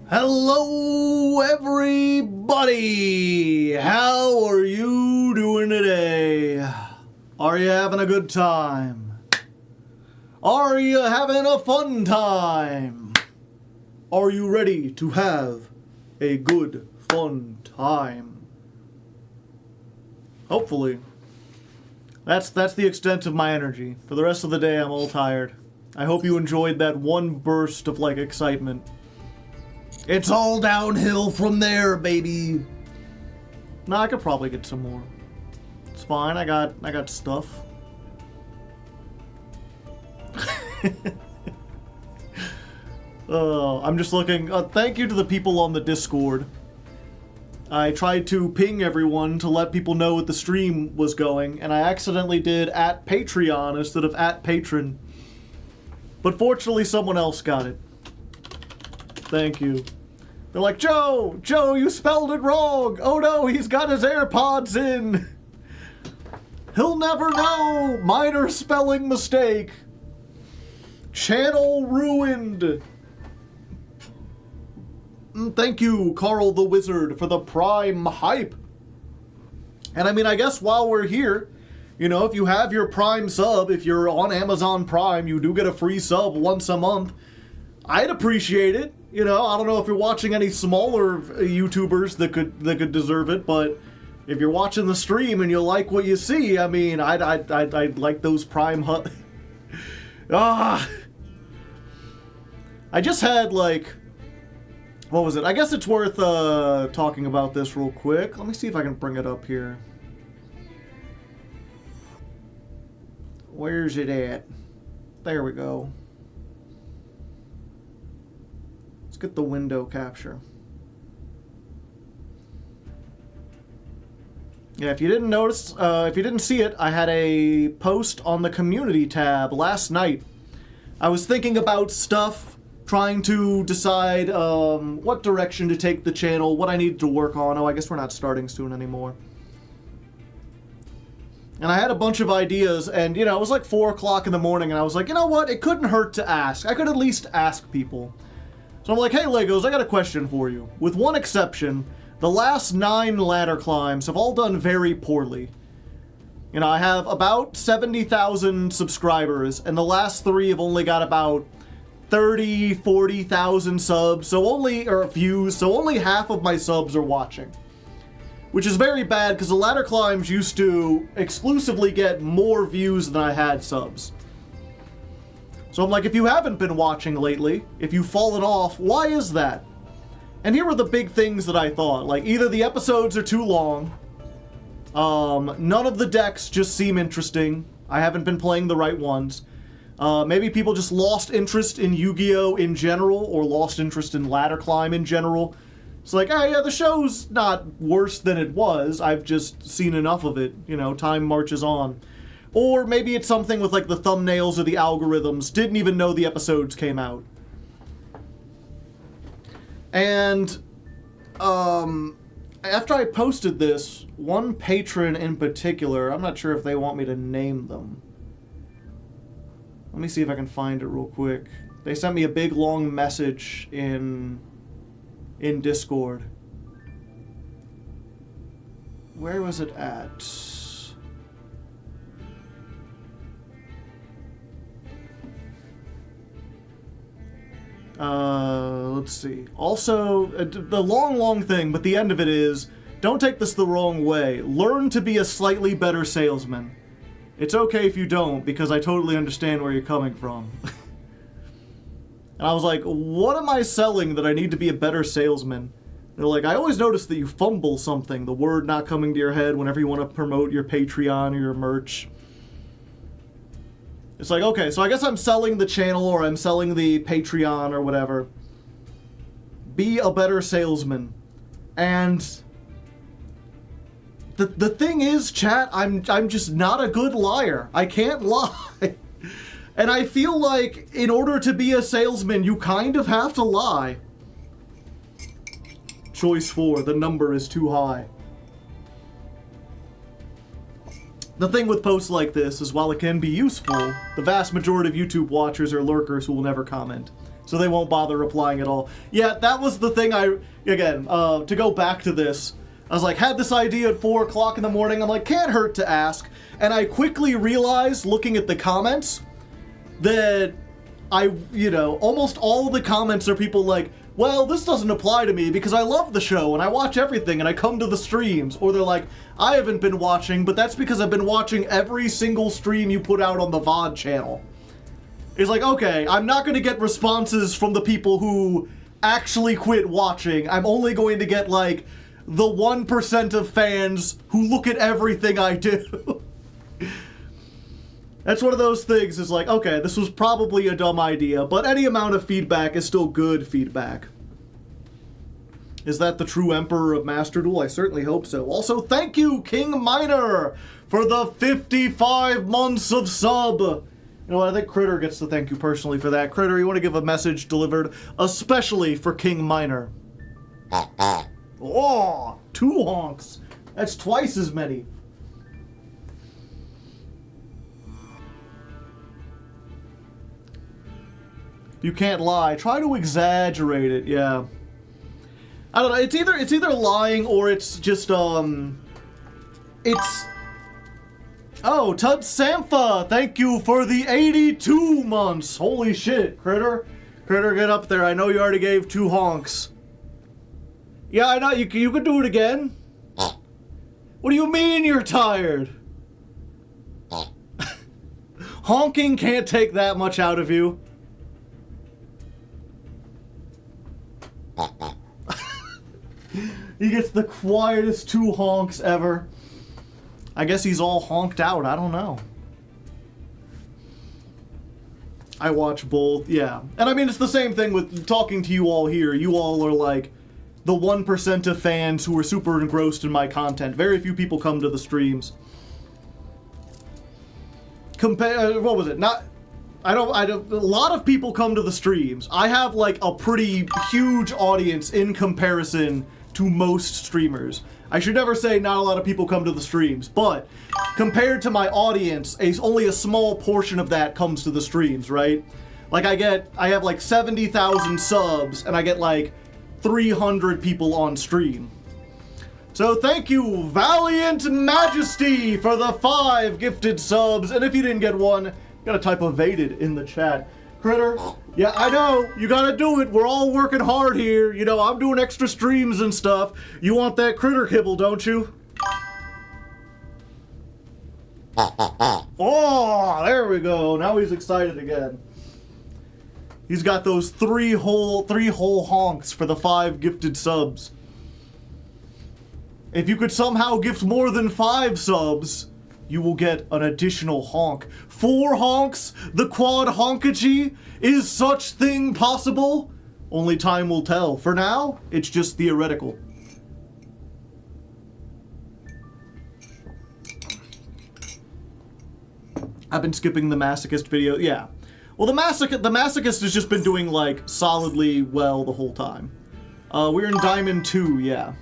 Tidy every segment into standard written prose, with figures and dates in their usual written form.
Hello, everybody! How are you doing today? Are you having a good time? Are you having a fun time? Are you ready to have a good, fun time? Hopefully. That's the extent of my energy. For the rest of the day, I'm all tired. I hope you enjoyed that one burst of, excitement. It's all downhill from there, baby. No, I could probably get some more. It's fine. I got stuff. I'm just looking. Thank you to the people on the Discord. I tried to ping everyone to let people know what the stream was going, and I accidentally did @Patreon instead of @Patron. But fortunately, someone else got it. Thank you. They're like, Joe, you spelled it wrong. Oh no, he's got his AirPods in. He'll never know. Minor spelling mistake. Channel ruined. Thank you, Carl the Wizard, for the Prime hype. And I mean, I guess while we're here, you know, if you have your Prime sub, if you're on Amazon Prime, you do get a free sub once a month. I'd appreciate it. You know, I don't know if you're watching any smaller YouTubers that could deserve it, but if you're watching the stream and you like what you see, I mean, I'd like those Prime I just had, what was it? I guess it's worth talking about this real quick. Let me see if I can bring it up here. Where's it at? There we go. Let's get the window capture. Yeah, if you didn't notice, if you didn't see it, I had a post on the community tab last night. I was thinking about stuff, trying to decide what direction to take the channel, what I needed to work on. Oh, I guess we're not starting soon anymore. And I had a bunch of ideas, and, you know, it was like 4 o'clock in the morning, and I was like, you know what? It couldn't hurt to ask. I could at least ask people. So I'm like, hey, Legos, I got a question for you. With one exception, the last 9 ladder climbs have all done very poorly. You know, I have about 70,000 subscribers, and the last 3 have only got about 30, 40,000 subs, or views, so only half of my subs are watching. Which is very bad, because the ladder climbs used to exclusively get more views than I had subs. So I'm like, if you haven't been watching lately, if you've fallen off, why is that? And here were the big things that I thought. Like, either the episodes are too long, none of the decks just seem interesting, I haven't been playing the right ones, maybe people just lost interest in Yu-Gi-Oh! In general, or lost interest in ladder climb in general. It's like, oh yeah, the show's not worse than it was, I've just seen enough of it, you know, time marches on. Or maybe it's something with, like, the thumbnails or the algorithms, didn't even know the episodes came out. And, after I posted this, one patron in particular, I'm not sure if they want me to name them. Let me see if I can find it real quick. They sent me a big, long message in Discord. Where was it at? Let's see. Also, the long thing, but the end of it is, don't take this the wrong way. Learn to be a slightly better salesman. It's okay if you don't, because I totally understand where you're coming from. And I was like, what am I selling that I need to be a better salesman? They're like, I always notice that you fumble something, the word not coming to your head whenever you want to promote your Patreon or your merch. It's like, okay, so I guess I'm selling the channel or I'm selling the Patreon or whatever. Be a better salesman. And the thing is, chat, I'm just not a good liar. I can't lie. And I feel like in order to be a salesman, you kind of have to lie. Choice 4, the number is too high. The thing with posts like this is while it can be useful, the vast majority of YouTube watchers are lurkers who will never comment. so they won't bother replying at all. Yeah, that was the thing again, to go back to this, I was like, had this idea at 4 o'clock in the morning, I'm like, can't hurt to ask, and I quickly realized, looking at the comments, that almost all the comments are people like, well, this doesn't apply to me because I love the show and I watch everything and I come to the streams. Or they're like, I haven't been watching, but that's because I've been watching every single stream you put out on the VOD channel. It's like, okay, I'm not going to get responses from the people who actually quit watching. I'm only going to get, like, the 1% of fans who look at everything I do. That's one of those things, is like, okay, this was probably a dumb idea, but any amount of feedback is still good feedback. Is that the true Emperor of Master Duel? I certainly hope so. Also, thank you, King Miner, for the 55 months of sub. You know what, I think Critter gets to thank you personally for that. Critter, you want to give a message delivered especially for King Miner? Oh, 2 honks. That's twice as many. You can't lie. Try to exaggerate it, yeah. I don't know, it's either lying or it's just, it's... Oh, Tud Sampha, thank you for the 82 months. Holy shit, Critter. Critter, get up there. I know you already gave 2 honks. Yeah, I know, you could do it again. What do you mean you're tired? Honking can't take that much out of you. He gets the quietest 2 honks ever. I guess he's all honked out, I don't know. I watch both, yeah. And I mean, it's the same thing with talking to you all here. You all are like the 1% of fans who are super engrossed in my content. Very few people come to the streams. What was it? A lot of people come to the streams. I have like a pretty huge audience in comparison to most streamers. I should never say not a lot of people come to the streams, but compared to my audience, only a small portion of that comes to the streams, right? Like I have like 70,000 subs and I get like 300 people on stream. So thank you, Valiant Majesty, for the 5 gifted subs. And if you didn't get one, you gotta type evaded in the chat. Critter, yeah, I know, you gotta do it. We're all working hard here. You know, I'm doing extra streams and stuff. You want that critter kibble, don't you? Oh, there we go. Now he's excited again. He's got those three whole honks for the 5 gifted subs. If you could somehow gift more than 5 subs, you will get an additional honk. 4 honks? The quad honkagy? Is such thing possible? Only time will tell. For now, it's just theoretical. I've been skipping the Masochist video. Yeah. Well, the Masochist has just been doing, like, solidly well the whole time. We're in Diamond 2, yeah.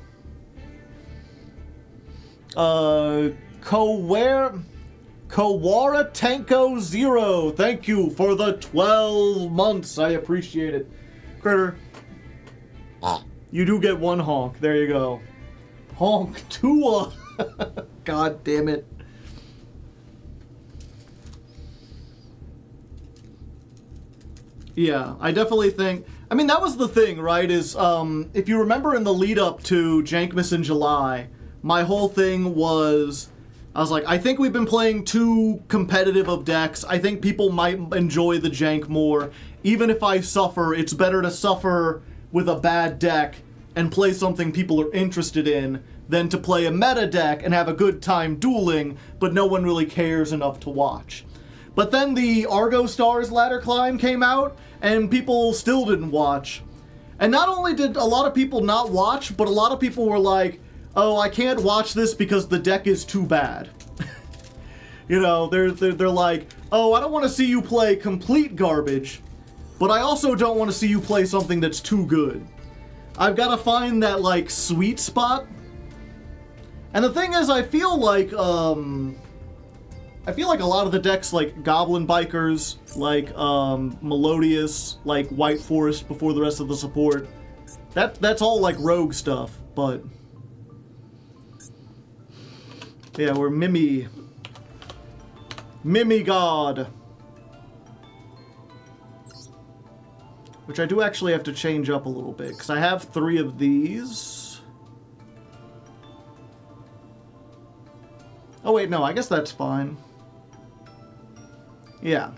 Kowara Tanko 0, thank you for the 12 months. I appreciate it. Critter, you do get 1 honk. There you go. Honk 2. God damn it. Yeah, I definitely think... I mean, that was the thing, right? Is, if you remember in the lead up to Jankmas in July, my whole thing was... I was like, I think we've been playing too competitive of decks. I think people might enjoy the jank more. Even if I suffer, it's better to suffer with a bad deck and play something people are interested in than to play a meta deck and have a good time dueling, but no one really cares enough to watch. But then the Argo Stars Ladder Climb came out, and people still didn't watch. And not only did a lot of people not watch, but a lot of people were like, oh, I can't watch this because the deck is too bad. You know, they're like, oh, I don't want to see you play complete garbage, but I also don't want to see you play something that's too good. I've got to find that, like, sweet spot. And the thing is, I feel like, I feel like a lot of the decks, like Goblin Bikers, like Melodious, like White Forest before the rest of the support, that's all like rogue stuff, but yeah, we're Mimighoul, which I do actually have to change up a little bit, because I have 3 of these. Oh wait, no, I guess that's fine. Yeah.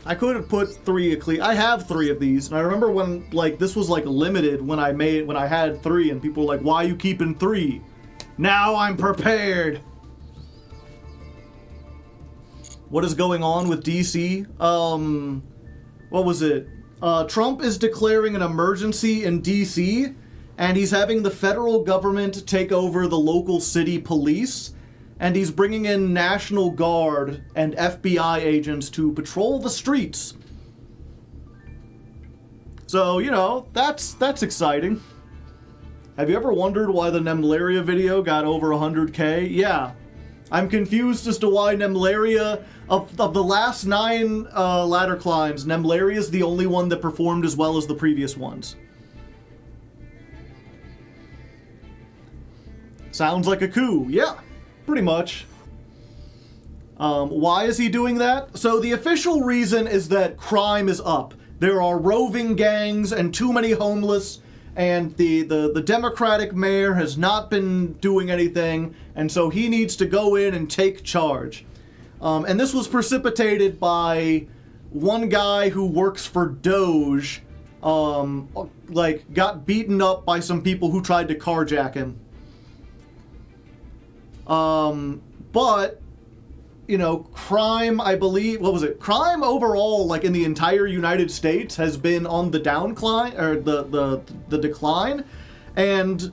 I could have put 3 I have 3 of these, and I remember when, like, this was, like, limited when I had 3, and people were like, why are you keeping 3? Now I'm prepared! What is going on with DC? What was it? Trump is declaring an emergency in DC, and he's having the federal government take over the local city police, and he's bringing in National Guard and FBI agents to patrol the streets. So, you know, that's exciting. Have you ever wondered why the Nemlaria video got over 100K? Yeah. I'm confused as to why Nemlaria, of the last 9 ladder climbs, Nemlaria is the only one that performed as well as the previous ones. Sounds like a coup. Yeah. Pretty much. Why is he doing that? So the official reason is that crime is up. There are roving gangs and too many homeless, and the Democratic mayor has not been doing anything, and so he needs to go in and take charge. And this was precipitated by one guy who works for Doge, like, got beaten up by some people who tried to carjack him. But, you know, crime, I believe, what was it? Crime overall, like in the entire United States, has been on the downcline, or the decline. And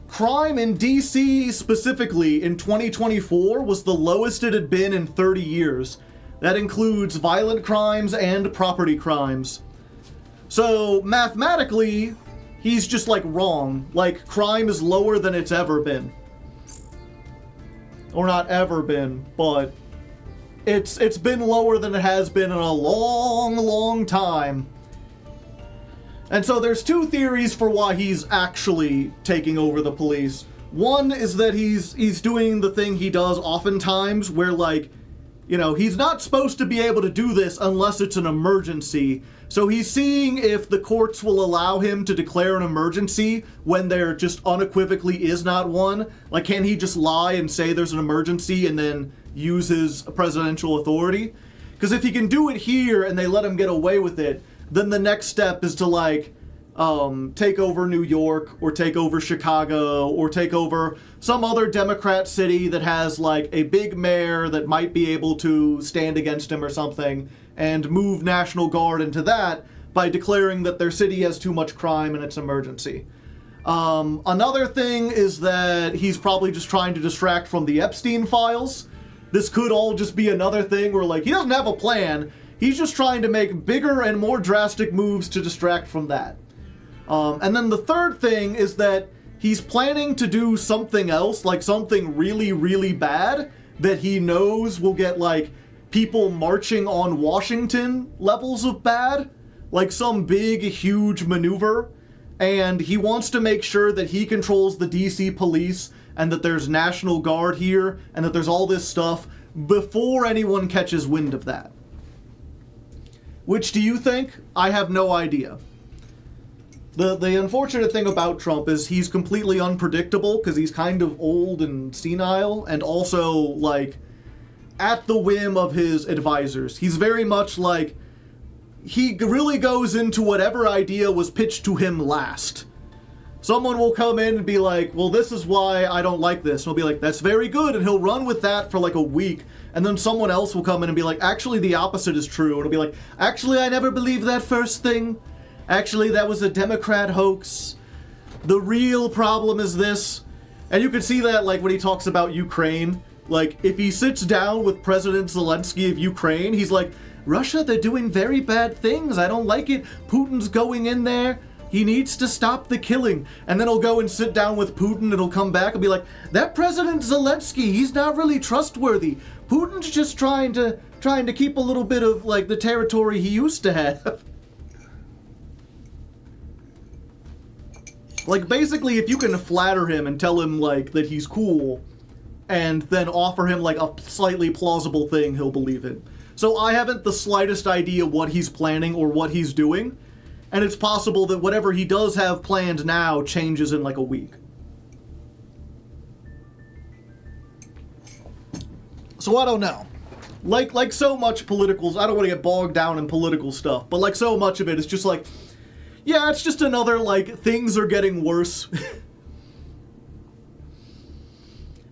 crime in DC specifically in 2024 was the lowest it had been in 30 years. That includes violent crimes and property crimes. So mathematically, he's just like wrong. Like, crime is lower than it's ever been. Or not ever been, but it's been lower than it has been in a long, long time. And so there's 2 theories for why he's actually taking over the police. One is that he's doing the thing he does oftentimes where, like, you know, he's not supposed to be able to do this unless it's an emergency. So he's seeing if the courts will allow him to declare an emergency when there just unequivocally is not one. Like, can he just lie and say there's an emergency and then use his presidential authority? Because if he can do it here and they let him get away with it, then the next step is to, like, take over New York, or take over Chicago, or take over some other Democrat city that has, like, a big mayor that might be able to stand against him or something, and move National Guard into that by declaring that their city has too much crime and it's an emergency. Another thing is that he's probably just trying to distract from the Epstein files. This could all just be another thing where, like, he doesn't have a plan. He's just trying to make bigger and more drastic moves to distract from that. And then the third thing is that he's planning to do something else, like something really, really bad that he knows will get, like, people marching on Washington levels of bad, like some big, huge maneuver. And he wants to make sure that he controls the DC police and that there's National Guard here and that there's all this stuff before anyone catches wind of that. Which do you think? I have no idea. The unfortunate thing about Trump is he's completely unpredictable because he's kind of old and senile, and also, like, at the whim of his advisors. He's very much like, he really goes into whatever idea was pitched to him last. Someone will come in and be like, well, this is why I don't like this. And he'll be like, that's very good. And he'll run with that for like a week. And then someone else will come in and be like, actually, the opposite is true. And it'll be like, actually, I never believed that first thing. Actually, that was a Democrat hoax. The real problem is this. And you can see that, like, when he talks about Ukraine. Like, if he sits down with President Zelensky of Ukraine, he's like, Russia, they're doing very bad things. I don't like it. Putin's going in there. he needs to stop the killing. And then he'll go and sit down with Putin, and he'll come back and be like, that President Zelensky, he's not really trustworthy. Putin's just trying to keep a little bit of, like, the territory he used to have. Like, basically, if you can flatter him and tell him, like, that he's cool, and then offer him, like, a slightly plausible thing, he'll believe it. So I haven't the slightest idea what he's planning or what he's doing, and it's possible that whatever he does have planned now changes in, like, a week. So I don't know. Like so much politicals, I don't want to get bogged down in political stuff, but like so much of it, it's just like, yeah, it's just another, like, things are getting worse.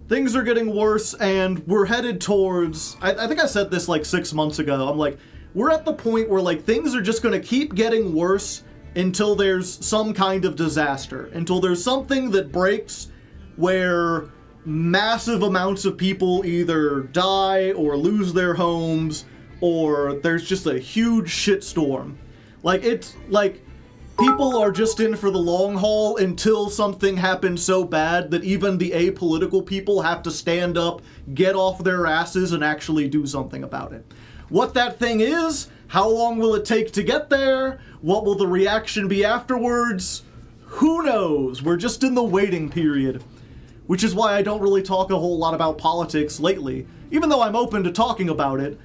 Things are getting worse, and we're headed towards, I think I said this like 6 months ago, I'm like, we're at the point where, like, things are just going to keep getting worse until there's some kind of disaster, until there's something that breaks where massive amounts of people either die or lose their homes, or there's just a huge shitstorm. Like, it's like people are just in for the long haul until something happens so bad that even the apolitical people have to stand up, get off their asses, and actually do something about it. What that thing is, how long will it take to get there, what will the reaction be afterwards, who knows? We're just in the waiting period. Which is why I don't really talk a whole lot about politics lately, even though I'm open to talking about it.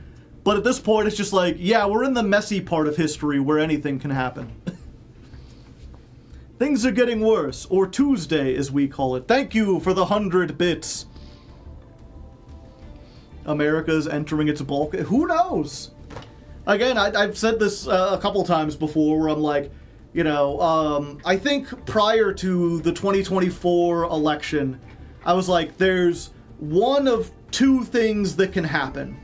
But at this point, it's just like, yeah, we're in the messy part of history where anything can happen. Things are getting worse, or Tuesday, as we call it. Thank you for the 100 bits. America's entering its bulk. Who knows? Again, I've said this a couple times before, where I'm like, you know, I think prior to the 2024 election, I was like, there's one of two things that can happen.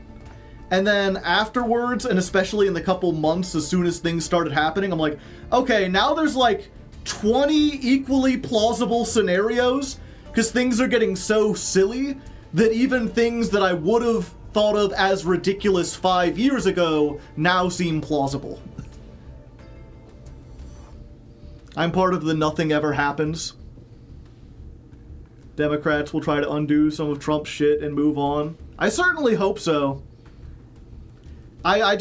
And then afterwards, and especially in the couple months as soon as things started happening, I'm like, okay, now there's like 20 equally plausible scenarios, because things are getting so silly that even things that I would have thought of as ridiculous 5 years ago now seem plausible. I'm part of the nothing ever happens. Democrats will try to undo some of Trump's shit and move on. I certainly hope so. I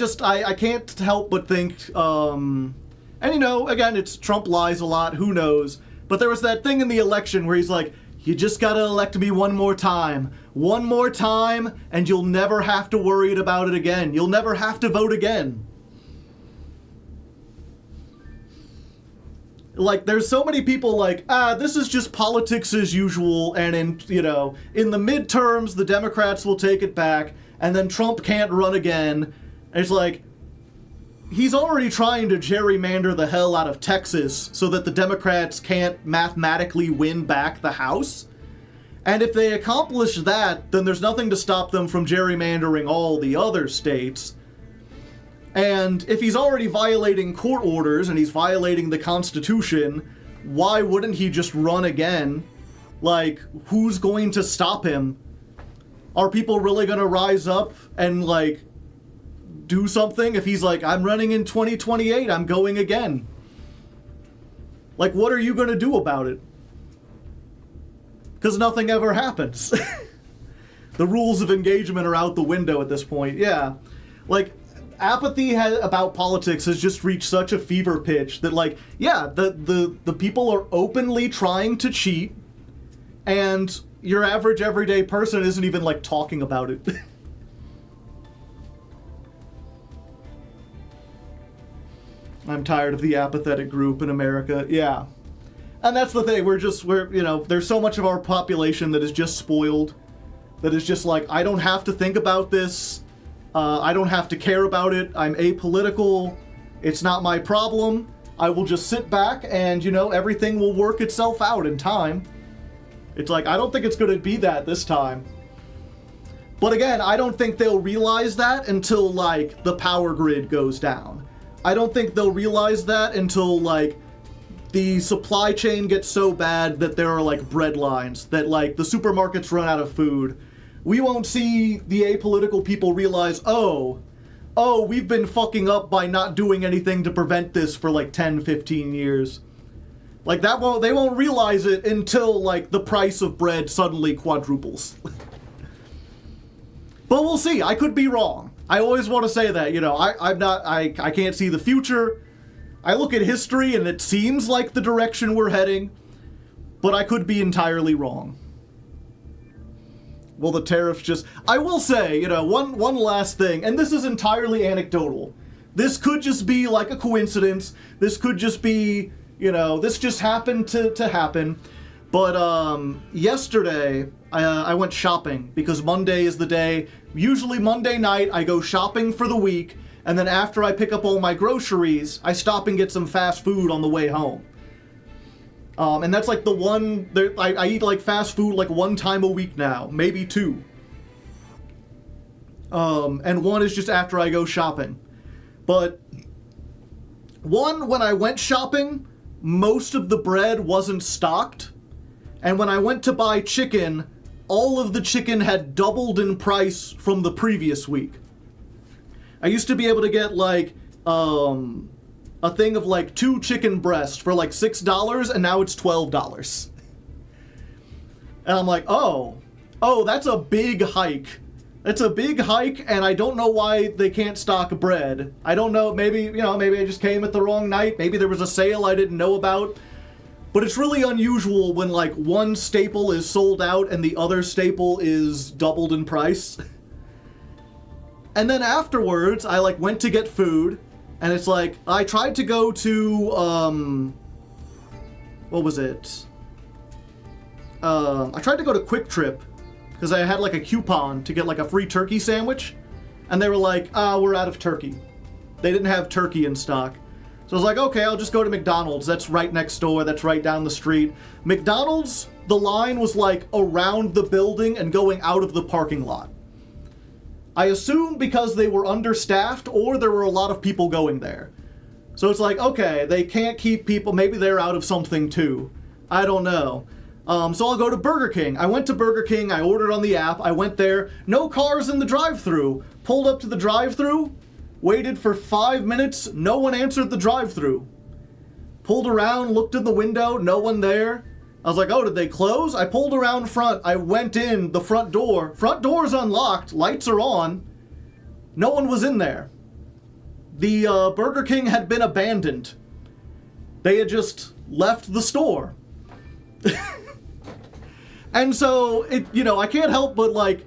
can't help but think, and you know, again, it's Trump lies a lot, who knows, but there was that thing in the election where he's like, you just gotta elect me one more time, and you'll never have to worry about it again. You'll never have to vote again. Like, there's so many people like, this is just politics as usual, and in the midterms, the Democrats will take it back, and then Trump can't run again. And it's like, he's already trying to gerrymander the hell out of Texas so that the Democrats can't mathematically win back the House. And if they accomplish that, then there's nothing to stop them from gerrymandering all the other states. And if he's already violating court orders and he's violating the Constitution, why wouldn't he just run again? Like, who's going to stop him? Are people really going to rise up and, like, do something if he's like, I'm running in 2028, I'm going again? Like, what are you going to do about it? Because nothing ever happens. The rules of engagement are out the window at this point, yeah. Like, apathy about politics has just reached such a fever pitch that, like, yeah, the people are openly trying to cheat, and your average everyday person isn't even, like, talking about it. I'm tired of the apathetic group in America, yeah. And that's the thing, there's so much of our population that is just spoiled, that is just like, I don't have to think about this, I don't have to care about it, I'm apolitical, it's not my problem, I will just sit back and, everything will work itself out in time. It's like, I don't think it's going to be that this time. But again, I don't think they'll realize that until, like, the power grid goes down. I don't think they'll realize that until, like, the supply chain gets so bad that there are, like, bread lines, that, like, the supermarkets run out of food. We won't see the apolitical people realize, oh, we've been fucking up by not doing anything to prevent this for, like, 10, 15 years. Like, they won't realize it until, like, the price of bread suddenly quadruples. But we'll see. I could be wrong. I always want to say that, you know, I can't see the future. I look at history and it seems like the direction we're heading, but I could be entirely wrong. Well, the tariffs just... I will say, you know, one last thing, and this is entirely anecdotal. This could just be like a coincidence. This could just be, you know, this just happened to happen. But yesterday, I went shopping because Monday is the day. Usually Monday night, I go shopping for the week, and then after I pick up all my groceries, I stop and get some fast food on the way home. And that's like the one, I eat like fast food like one time a week now, maybe two. And one is just after I go shopping. But one, when I went shopping, most of the bread wasn't stocked. And when I went to buy chicken, all of the chicken had doubled in price from the previous week. I used to be able to get like, a thing of like 2 chicken breasts for like $6, and now it's $12. And I'm like, oh, that's a big hike. That's a big hike, and I don't know why they can't stock bread. I don't know, maybe I just came at the wrong night. Maybe there was a sale I didn't know about. But it's really unusual when like one staple is sold out and the other staple is doubled in price. And then afterwards, I like went to get food. And it's like, I tried to go to, what was it? I tried to go to Quick Trip, because I had like a coupon to get like a free turkey sandwich. And they were like, we're out of turkey. They didn't have turkey in stock. So I was like, okay, I'll just go to McDonald's. That's right next door. That's right down the street. McDonald's, the line was like around the building and going out of the parking lot. I assume because they were understaffed or there were a lot of people going there. So it's like, okay, they can't keep people, maybe they're out of something too. I don't know. So I'll go to Burger King. I went to Burger King, I ordered on the app, I went there, no cars in the drive-thru. Pulled up to the drive-thru, waited for 5 minutes, no one answered the drive-thru. Pulled around, looked in the window, no one there. I was like, oh, did they close? I pulled around front. I went in the front door. Front door's unlocked. Lights are on. No one was in there. The Burger King had been abandoned. They had just left the store. And so, I can't help but like,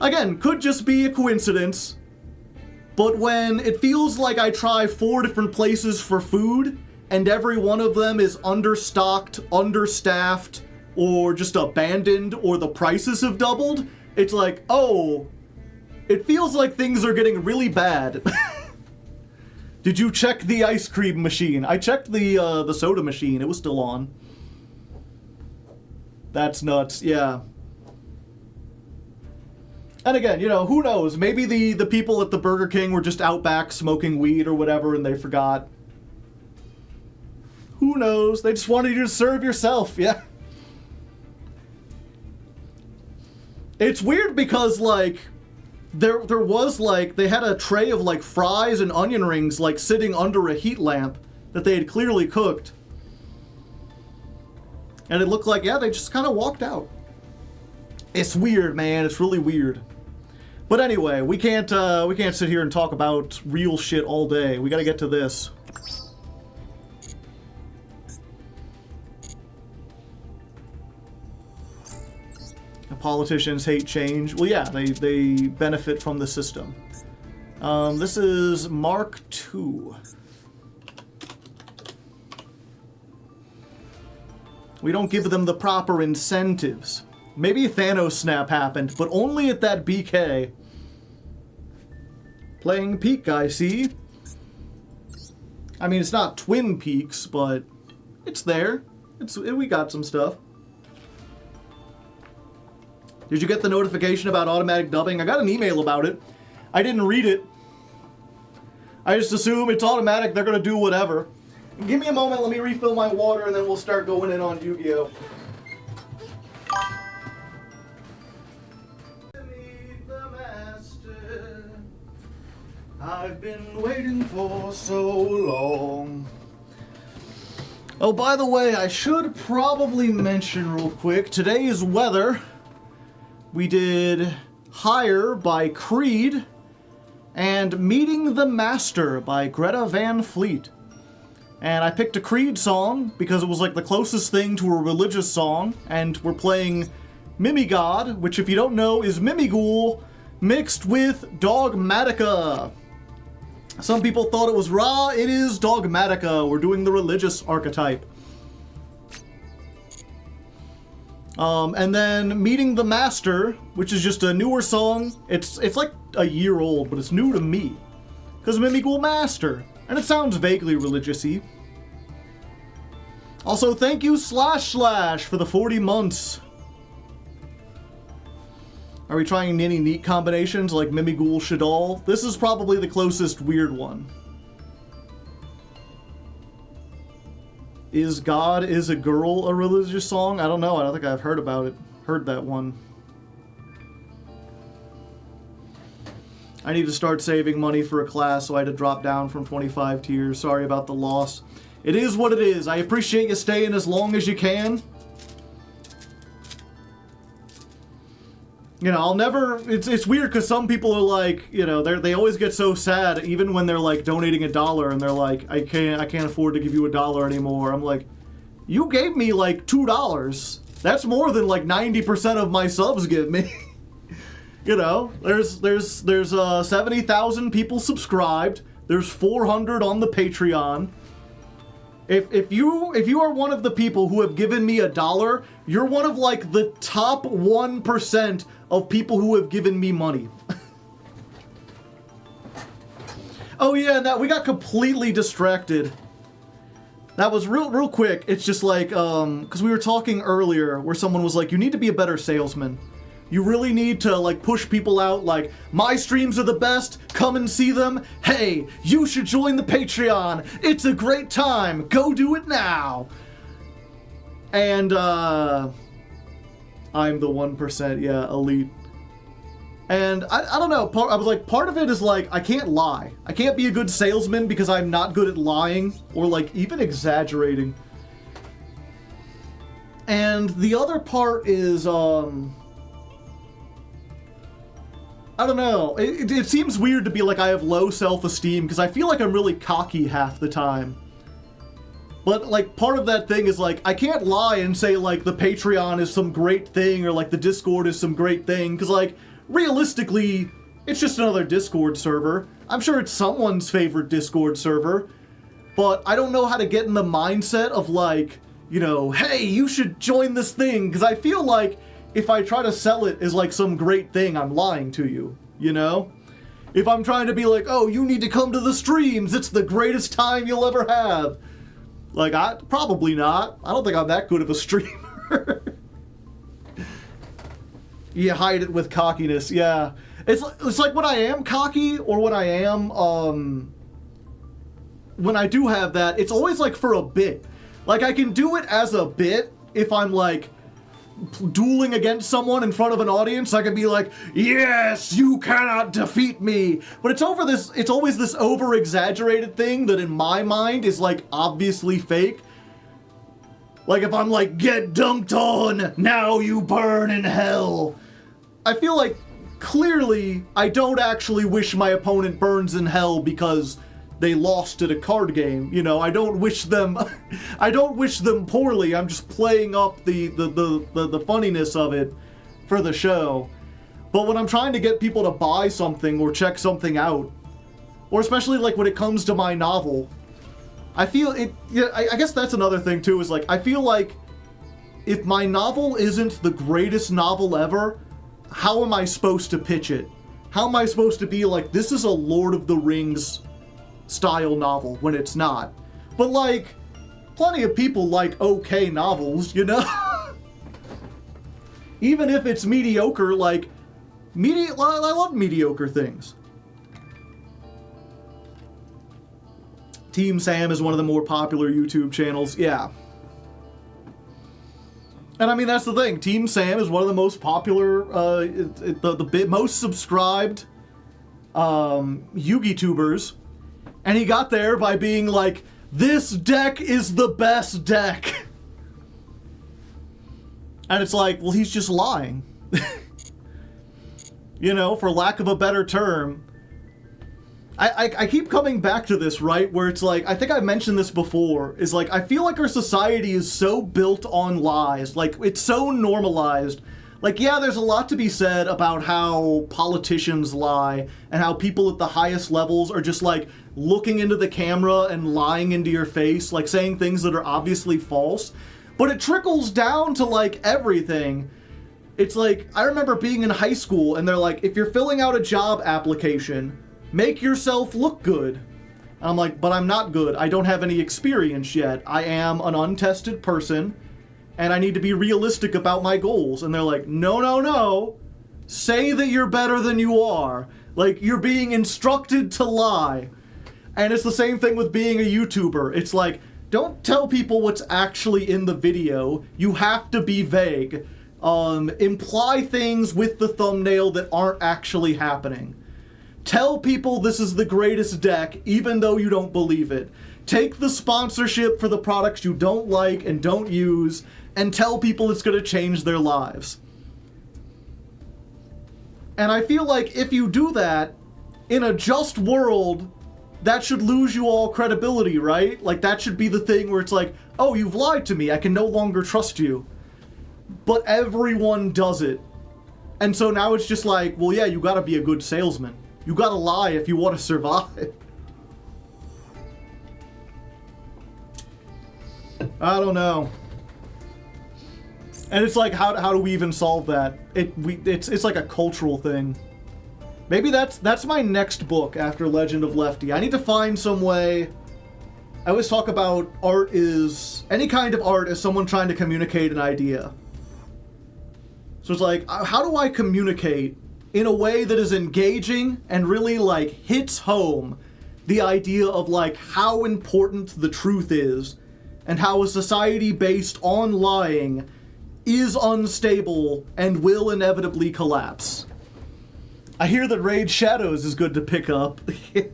again, could just be a coincidence. But when it feels like I try 4 different places for food, and every one of them is understocked, understaffed, or just abandoned, or the prices have doubled, it's like, oh, it feels like things are getting really bad. Did you check the ice cream machine? I checked the soda machine. It was still on. That's nuts, yeah. And again, who knows? Maybe the people at the Burger King were just out back smoking weed or whatever, and they forgot. Who knows? They just wanted you to serve yourself, yeah. It's weird because, like, there was, like, they had a tray of, like, fries and onion rings, like, sitting under a heat lamp that they had clearly cooked. And it looked like, yeah, they just kind of walked out. It's weird, man. It's really weird. But anyway, we can't sit here and talk about real shit all day. We gotta get to this. Politicians hate change. Well, yeah, they benefit from the system. This is Mark II. We don't give them the proper incentives. Maybe a Thanos snap happened, but only at that BK. Playing Peak, I see. I mean, it's not Twin Peaks, but it's there. We got some stuff. Did you get the notification about automatic dubbing? I got an email about it. I didn't read it. I just assume it's automatic, they're gonna do whatever. Give me a moment, let me refill my water, and then we'll start going in on Yu-Gi-Oh! Meet the master. I've been waiting for so long. Oh, by the way, I should probably mention real quick, today's weather, we did Higher by Creed and Meeting the Master by Greta Van Fleet. And I picked a Creed song because it was like the closest thing to a religious song, and we're playing Mimighoul, which if you don't know is Mimighoul mixed with Dogmatica. Some people thought it was Ra, it is Dogmatica. We're doing the religious archetype. And then Meeting the Master, which is just a newer song. It's like a year old, but it's new to me. Because Mimighoul Master. And it sounds vaguely religious-y. Also, thank you // for the 40 months. Are we trying any neat combinations like Mimighoul Shadal? This is probably the closest weird one. Is God is a Girl a religious song? I don't know. I don't think I've heard about it. Heard that one. I need to start saving money for a class, so I had to drop down from 25 tiers. Sorry about the loss. It is what it is. I appreciate you staying as long as you can. You know, I'll never... It's weird because some people are like, you know, they always get so sad even when they're like donating $1 and they're like, I can't afford to give you $1 anymore. I'm like, you gave me like $2. That's more than like 90% of my subs give me. You know, there's 70,000 people subscribed. There's 400 on the Patreon. If you are one of the people who have given me $1, you're one of like the top 1% of people who have given me money. Oh yeah, and that we got completely distracted. That was real quick. It's just like because we were talking earlier where someone was like, you need to be a better salesman. You really need to like push people out like, my streams are the best, come and see them. Hey, you should join the Patreon. It's a great time. Go do it now. And I'm the 1%, yeah, elite. And I don't know, I was like, part of it is like, I can't lie. I can't be a good salesman because I'm not good at lying or like even exaggerating. And the other part is, I don't know. It seems weird to be like I have low self-esteem because I feel like I'm really cocky half the time. But like part of that thing is like I can't lie and say like the Patreon is some great thing or like the Discord is some great thing because like realistically it's just another Discord server. I'm sure it's someone's favorite Discord server, but I don't know how to get in the mindset of like, you know, hey, you should join this thing because I feel like if I try to sell it as like some great thing, I'm lying to you, you know? If I'm trying to be like, oh, you need to come to the streams, it's the greatest time you'll ever have. Like, probably not. I don't think I'm that good of a streamer. You hide it with cockiness, yeah. It's like when I am cocky or when I am, when I do have that, it's always like for a bit. Like I can do it as a bit if I'm like, dueling against someone in front of an audience. I can be like, yes, you cannot defeat me. But it's always this over-exaggerated thing that in my mind is like obviously fake. Like if I'm like, get dunked on, now you burn in hell. I feel like clearly I don't actually wish my opponent burns in hell because they lost at a card game. You know, I don't wish them poorly. I'm just playing up the funniness of it for the show. But when I'm trying to get people to buy something or check something out, or especially like when it comes to my novel, I feel it, yeah, I guess that's another thing too, is like, I feel like if my novel isn't the greatest novel ever, how am I supposed to pitch it? How am I supposed to be like, this is a Lord of the Rings style novel when it's not? But like, plenty of people like okay novels, you know? Even if it's mediocre, like, I love mediocre things. Team Sam is one of the more popular YouTube channels, yeah. And I mean, that's the thing. Team Sam is one of the most popular, the most subscribed YouTubers. And he got there by being like this deck is the best deck. And it's like, well, he's just lying. You know, for lack of a better term. I keep coming back to this, right? Where it's like, I think I mentioned this before, is like, I feel like our society is so built on lies. Like, it's so normalized. Like, yeah, there's a lot to be said about how politicians lie and how people at the highest levels are just, like, looking into the camera and lying into your face, like, saying things that are obviously false. But it trickles down to, like, everything. It's like, I remember being in high school, and they're like, if you're filling out a job application, make yourself look good. And I'm like, but I'm not good. I don't have any experience yet. I am an untested person, and I need to be realistic about my goals. And they're like, no, no, no. Say that you're better than you are. Like, you're being instructed to lie. And it's the same thing with being a YouTuber. It's like, don't tell people what's actually in the video. You have to be vague. Imply things with the thumbnail that aren't actually happening. Tell people this is the greatest deck, even though you don't believe it. Take the sponsorship for the products you don't like and don't use, and tell people it's going to change their lives. And I feel like if you do that, in a just world, that should lose you all credibility, right? Like, that should be the thing where it's like, oh, you've lied to me, I can no longer trust you. But everyone does it. And so now it's just like, well, yeah, you gotta be a good salesman. You gotta lie if you want to survive. I don't know. And it's like, how do we even solve that? It's like a cultural thing. Maybe that's my next book after Legend of Lefty. I need to find some way. I always talk about art is, any kind of art is someone trying to communicate an idea. So it's like, how do I communicate in a way that is engaging and really, like, hits home the idea of, like, how important the truth is and how a society based on lying is unstable and will inevitably collapse. I hear that Raid Shadows is good to pick up. Yeah.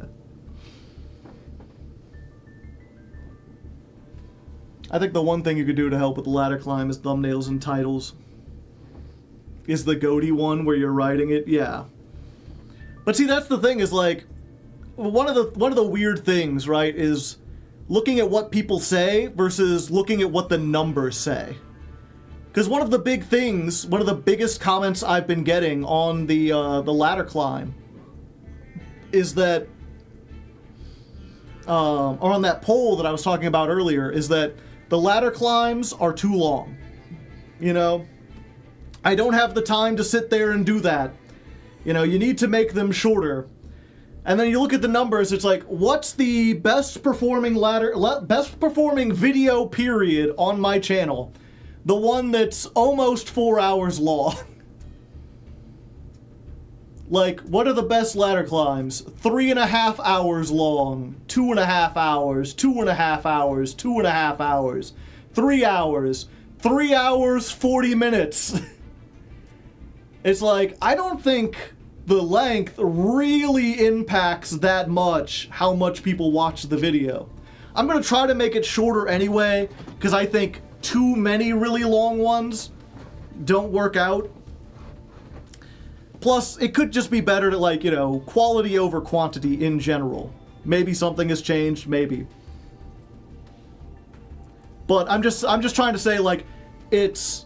I think the one thing you could do to help with the ladder climb is thumbnails and titles. Is the goatee one where you're writing it? Yeah. But see, that's the thing, is like, one of the weird things, right, is looking at what people say versus looking at what the numbers say. Because one of the big things, one of the biggest comments I've been getting on the ladder climb is that, or on that poll that I was talking about earlier, is that the ladder climbs are too long. You know? I don't have the time to sit there and do that. You know, you need to make them shorter. And then you look at the numbers, it's like, what's the best performing video period on my channel? The one that's almost 4 hours long. Like, what are the best ladder climbs? 3.5 hours long, 2.5 hours, 2.5 hours, 2.5 hours, 3 hours, 3 hours, 40 minutes. It's like, I don't think the length really impacts that much how much people watch the video. I'm going to try to make it shorter anyway, because I think too many really long ones don't work out. Plus, it could just be better to, like, you know, quality over quantity in general. Maybe something has changed, maybe. But I'm just trying to say, like, it's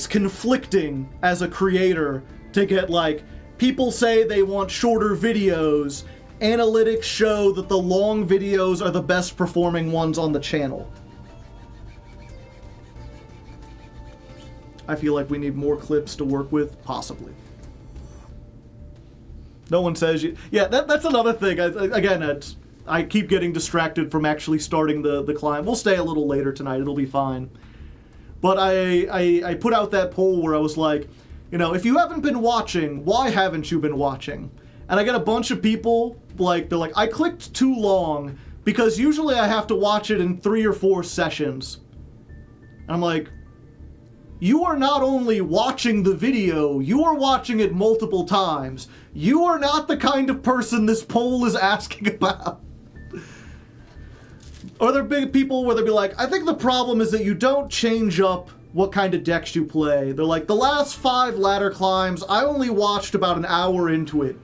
conflicting as a creator to get, like, people say they want shorter videos, analytics show that the long videos are the best performing ones on the channel. I feel like we need more clips to work with, possibly. No one says you... Yeah, that's another thing. I keep getting distracted from actually starting the climb. We'll stay a little later tonight. It'll be fine. But I put out that poll where I was like, you know, if you haven't been watching, why haven't you been watching? And I get a bunch of people, like, they're like, I clicked too long because usually I have to watch it in 3 or 4 sessions. And I'm like, you are not only watching the video, you are watching it multiple times. You are not the kind of person this poll is asking about. Or they're big people where they'll be like, I think the problem is that you don't change up what kind of decks you play. They're like, the last 5 ladder climbs, I only watched about an hour into it.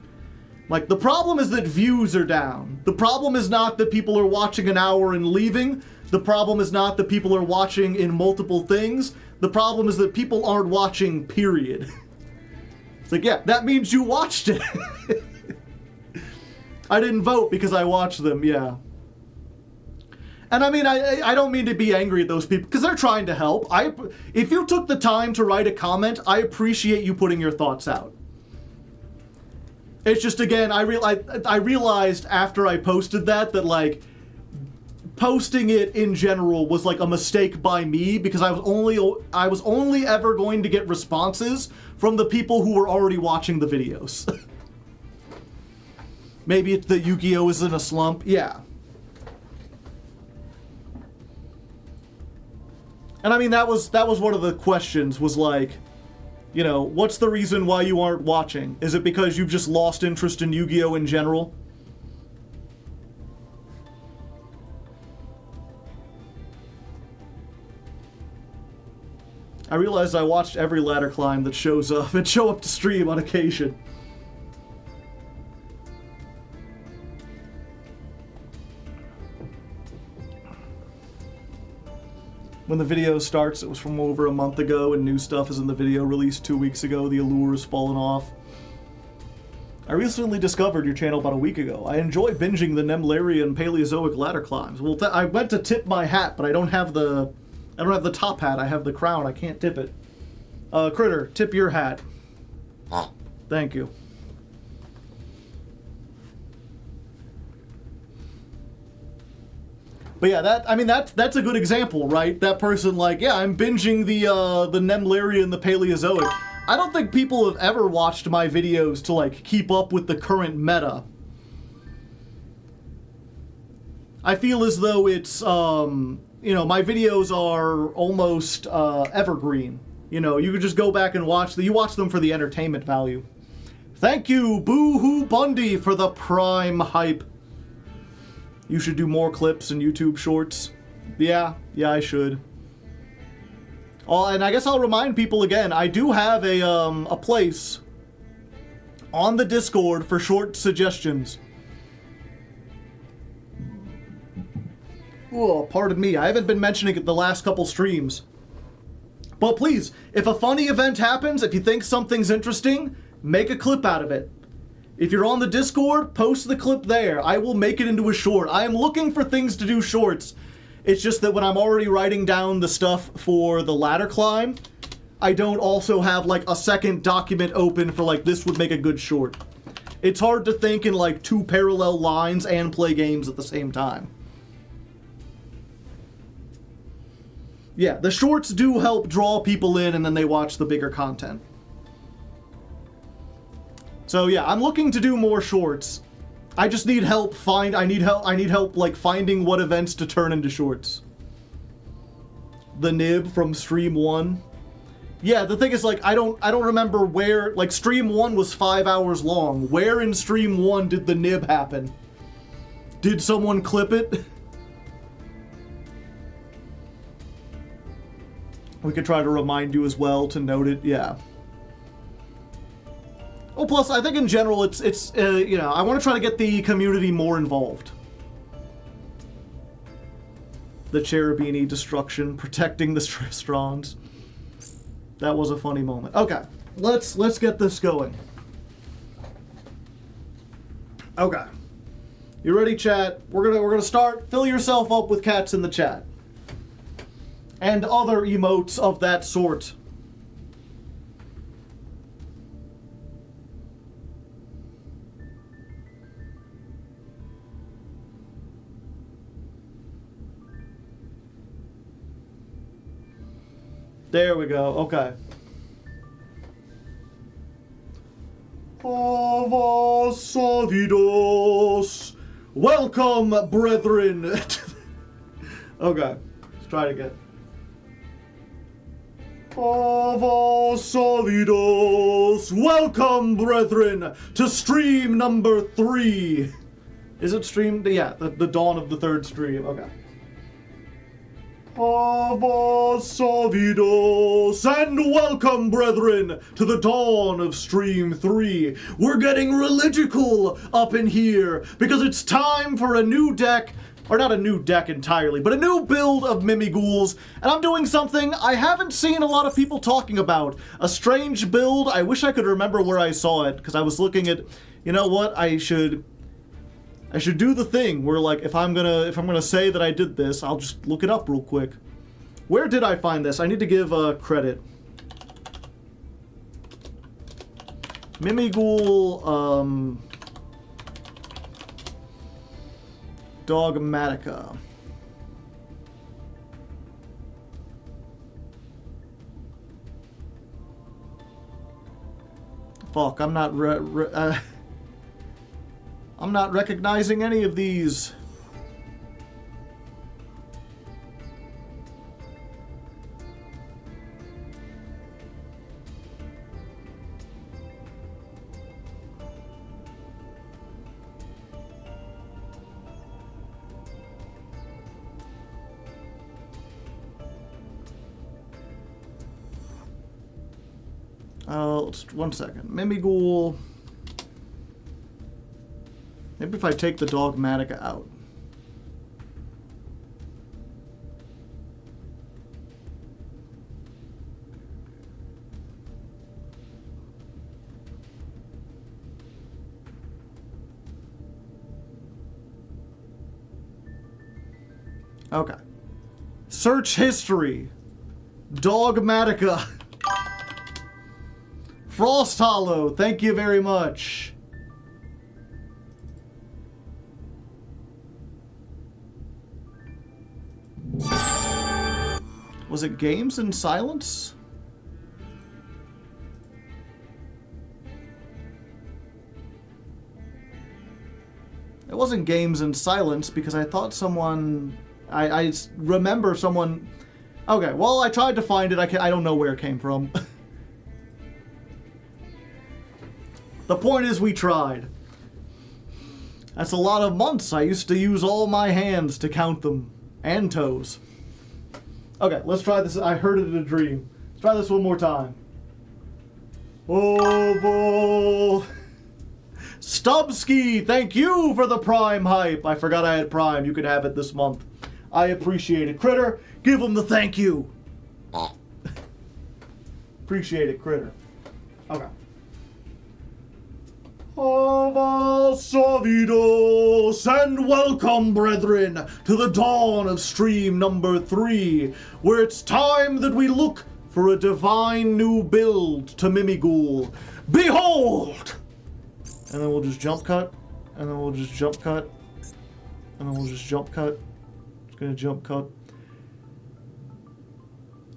Like, the problem is that views are down. The problem is not that people are watching an hour and leaving. The problem is not that people are watching in multiple things. The problem is that people aren't watching, period. It's like, yeah, that means you watched it. I didn't vote because I watched them, yeah. And I mean, I don't mean to be angry at those people, because they're trying to help. If you took the time to write a comment, I appreciate you putting your thoughts out. It's just, again, I realized after I posted that, like, posting it in general was like a mistake by me, because I was only ever going to get responses from the people who were already watching the videos. Maybe it's that Yu-Gi-Oh! Is in a slump. Yeah. And I mean, that was one of the questions, was like, you know, what's the reason why you aren't watching? Is it because you've just lost interest in Yu-Gi-Oh! In general? I realized I watched every ladder climb that shows up and show up to stream on occasion. When the video starts, it was from over a month ago, and new stuff is in the video released 2 weeks ago. The allure has fallen off. I recently discovered your channel about a week ago. I enjoy binging the Nemlarian Paleozoic ladder climbs. Well, I went to tip my hat, but I don't have the top hat. I have the crown. I can't tip it. Critter, tip your hat. Thank you. But yeah, that's a good example, right? That person, like, yeah, I'm binging the Nemlarian, the Paleozoic. I don't think people have ever watched my videos to, like, keep up with the current meta. I feel as though it's, you know, my videos are almost evergreen. You know, you could just go back and watch them. You watch them for the entertainment value. Thank you, Boo-Hoo Bundy, for the prime hype. You should do more clips and YouTube shorts. Yeah, I should. Oh, and I guess I'll remind people again, I do have a place on the Discord for short suggestions. Oh, pardon me, I haven't been mentioning it the last couple streams. But please, if a funny event happens, if you think something's interesting, make a clip out of it. If you're on the Discord, post the clip there. I will make it into a short. I am looking for things to do shorts. It's just that when I'm already writing down the stuff for the ladder climb, I don't also have, like, a second document open for, like, this would make a good short. It's hard to think in, like, 2 parallel lines and play games at the same time. Yeah, the shorts do help draw people in, and then they watch the bigger content. So yeah, I'm looking to do more shorts. I just need help I need help like finding what events to turn into shorts. The nib from stream 1. Yeah, the thing is, like, I don't remember where, like, stream 1 was 5 hours long. Where in stream 1 did the nib happen? Did someone clip it? We could try to remind you as well to note it, yeah. Well, plus, I think in general, it's you know, I want to try to get the community more involved. The Cherubini destruction, protecting the Strons. That was a funny moment. Okay, let's get this going. Okay, you ready, chat? We're gonna start. Fill yourself up with cats in the chat, and other emotes of that sort. There we go, okay. Avasavidos. Welcome, brethren. Okay, let's try it again. Avasavidos. Welcome, brethren, to stream number 3. Is it stream? Yeah, the dawn of the 3rd stream, okay. Savidos, and welcome, brethren, to the dawn of Stream 3. We're getting religical up in here, because it's time for a new deck, or not a new deck entirely, but a new build of Mimighouls, and I'm doing something I haven't seen a lot of people talking about. A strange build. I wish I could remember where I saw it, because I was looking at, you know what, I should do the thing where, like, if I'm gonna say that I did this, I'll just look it up real quick. Where did I find this? I need to give credit. Mimighoul, Dogmatica. Fuck, I'm not I'm not recognizing any of these. One second. Mimighoul. Maybe if I take the Dogmatica out. Okay. Search history. Dogmatica. Frost Hollow, thank you very much. Was it Games in Silence? It wasn't Games in Silence because I thought someone... I remember someone... Okay, well, I tried to find it. I don't know where it came from. The point is, we tried. That's a lot of months. I used to use all my hands to count them. And toes. Okay, let's try this. I heard it in a dream. Let's try this one more time. Oh, Stubsky, thank you for the Prime hype. I forgot I had Prime. You could have it this month. I appreciate it. Critter, give him the thank you. Appreciate it, Critter. Okay. Savidos, and welcome, brethren, to the dawn of stream number 3, where it's time that we look for a divine new build to Mimighoul. Behold! And then we'll just jump cut, and then we'll just jump cut, and then we'll just jump cut. Just gonna jump cut.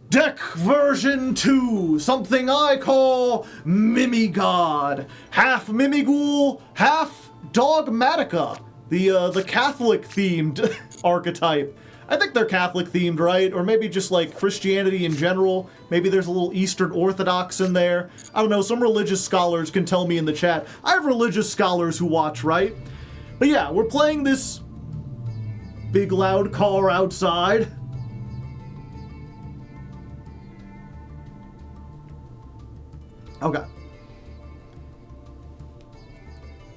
Deck version 2, something I call Mimigod. Half Mimighoul, half Dogmatica, the Catholic-themed archetype. I think they're Catholic-themed, right? Or maybe just like Christianity in general. Maybe there's a little Eastern Orthodox in there. I don't know, some religious scholars can tell me in the chat. I have religious scholars who watch, right? But yeah, we're playing this big loud car outside. Okay.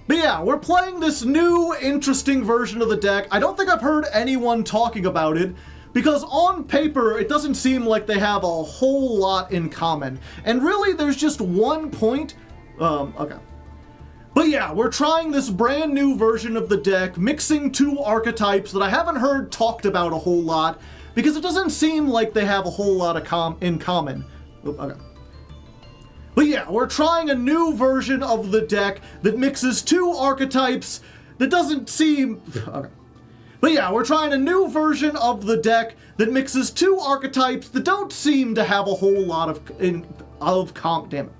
But yeah, we're playing this new, interesting version of the deck. I don't think I've heard anyone talking about it, because on paper, it doesn't seem like they have a whole lot in common. And really, there's just one point. Okay. But yeah, we're trying this brand new version of the deck, mixing two archetypes that I haven't heard talked about a whole lot, because it doesn't seem like they have a whole lot of in common. Okay. But yeah, we're trying a new version of the deck that mixes two archetypes that doesn't seem... Okay. But yeah, we're trying a new version of the deck that mixes two archetypes that don't seem to have a whole lot damn it.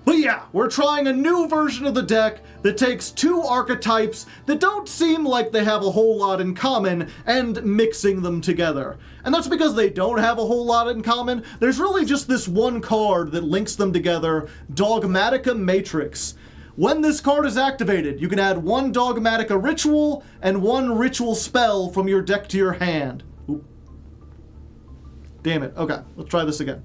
But yeah, we're trying a new version of the deck that takes two archetypes that don't seem like they have a whole lot in common and mixing them together. And that's because they don't have a whole lot in common. There's really just this one card that links them together, Dogmatica Matrix. When this card is activated, you can add one Dogmatica ritual and one ritual spell from your deck to your hand. Oop. Damn it. Okay, let's try this again.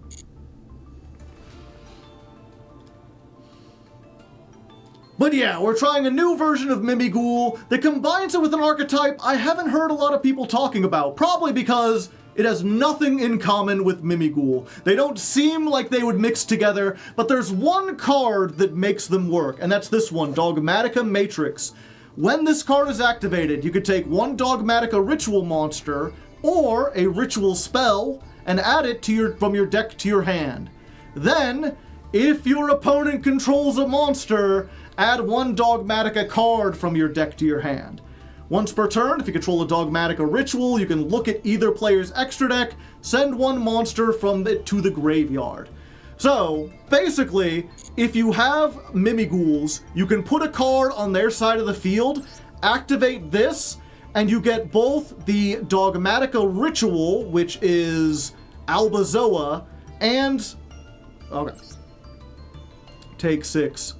But yeah, we're trying a new version of Mimighoul that combines it with an archetype I haven't heard a lot of people talking about, probably because it has nothing in common with Mimighoul. They don't seem like they would mix together, but there's one card that makes them work, and that's this one, Dogmatica Matrix. When this card is activated, you could take one Dogmatica ritual monster or a ritual spell and add it to from your deck to your hand. Then, if your opponent controls a monster, add one Dogmatica card from your deck to your hand. Once per turn, if you control a Dogmatica ritual, you can look at either player's extra deck, send one monster from it to the graveyard. So, basically, if you have Mimighouls, you can put a card on their side of the field, activate this, and you get both the Dogmatica ritual, which is Albazoa, and... okay. Take 6.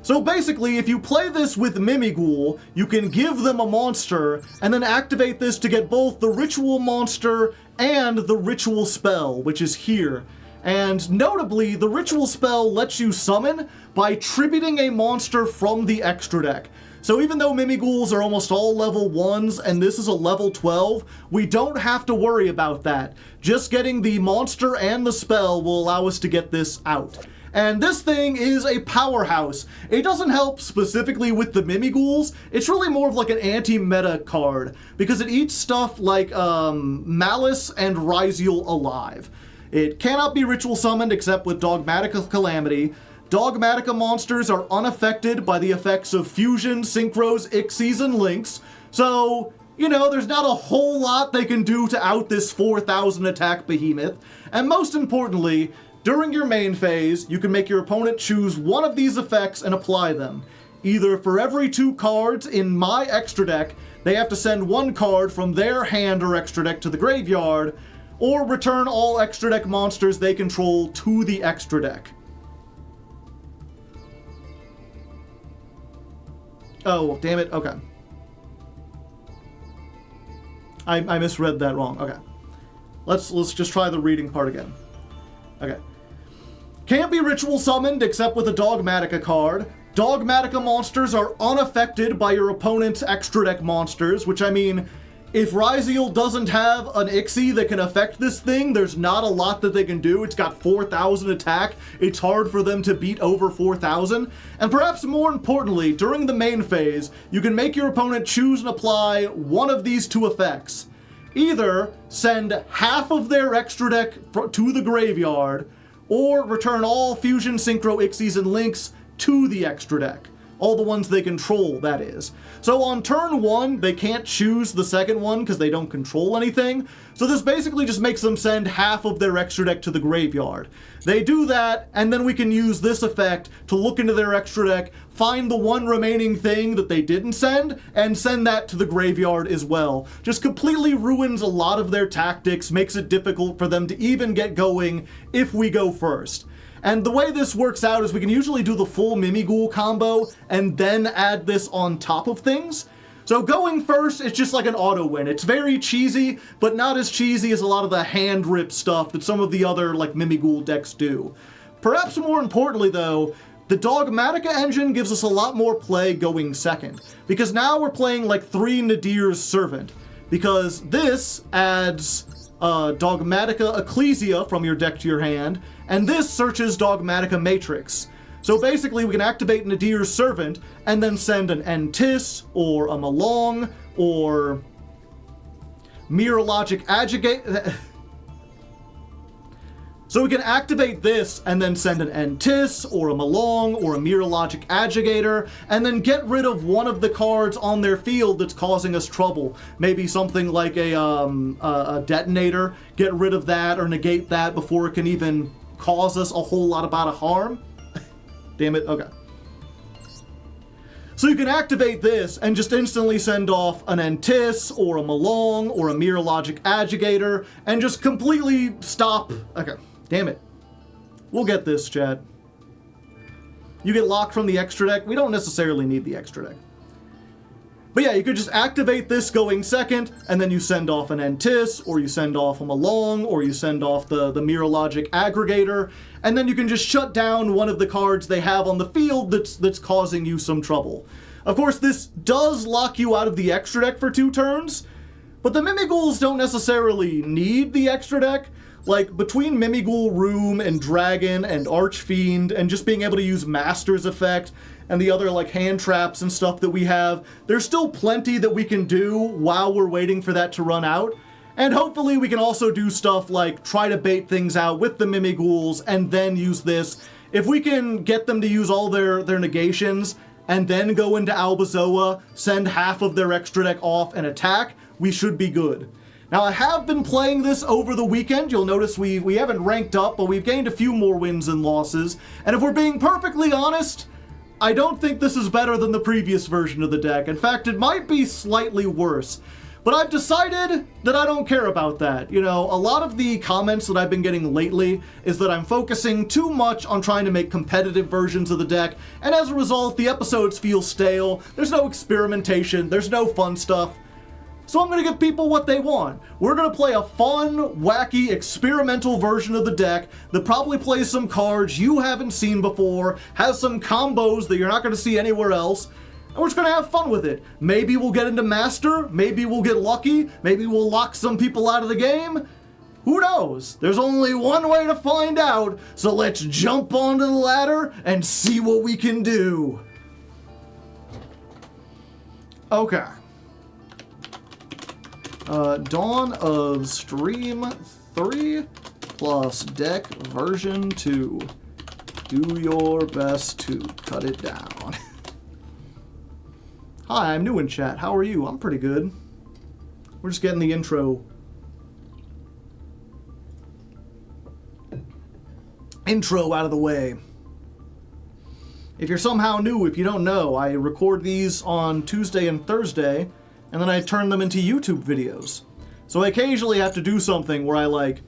So basically, if you play this with Mimighoul, you can give them a monster, and then activate this to get both the ritual monster and the ritual spell, which is here. And notably, the ritual spell lets you summon by tributing a monster from the extra deck. So even though Mimighouls are almost all level 1s, and this is a level 12, we don't have to worry about that. Just getting the monster and the spell will allow us to get this out. And this thing is a powerhouse. It doesn't help specifically with the Mimighouls. It's really more of like an anti-meta card, because it eats stuff like Malice and Ryziel alive. It cannot be ritual summoned except with Dogmatica Calamity. Dogmatica monsters are unaffected by the effects of Fusion, Synchros, Ixies, and Links. So, you know, there's not a whole lot they can do to out this 4,000 attack behemoth. And most importantly, during your main phase, you can make your opponent choose one of these effects and apply them. Either for every 2 cards in my extra deck, they have to send 1 card from their hand or extra deck to the graveyard, or return all extra deck monsters they control to the extra deck. Oh, damn it, okay. I misread that wrong, okay. Let's just try the reading part again. Okay. Can't be ritual summoned except with a Dogmatica card. Dogmatica monsters are unaffected by your opponent's extra deck monsters, which I mean, if Ryziel doesn't have an Ixie that can affect this thing, there's not a lot that they can do. It's got 4,000 attack. It's hard for them to beat over 4,000. And perhaps more importantly, during the main phase, you can make your opponent choose and apply one of these 2 effects. Either send half of their extra deck to the graveyard, or return all Fusion, Synchro, Ixies, and Links to the extra deck. All the ones they control, that is. So on turn 1, they can't choose the second one because they don't control anything. So this basically just makes them send half of their extra deck to the graveyard. They do that, and then we can use this effect to look into their extra deck, find the one remaining thing that they didn't send, and send that to the graveyard as well. Just completely ruins a lot of their tactics, makes it difficult for them to even get going if we go first. And the way this works out is we can usually do the full Mimighoul combo and then add this on top of things. So going first, it's just like an auto win. It's very cheesy, but not as cheesy as a lot of the hand rip stuff that some of the other like Mimighoul decks do. Perhaps more importantly though, the Dogmatica engine gives us a lot more play going second, because now we're playing like 3 Nadir's Servant, because this adds Dogmatica Ecclesia from your deck to your hand, and this searches Dogmatica Matrix. So basically we can activate Nadir's Servant and then send an Entis or a Malong or Mirologic Agitator. So we can activate this and then send an Entis or a Malong or a Mirologic Agitator and then get rid of one of the cards on their field that's causing us trouble. Maybe something like a Detonator, get rid of that or negate that before it can even cause us a whole lot of harm. Damn it, okay. So you can activate this and just instantly send off an Entis or a Malong or a Mirologic Agitator and just completely stop. Okay, damn it. We'll get this, Chad. You get locked from the extra deck. We don't necessarily need the extra deck. But yeah, you could just activate this going second, and then you send off an Entis, or you send off a Malong, or you send off the Mirologic Aggregator, and then you can just shut down one of the cards they have on the field that's causing you some trouble. Of course, this does lock you out of the extra deck for 2 turns, but the Mimighouls don't necessarily need the extra deck. Like, between Mimighoul, Room, and Dragon, and Archfiend, and just being able to use Master's Effect, and the other, like, hand traps and stuff that we have, there's still plenty that we can do while we're waiting for that to run out. And hopefully we can also do stuff like try to bait things out with the Mimighouls, and then use this. If we can get them to use all their negations, and then go into Albazoa, send half of their extra deck off and attack, we should be good. Now, I have been playing this over the weekend. You'll notice we haven't ranked up, but we've gained a few more wins and losses. And if we're being perfectly honest, I don't think this is better than the previous version of the deck. In fact, it might be slightly worse. But I've decided that I don't care about that. You know, a lot of the comments that I've been getting lately is that I'm focusing too much on trying to make competitive versions of the deck, and as a result, the episodes feel stale, there's no experimentation, there's no fun stuff. So I'm going to give people what they want. We're going to play a fun, wacky, experimental version of the deck that probably plays some cards you haven't seen before, has some combos that you're not going to see anywhere else, and we're just going to have fun with it. Maybe we'll get into Master, maybe we'll get lucky, maybe we'll lock some people out of the game. Who knows? There's only one way to find out, so let's jump onto the ladder and see what we can do. Okay. Dawn of Stream 3 plus deck version 2. Do your best to cut it down. Hi, I'm new in chat. How are you? I'm pretty good. We're just getting the intro out of the way. If you're somehow new, if you don't know, I record these on Tuesday and Thursday, and then I turn them into YouTube videos. So I occasionally have to do something where I, like,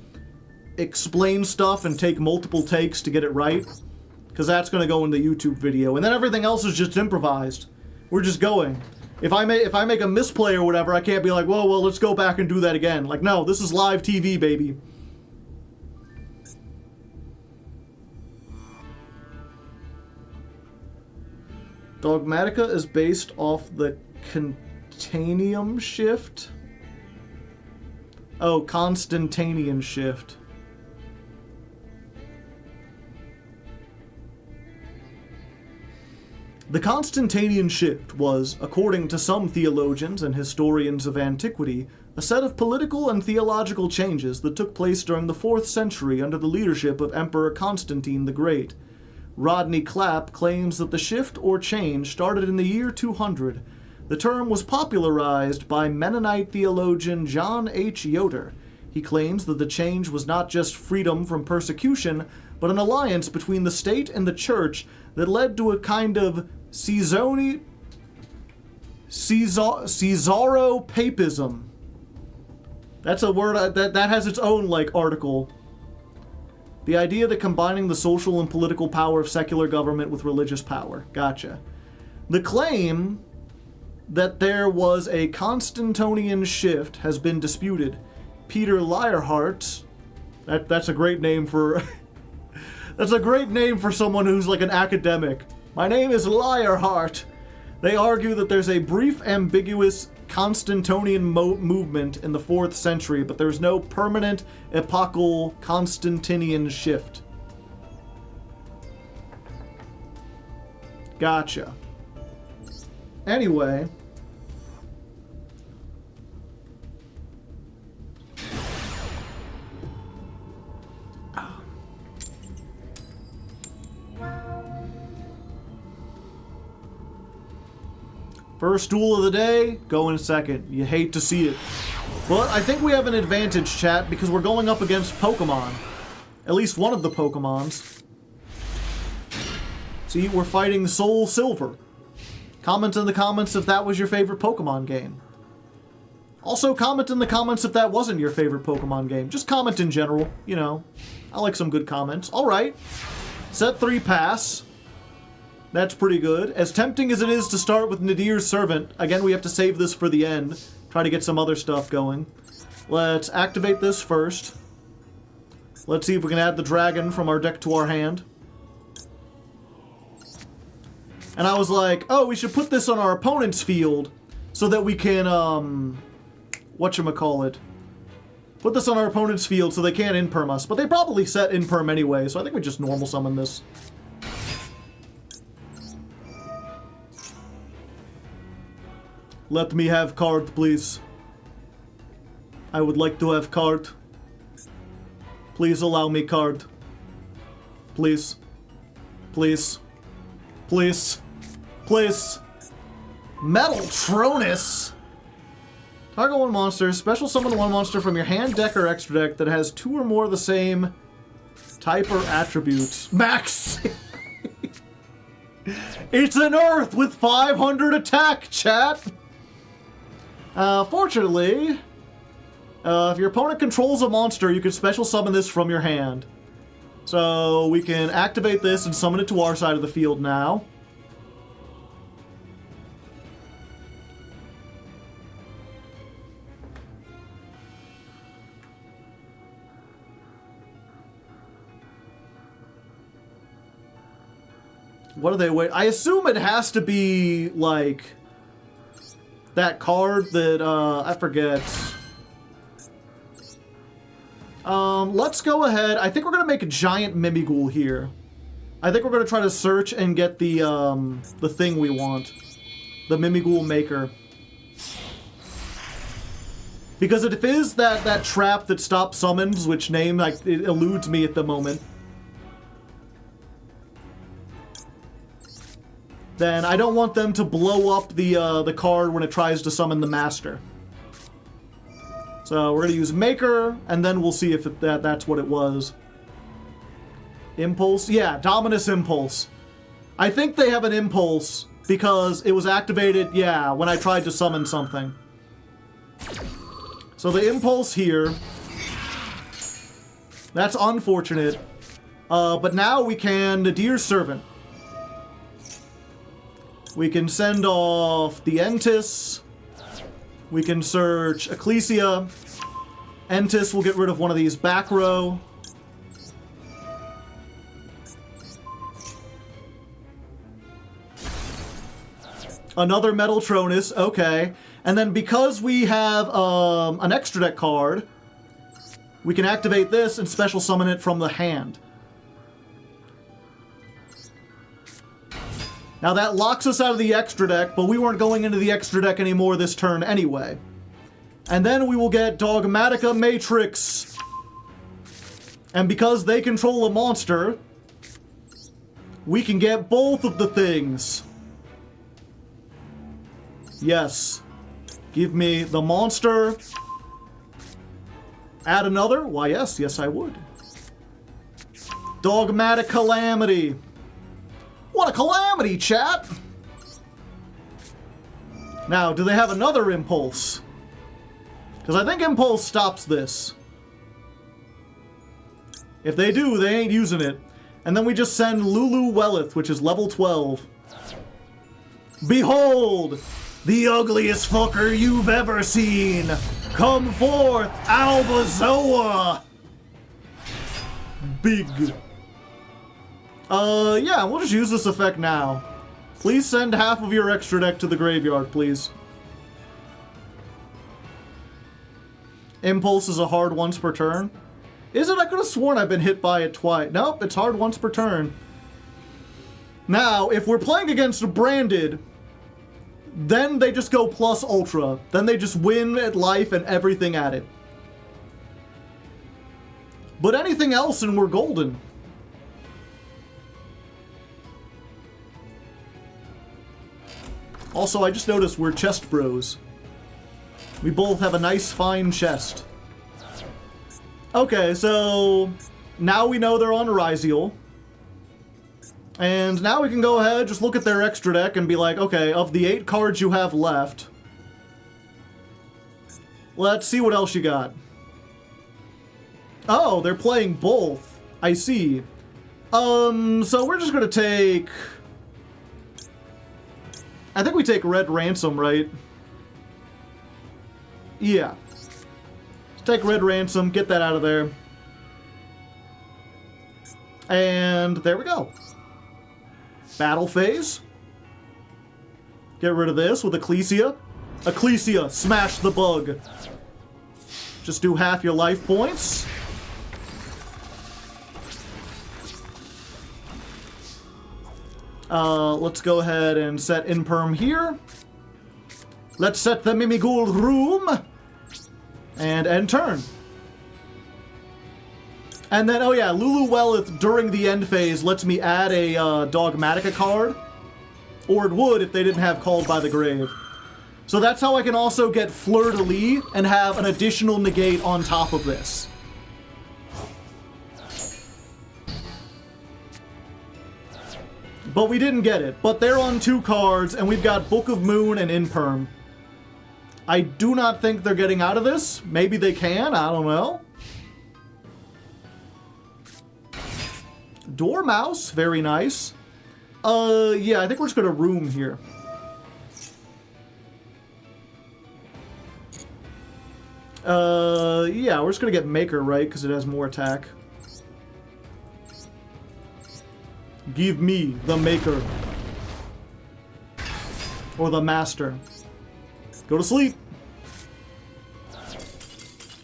explain stuff and take multiple takes to get it right, because that's going to go in the YouTube video, and then everything else is just improvised. We're just going. If I make a misplay or whatever, I can't be like, whoa, well, let's go back and do that again. Like, no, this is live TV, baby. Dogmatica is based off the Constantinian shift? Oh, Constantinian shift. The Constantinian shift was, according to some theologians and historians of antiquity, a set of political and theological changes that took place during the 4th century under the leadership of Emperor Constantine the Great. Rodney Clapp claims that the shift or change started in the year 200. The term was popularized by Mennonite theologian John H. Yoder. He claims that the change was not just freedom from persecution, but an alliance between the state and the church that led to a kind of Caesaro-papism. That's a word that has its own, like, article. The idea that combining the social and political power of secular government with religious power. Gotcha. The claim that there was a Constantinian shift has been disputed. Peter Leierhart, that's a great name for that's a great name for someone who's like an academic. My name is Leierhart. They argue that there's a brief, ambiguous Constantinian movement in the 4th century, but there's no permanent epochal Constantinian shift. Gotcha. Anyway. First duel of the day, going second. You hate to see it. But I think we have an advantage, chat, because we're going up against Pokemon. At least one of the Pokemons. See, we're fighting Soul Silver. Comment in the comments if that was your favorite Pokemon game. Also, comment in the comments if that wasn't your favorite Pokemon game. Just comment in general, you know. I like some good comments. Alright. Set 3 pass. That's pretty good. As tempting as it is to start with Nadir's Servant, again, we have to save this for the end. Try to get some other stuff going. Let's activate this first. Let's see if we can add the dragon from our deck to our hand. And I was like, oh, we should put this on our opponent's field so that we can, whatchamacallit. Put this on our opponent's field so they can't imperm us. But they probably set imperm anyway, so I think we just normal summon this. Let me have card, please. I would like to have card. Please allow me card. Please. Please. Please. Please. Metaltronus! Target one monster. Special summon one monster from your hand, deck, or extra deck that has 2 or more of the same type or attributes. Max! It's an Earth with 500 attack, chat! Fortunately, if your opponent controls a monster, you can special summon this from your hand. So we can activate this and summon it to our side of the field now. What do they wait? I assume it has to be, like, that card that, I forget. Let's go ahead. I think we're gonna make a giant Mimighoul here. I think we're gonna try to search and get the thing we want. The Mimighoul maker. Because if it is that trap that stops summons, which name, like, it eludes me at the moment, then I don't want them to blow up the card when it tries to summon the master. So we're gonna use Maker, and then we'll see if that's what it was. Impulse? Yeah, Dominus Impulse. I think they have an Impulse because it was activated, yeah, when I tried to summon something. So the Impulse here. That's unfortunate. But now we can Nadir's Servant. We can send off the Entis. We can search Ecclesia. Entis will get rid of one of these back row. Another Metaltronus, okay. And then because we have an extra deck card, we can activate this and special summon it from the hand. Now that locks us out of the extra deck, but we weren't going into the extra deck anymore this turn anyway. And then we will get Dogmatica Matrix. And because they control a monster, we can get both of the things. Yes. Give me the monster. Add another? Why, yes. Yes, I would. Dogmatic Calamity. What a calamity, chat! Now, do they have another Impulse? Because I think Impulse stops this. If they do, they ain't using it. And then we just send Lulu Welleth, which is level 12. Behold! The ugliest fucker you've ever seen! Come forth, Albazoa! Big. Yeah, we'll just use this effect now. Please send half of your extra deck to the graveyard, please. Impulse is a hard once per turn. Is it? I could have sworn I've been hit by it twice. Nope, it's hard once per turn. Now, if we're playing against a branded, then they just go plus ultra. Then they just win at life and everything at it. But anything else and we're golden. Also, I just noticed we're chest bros. We both have a nice, fine chest. Okay, so now we know they're on Ryziel. And now we can go ahead, just look at their extra deck and be like, okay, of the 8 cards you have left, let's see what else you got. Oh, they're playing both. I see. So we're just gonna take I think we take red ransom, right? Yeah. Let's take red ransom, get that out of there. And there we go. Battle phase. Get rid of this with Ecclesia. Ecclesia, smash the bug. Just do half your life points. Let's go ahead and set Imperm here. Let's set the Mimighoul room. And end turn. And then, oh yeah, Lulu Welleth during the end phase lets me add a Dogmatica card. Or it would if they didn't have Called by the Grave. So that's how I can also get Fleur de Lis and have an additional negate on top of this. But we didn't get it. But they're on 2 cards, and we've got Book of Moon and Imperm. I do not think they're getting out of this. Maybe they can, I don't know. Dormouse, very nice. Yeah, I think we're just gonna room here. Yeah, we're just gonna get Maker, right? Because it has more attack. Give me the Maker. Or the Master. Go to sleep.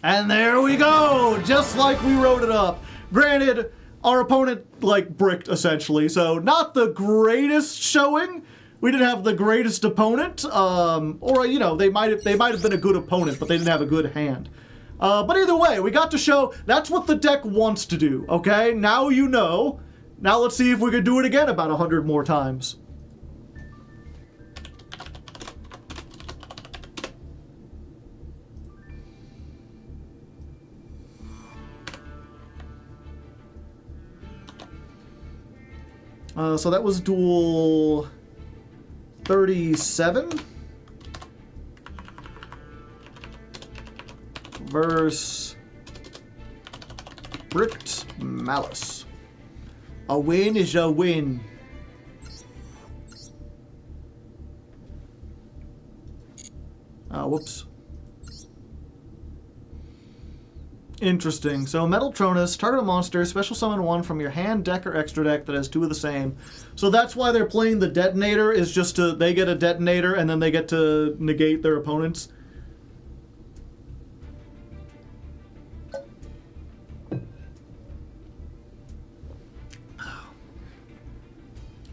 And there we go! Just like we wrote it up. Granted, our opponent, like, bricked, essentially. So, not the greatest showing. We didn't have the greatest opponent. Or, you know, they might have been a good opponent, but they didn't have a good hand. But either way, we got to show that's what the deck wants to do, okay? Now you know. Now let's see if we could do it again about 100 more times. So that was duel 37 versus Bricked Malice. A win is a win. Whoops. Interesting. So, Metaltronus, target a monster, special summon one from your hand, deck, or extra deck that has 2 of the same. So that's why they're playing the Detonator, is just to, they get a Detonator and then they get to negate their opponents.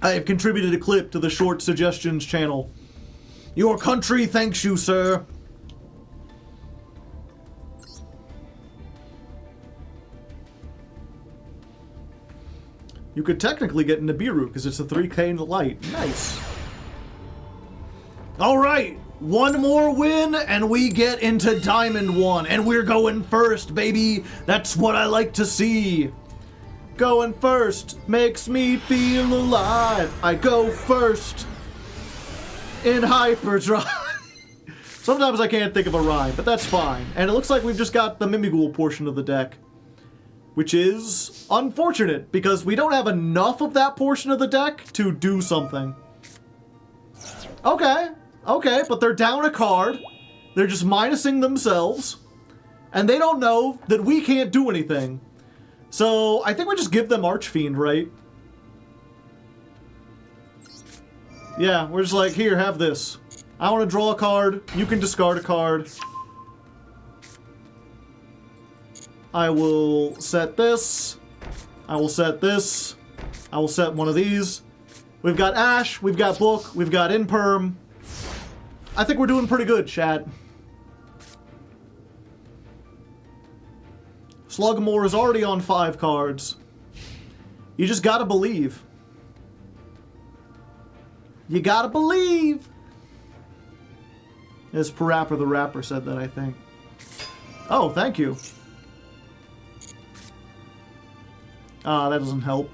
I have contributed a clip to the Short Suggestions channel. Your country thanks you, sir. You could technically get Nibiru, because it's a 3K light. Nice. Alright, one more win, and we get into Diamond 1. And we're going first, baby. That's what I like to see. Going first makes me feel alive. I go first in hyperdrive. Sometimes I can't think of a rhyme, but that's fine. And it looks like we've just got the Mimighoul portion of the deck, which is unfortunate because we don't have enough of that portion of the deck to do something. Okay, but they're down a card. They're just minusing themselves, and they don't know that we can't do anything. So, I think we just give them Archfiend, right? Yeah, we're just like, here, have this. I want to draw a card. You can discard a card. I will set this. I will set this. I will set one of these. We've got Ash. We've got Book. We've got Imperm. I think we're doing pretty good, chat. Slugmore is already on 5 cards. You just gotta believe. You gotta believe! As Parappa the Rapper said that, I think. Oh, thank you. Ah, that doesn't help.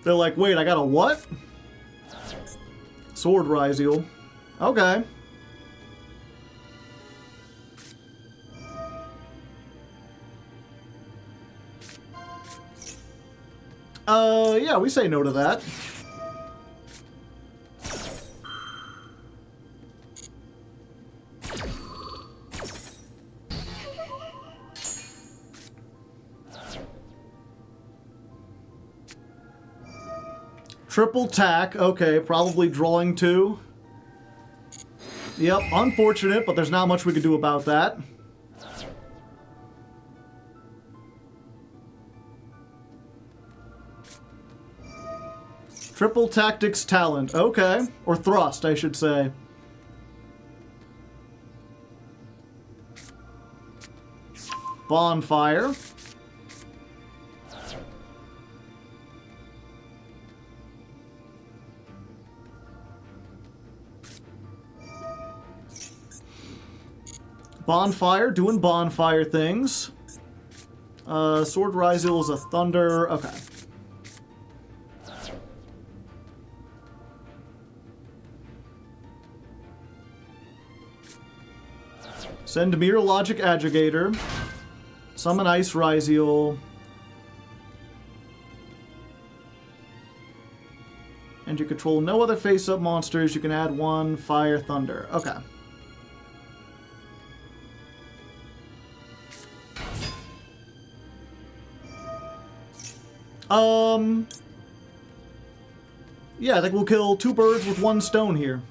They're like, wait, I got a what? Sword Ryziel. Okay. Yeah, we say no to that. Triple tack. Okay, probably drawing 2. Yep, unfortunate, but there's not much we can do about that. Triple tactics talent. Okay. Or thrust, I should say. Bonfire. Bonfire, doing bonfire things. Sword Ryzel is a thunder. Okay. Send Mirror Logic Adjugator. Summon Ice Ryzel. And you control no other face-up monsters. You can add 1 Fire Thunder. Okay. Yeah, I think we'll kill 2 birds with 1 stone here.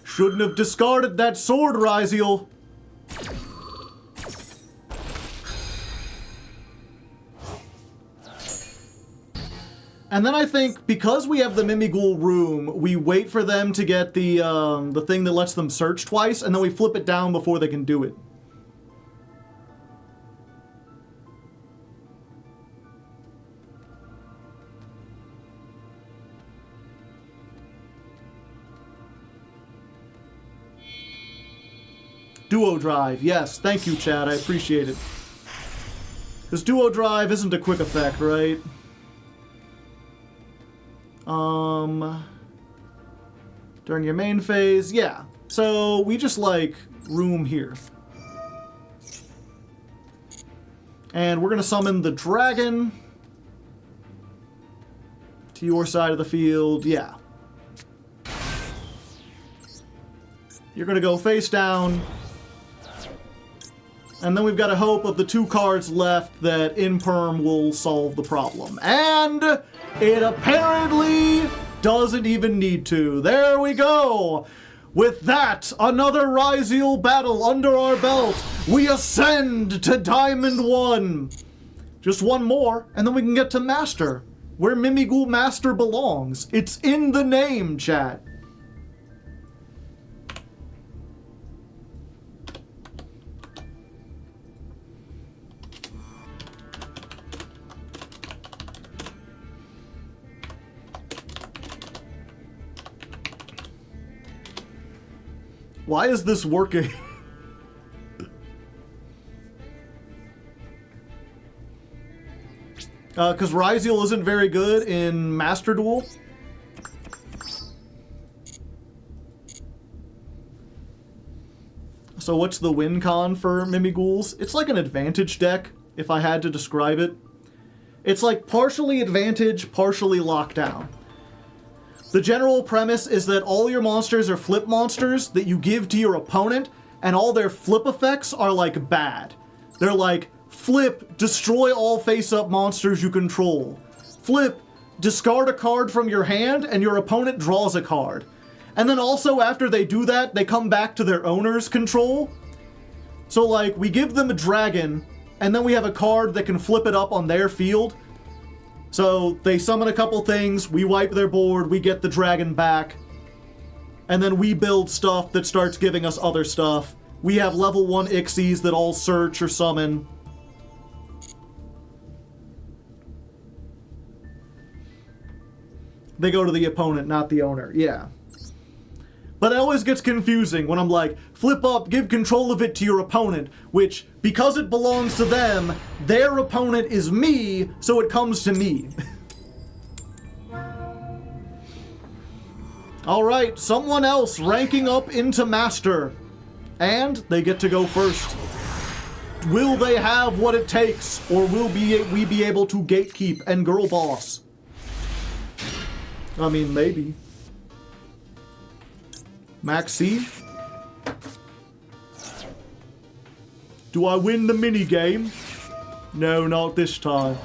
Shouldn't have discarded that sword, Ryzel. And then I think, because we have the Mimighoul room, we wait for them to get the thing that lets them search twice, and then we flip it down before they can do it. Duo Drive, yes. Thank you, Chad. I appreciate it. Because Duo Drive isn't a quick effect, right? During your main phase, yeah. So we just like room here. And we're gonna summon the dragon to your side of the field, yeah. You're gonna go face down. And then we've got a hope of the 2 cards left that Imperm will solve the problem. And it apparently doesn't even need to. There we go! With that, another Ryzel battle under our belt. We ascend to Diamond 1. Just 1 more, and then we can get to Master. Where Mimighoul Master belongs. It's in the name, chat. Why is this working? Because Ryzel isn't very good in Master Duel. So what's the win con for Mimighouls? It's like an advantage deck, if I had to describe it. It's like partially advantage, partially lockdown. The general premise is that all your monsters are flip monsters that you give to your opponent, and all their flip effects are like bad. They're like, flip, destroy all face-up monsters you control. Flip, discard a card from your hand and your opponent draws a card. And then also after they do that, they come back to their owner's control. So like, we give them a dragon, and then we have a card that can flip it up on their field. So they summon a couple things, we wipe their board, we get the dragon back, and then we build stuff that starts giving us other stuff. We have level 1 Ixies that all search or summon. They go to the opponent, not the owner, yeah. But it always gets confusing when I'm like, flip up, give control of it to your opponent, which, because it belongs to them, their opponent is me, so it comes to me. Alright, someone else ranking up into Master. And they get to go first. Will they have what it takes, or will we be able to gatekeep and girl boss? I mean, maybe. Maxi? Do I win the minigame? No, not this time.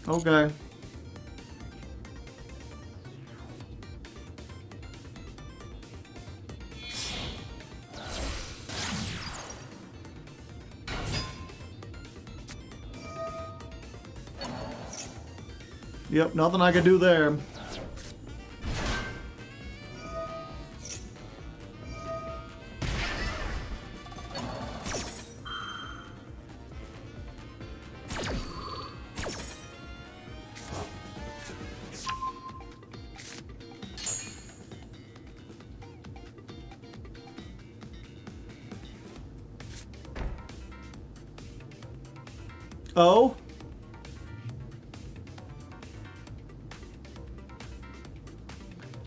Okay. Yep, nothing I can do there. Oh?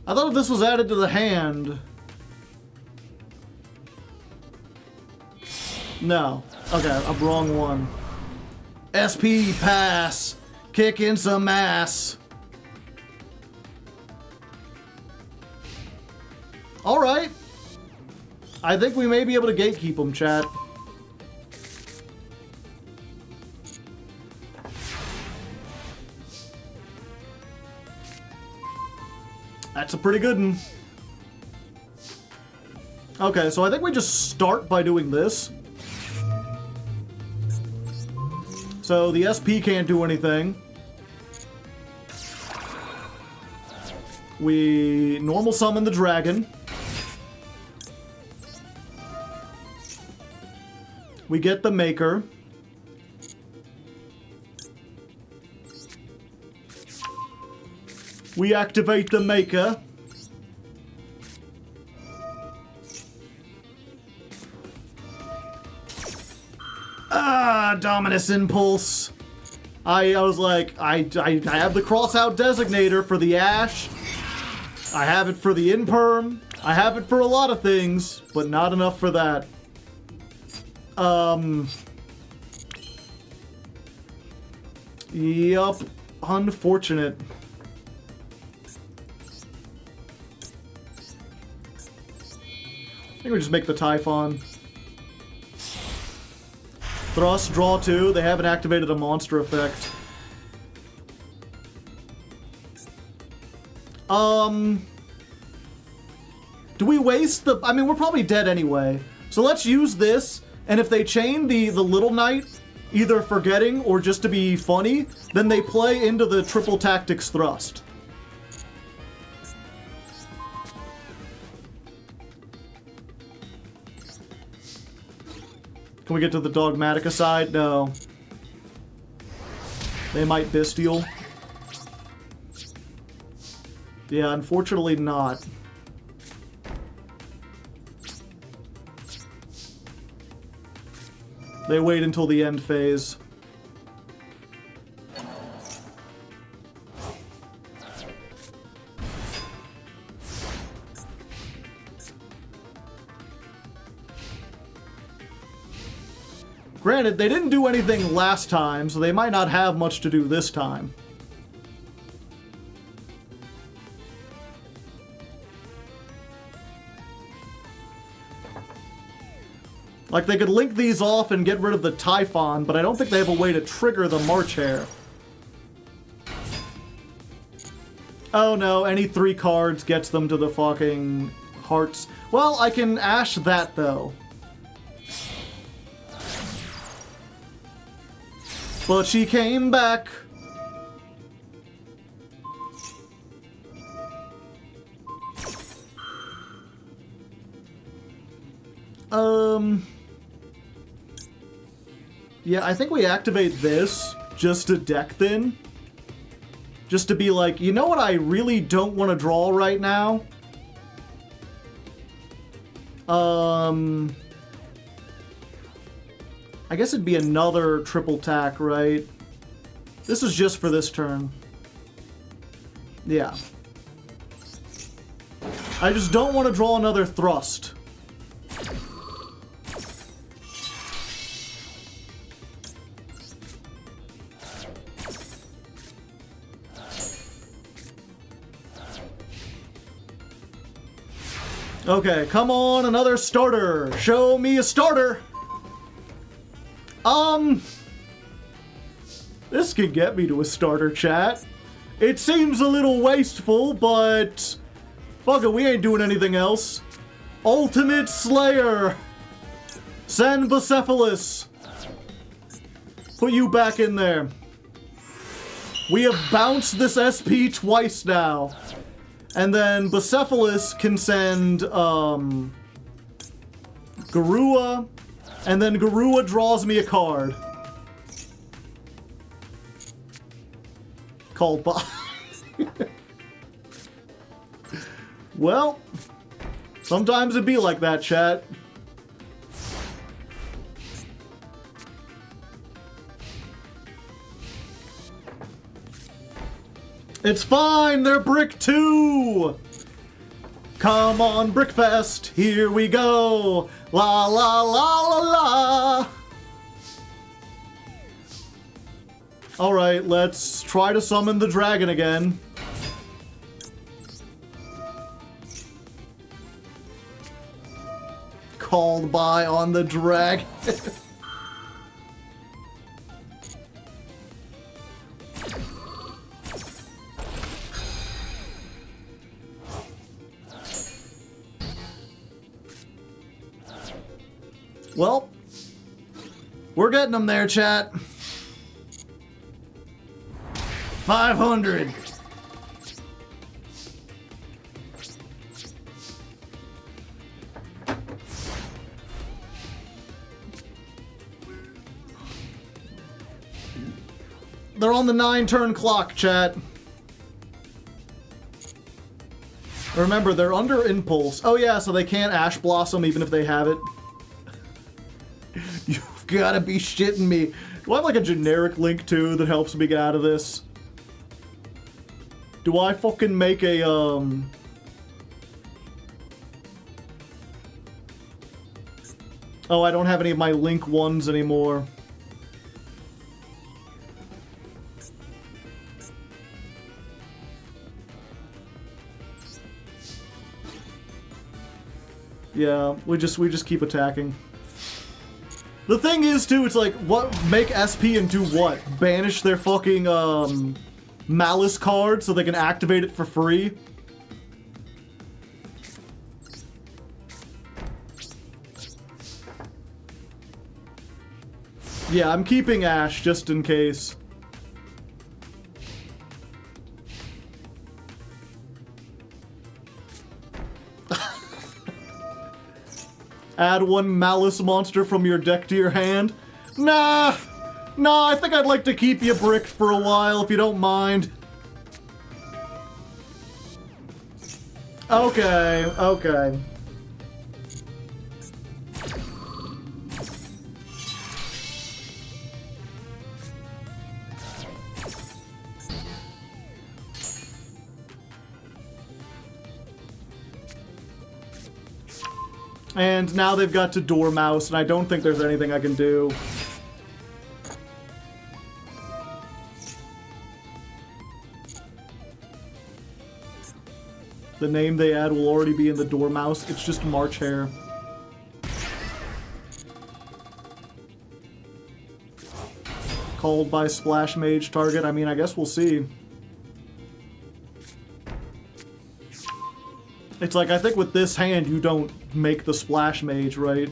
I thought this was added to the hand. No. Okay, I'm wrong one. SP pass. Kicking some ass. Alright. I think we may be able to gatekeep them, chat. That's a pretty good one. Okay, so I think we just start by doing this. So the SP can't do anything. We normal summon the dragon. We get the maker. We activate the maker. Ah, Dominus Impulse. I was like, I have the cross-out designator for the Ash. I have it for the Imperm. I have it for a lot of things, but not enough for that. Yup. Unfortunate. I think we just make the Typhon. Thrust, draw 2. They haven't activated a monster effect. Do we waste the... I mean, we're probably dead anyway. So let's use this, and if they chain the little knight, either forgetting or just to be funny, then they play into the triple tactics thrust. Can we get to the Dogmatica side? No. They might Bestial. Yeah, unfortunately not. They wait until the end phase. Granted, they didn't do anything last time, so they might not have much to do this time. Like, they could link these off and get rid of the Typhon, but I don't think they have a way to trigger the March Hare. Oh no, any 3 cards gets them to the fucking hearts. Well, I can Ash that, though. But she came back. Yeah, I think we activate this just to deck thin. Just to be like, you know what I really don't want to draw right now? I guess it'd be another triple tack, right? This is just for this turn. Yeah. I just don't want to draw another thrust. Okay, come on, another starter. Show me a starter. This could get me to a starter chat. It seems a little wasteful, but fuck it, we ain't doing anything else. Ultimate Slayer. Send Bucephalus. Put you back in there. We have bounced this SP twice now. And then Bucephalus can send Garua, and then Garua draws me a card. Called by. Well, sometimes it be like that, chat. It's fine, they're Brick 2! Come on, Brickfest, here we go! La la la la la! Alright, let's try to summon the dragon again. Called by on the dragon. Well, we're getting them there, chat. 500. They're on the 9-turn clock, chat. Remember, they're under impulse. Oh yeah, so they can't Ash Blossom even if they have it. You've gotta be shitting me. Do I have like a generic link too that helps me get out of this? Do I fucking make a, Oh, I don't have any of my link ones anymore. Yeah, we just keep attacking. The thing is, too, it's like, what, make SP and do what? Banish their fucking, Malice card so they can activate it for free? Yeah, I'm keeping Ash just in case. Add one Malice monster from your deck to your hand. Nah, I think I'd like to keep you bricked for a while if you don't mind. Okay, okay. And now they've got to Dormouse, and I don't think there's anything I can do. The name they add will already be in the Dormouse. It's just March Hare. Called by Splash Mage target. I mean, I guess we'll see. It's like, I think with this hand, you don't make the Splash Mage, right?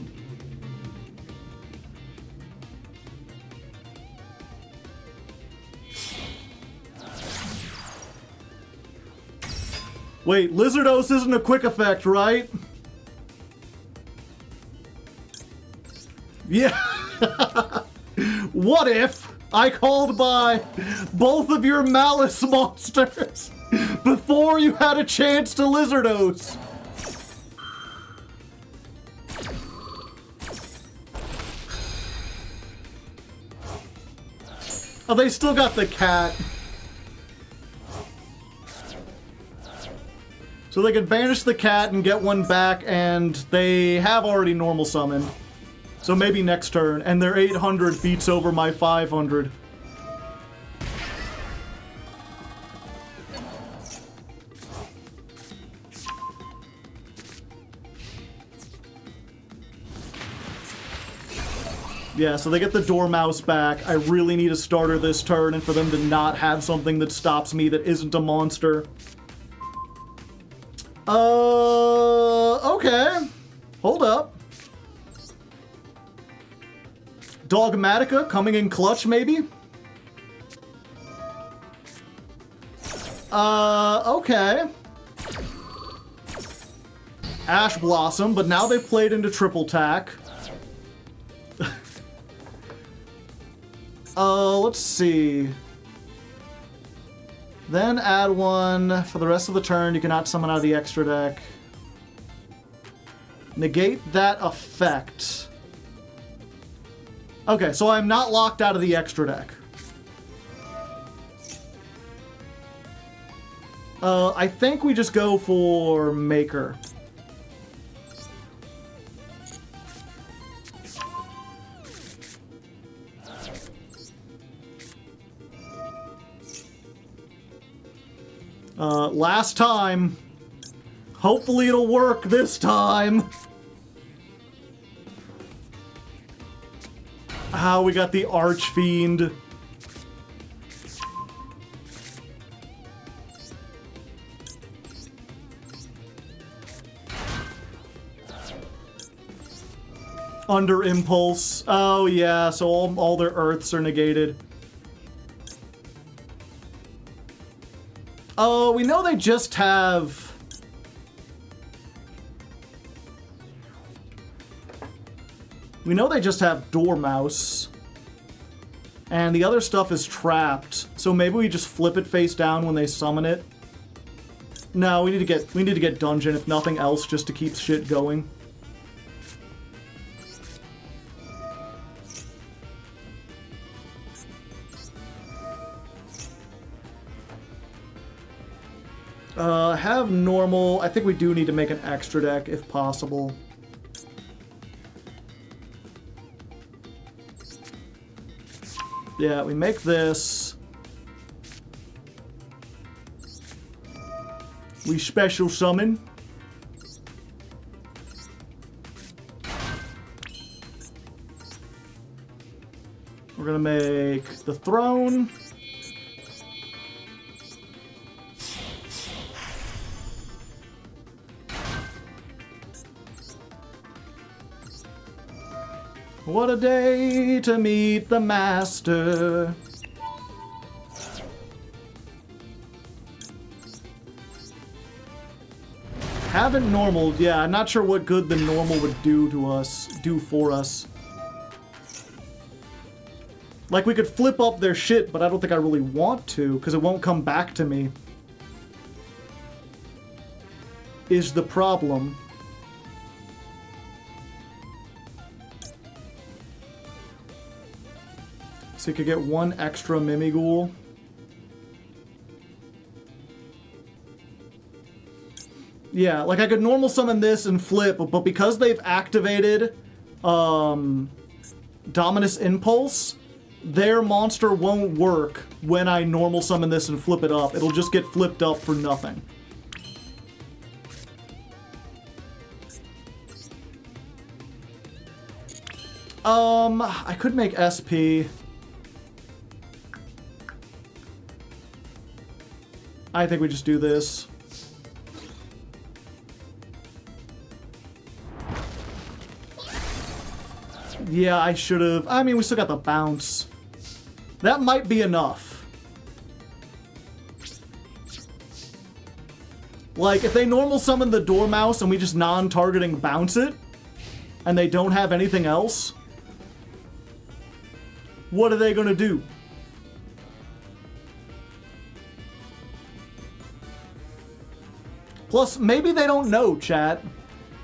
Wait, Lizardos isn't a quick effect, right? Yeah. What if I called by both of your Malice monsters before you had a chance to Lizardos? Oh, they still got the cat. So they could banish the cat and get one back, and they have already normal summoned. So maybe next turn, and their 800 beats over my 500. Yeah, so they get the Dormouse back. I really need a starter this turn, and for them to not have something that stops me that isn't a monster. Okay. Hold up. Dogmatica coming in clutch, maybe? Okay. Ash Blossom, but now they've played into triple tack. Let's see. Then add one. For the rest of the turn, you cannot summon out of the extra deck. Negate that effect. Okay, so I'm not locked out of the extra deck. I think we just go for Maker. Last time. Hopefully it'll work this time. Ah, we got the Archfiend. Under Impulse. Oh yeah, so all their Earths are negated. Oh, we know they just have... We know they just have Dormouse. And the other stuff is trapped. So maybe we just flip it face down when they summon it. No, we need to get Dungeon, if nothing else, just to keep shit going. Have normal. I think we do need to make an extra deck if possible. Yeah, we make this. We special summon. We're gonna make the throne. What a day to meet the master. Haven't normaled. Yeah, I'm not sure what good the normal would do for us. Like, we could flip up their shit, but I don't think I really want to, because it won't come back to me. Is the problem. So you could get one extra Mimighoul. Yeah, like I could normal summon this and flip, but because they've activated Dominus Impulse, their monster won't work when I normal summon this and flip it up. It'll just get flipped up for nothing. I could make SP. I think we just do this. Yeah, I should have. I mean, we still got the bounce. That might be enough. Like, if they normal summon the Dormouse and we just non-targeting bounce it, and they don't have anything else, what are they gonna do? Plus, maybe they don't know, chat.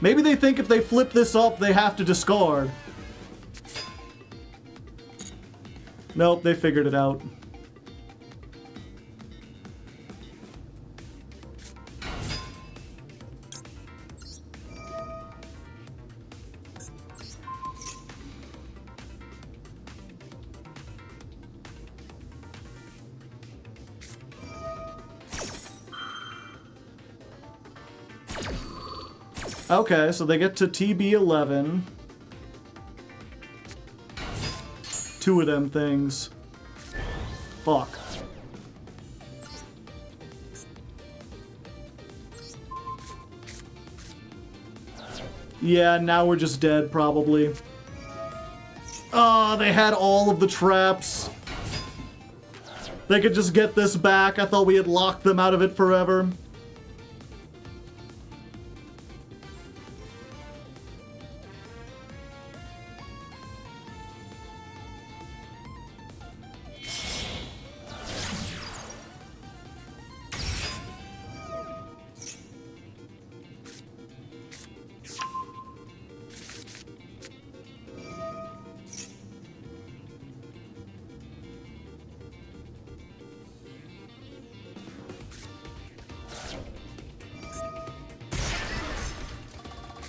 Maybe they think if they flip this up, they have to discard. Nope, they figured it out. Okay, so they get to TB11. two of them things. Fuck. Yeah, now we're just dead, probably. Ah, they had all of the traps. They could just get this back. I thought we had locked them out of it forever.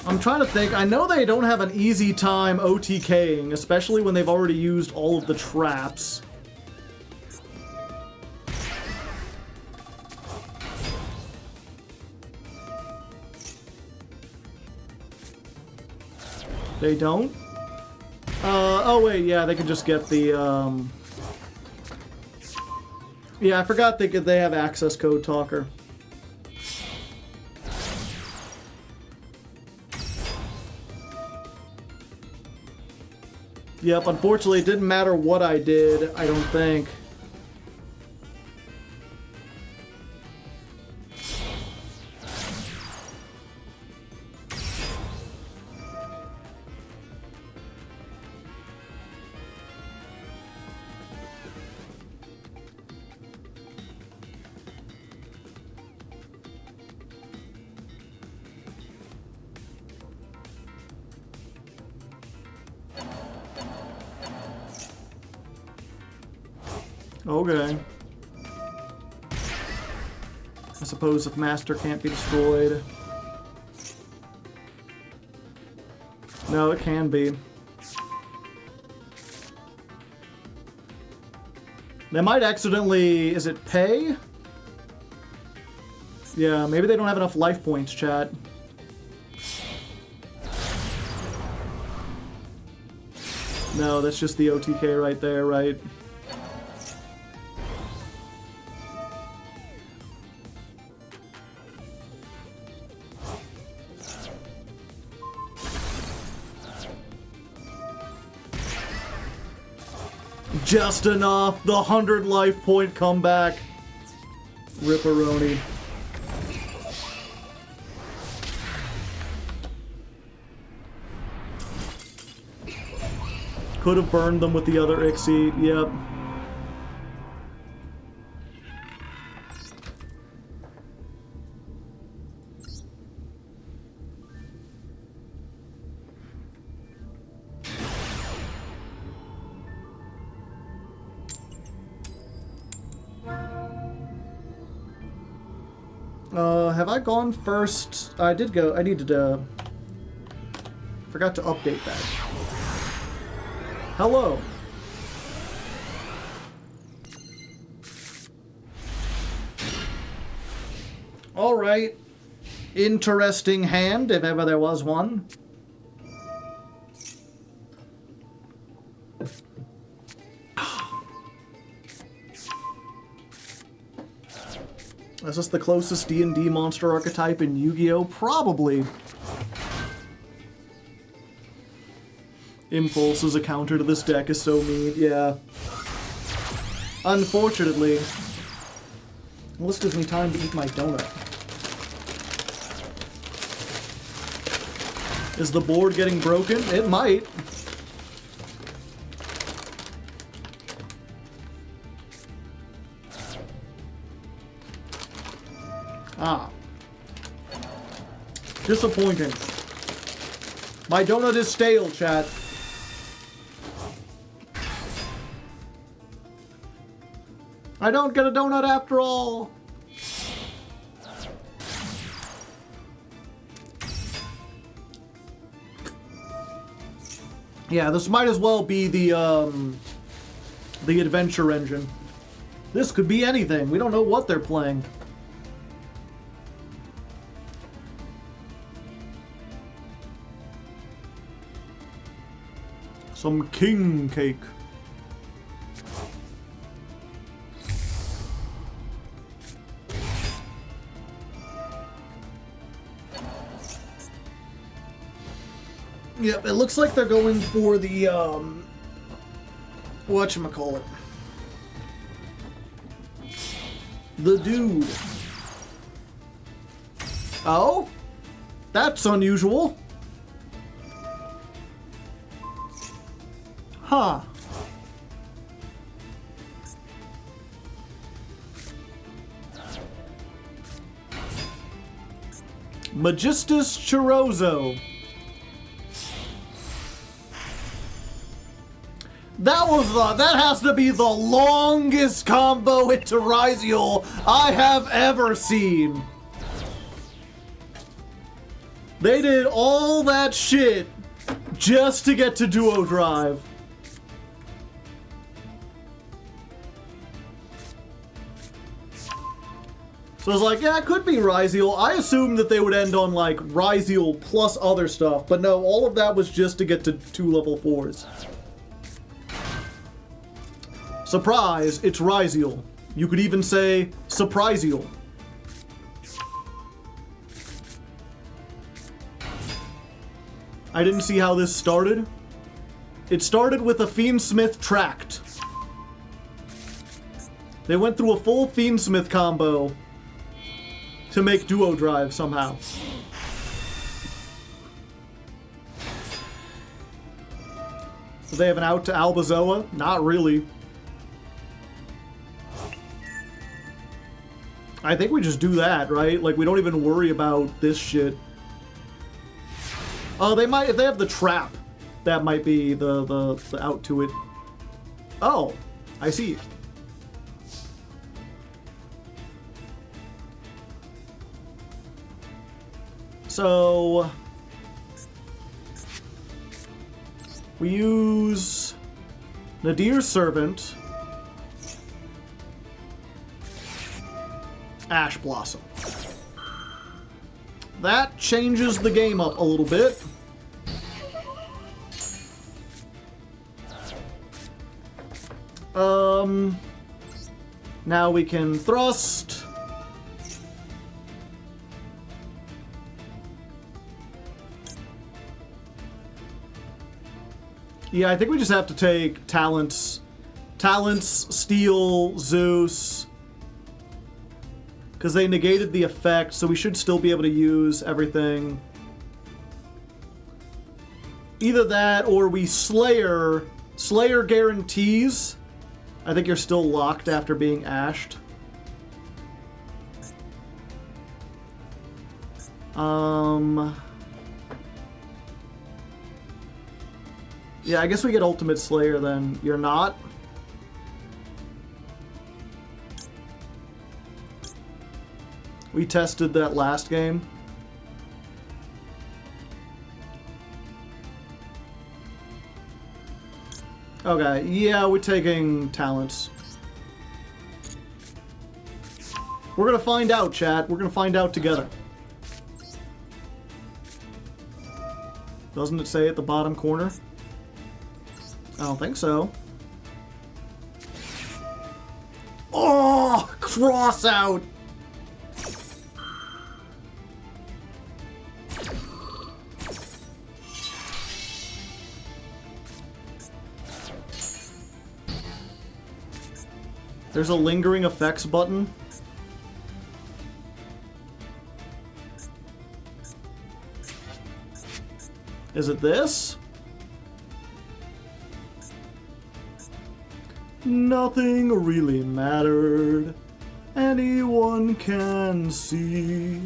I'm trying to think. I know they don't have an easy time OTKing, especially when they've already used all of the traps. They don't? Oh wait, yeah, they can just get the, Yeah, I forgot they have access code talker. Yep, unfortunately, it didn't matter what I did, I don't think. Okay. I suppose if Master can't be destroyed. No, it can be. They might accidentally... Is it pay? Yeah, maybe they don't have enough life points, chat. No, that's just the OTK right there, right? Just enough. The 100 life point comeback. Ripperoni. Could have burned them with the other Ixie. Yep. Have I gone first? I did go. I needed to... Forgot to update that. Hello. Alright. Interesting hand, if ever there was one. Is this the closest D&D monster archetype in Yu-Gi-Oh? Probably. Impulse as a counter to this deck is so mean, yeah. Unfortunately. Well, this gives me time to eat my donut. Is the board getting broken? It might. Ah. Disappointing. My donut is stale, chat. I don't get a donut after all. Yeah, this might as well be the adventure engine. This could be anything. We don't know what they're playing. Some king cake. Yep, it looks like they're going for the, whatchamacallit. The dude. Oh? That's unusual. Huh. Magistus Chorozo. That has to be the longest combo into Ryziel I have ever seen. They did all that shit just to get to Duo Drive. So I was like, yeah, it could be Ryziel. I assumed that they would end on like Ryziel plus other stuff, but no, all of that was just to get to 2 level 4s. Surprise, it's Ryziel. You could even say Surpriseal. I didn't see how this started. It started with a Fiendsmith Tract. They went through a full Fiendsmith combo to make Duo Drive somehow. Do they have an out to Albazoa? Not really. I think we just do that, right? Like, we don't even worry about this shit. Oh, they might, if they have the trap, that might be the out to it. Oh, I see. So we use Nadir's Servant, Ash Blossom. That changes the game up a little bit. Now we can thrust. Yeah, I think we just have to take talents. Talents, Steel, Zeus. Because they negated the effect, so we should still be able to use everything. Either that, or we Slayer. Slayer guarantees. I think you're still locked after being ashed. Yeah, I guess we get Ultimate Slayer then. You're not? We tested that last game. Okay, yeah, we're taking talents. We're gonna find out, chat. We're gonna find out together. Doesn't it say at the bottom corner? I don't think so. Oh, cross out! There's a lingering effects button. Is it this? Nothing really mattered. Anyone can see.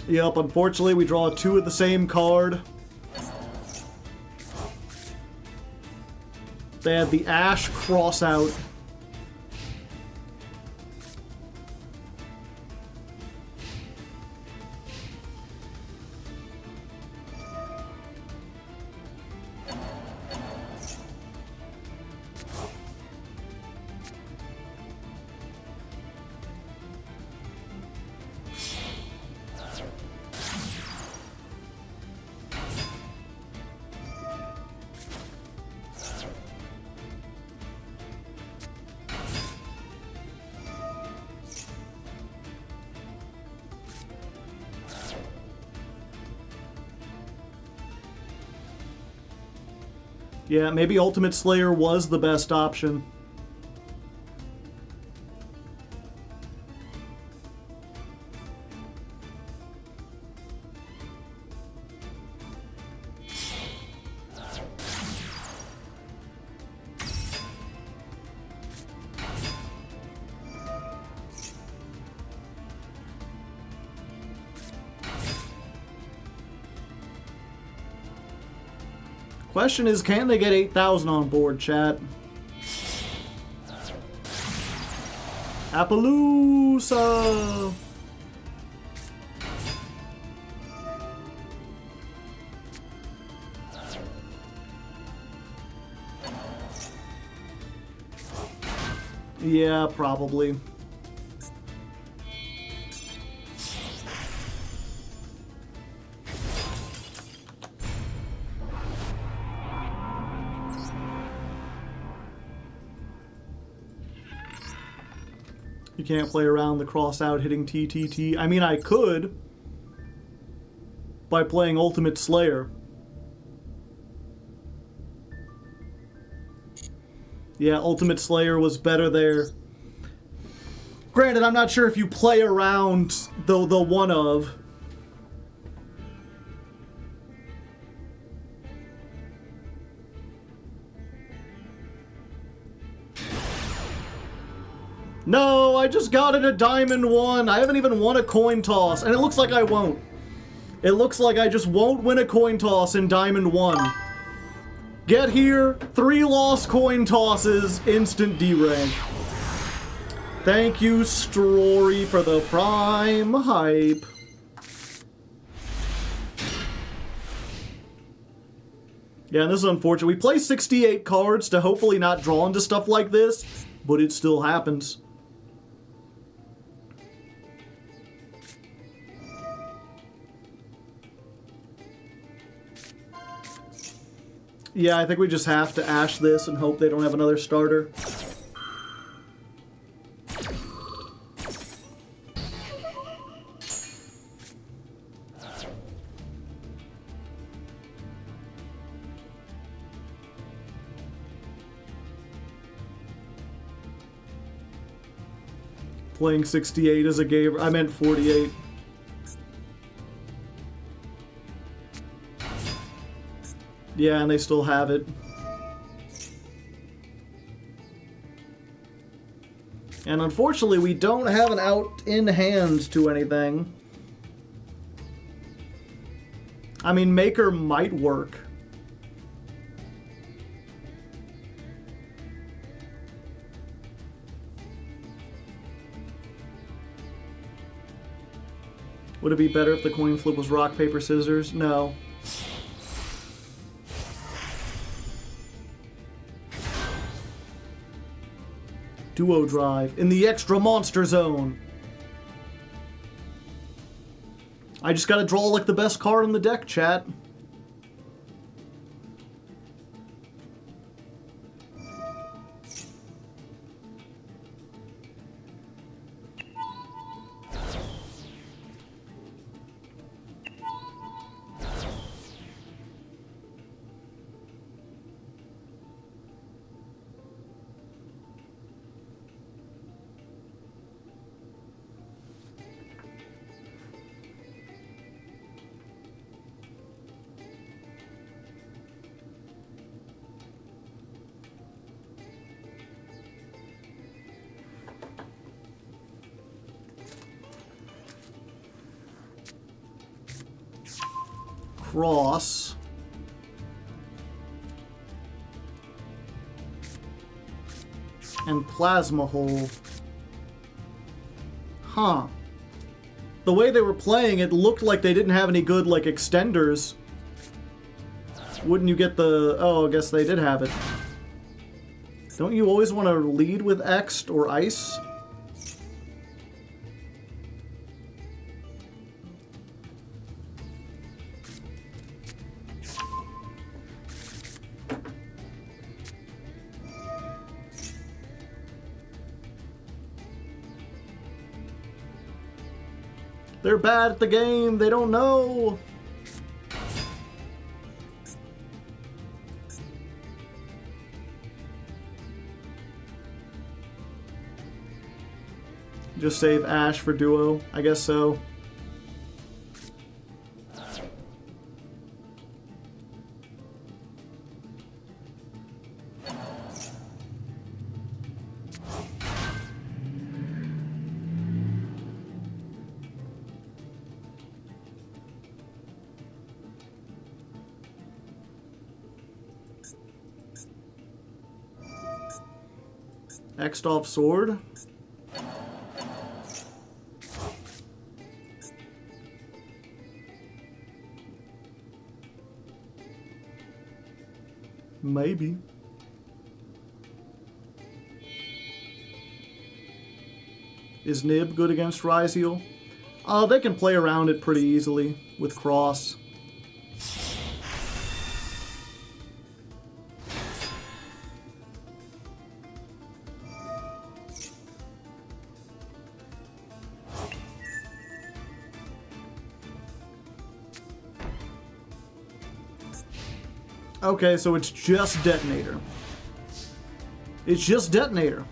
Yep, unfortunately we draw 2 of the same card. They had the Ash cross out. Yeah, maybe Ultimate Slayer was the best option. Question is, can they get 8,000 on board, chat? Appaloosa! Yeah, probably. You can't play around the cross out hitting TTT. I mean, I could by playing Ultimate Slayer. Yeah, Ultimate Slayer was better there. Granted, I'm not sure if you play around the one of. No, I just got it a Diamond 1. I haven't even won a coin toss, and it looks like I won't. It looks like I just won't win a coin toss in Diamond 1. Get here, 3 lost coin tosses, instant D-rank. Thank you, Story, for the prime hype. Yeah, and this is unfortunate. We play 68 cards to hopefully not draw into stuff like this, but it still happens. Yeah, I think we just have to Ash this and hope they don't have another starter. Playing 68 as a game. I meant 48. Yeah, and they still have it. And unfortunately, we don't have an out in hand to anything. I mean, Maker might work. Would it be better if the coin flip was rock, paper, scissors? No. Duo drive in the extra monster zone. I just gotta draw like the best card in the deck, chat. Cross. And Plasma Hole. Huh. The way they were playing, it looked like they didn't have any good, like, extenders. Wouldn't you get the... Oh, I guess they did have it. Don't you always want to lead with X or Ice? They're bad at the game. They don't know. Just save Ash for duo. I guess so. X'd off sword. Maybe. Is Nib good against Ryzeal? They can play around it pretty easily with Cross. Okay, so it's just Detonator. It's just Detonator.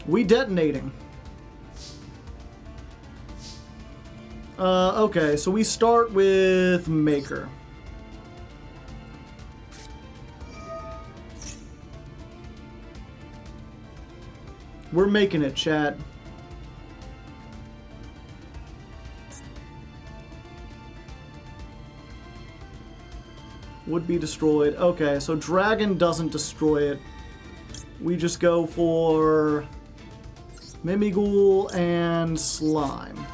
We detonating. Okay, so we start with Maker. We're making it, chat. Would be destroyed. Okay, so Dragon doesn't destroy it. We just go for Mimighoul and Slime.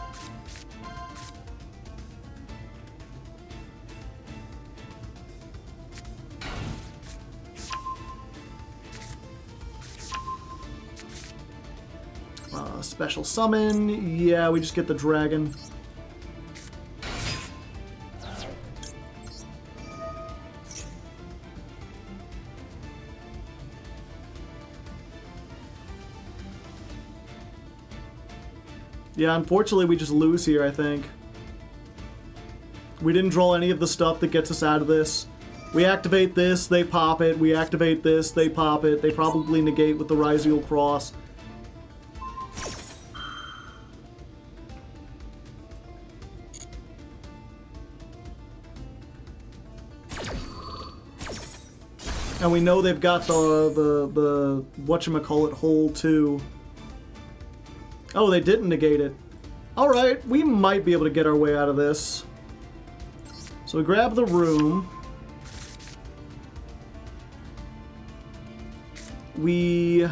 Special summon. Yeah, we just get the Dragon. Yeah, unfortunately we just lose here, I think. We didn't draw any of the stuff that gets us out of this. We activate this, they pop it. We activate this, they pop it. They probably negate with the Ryzeal Cross. And we know they've got the whatchamacallit hole too. Oh, they didn't negate it. Alright, we might be able to get our way out of this. So we grab the room. We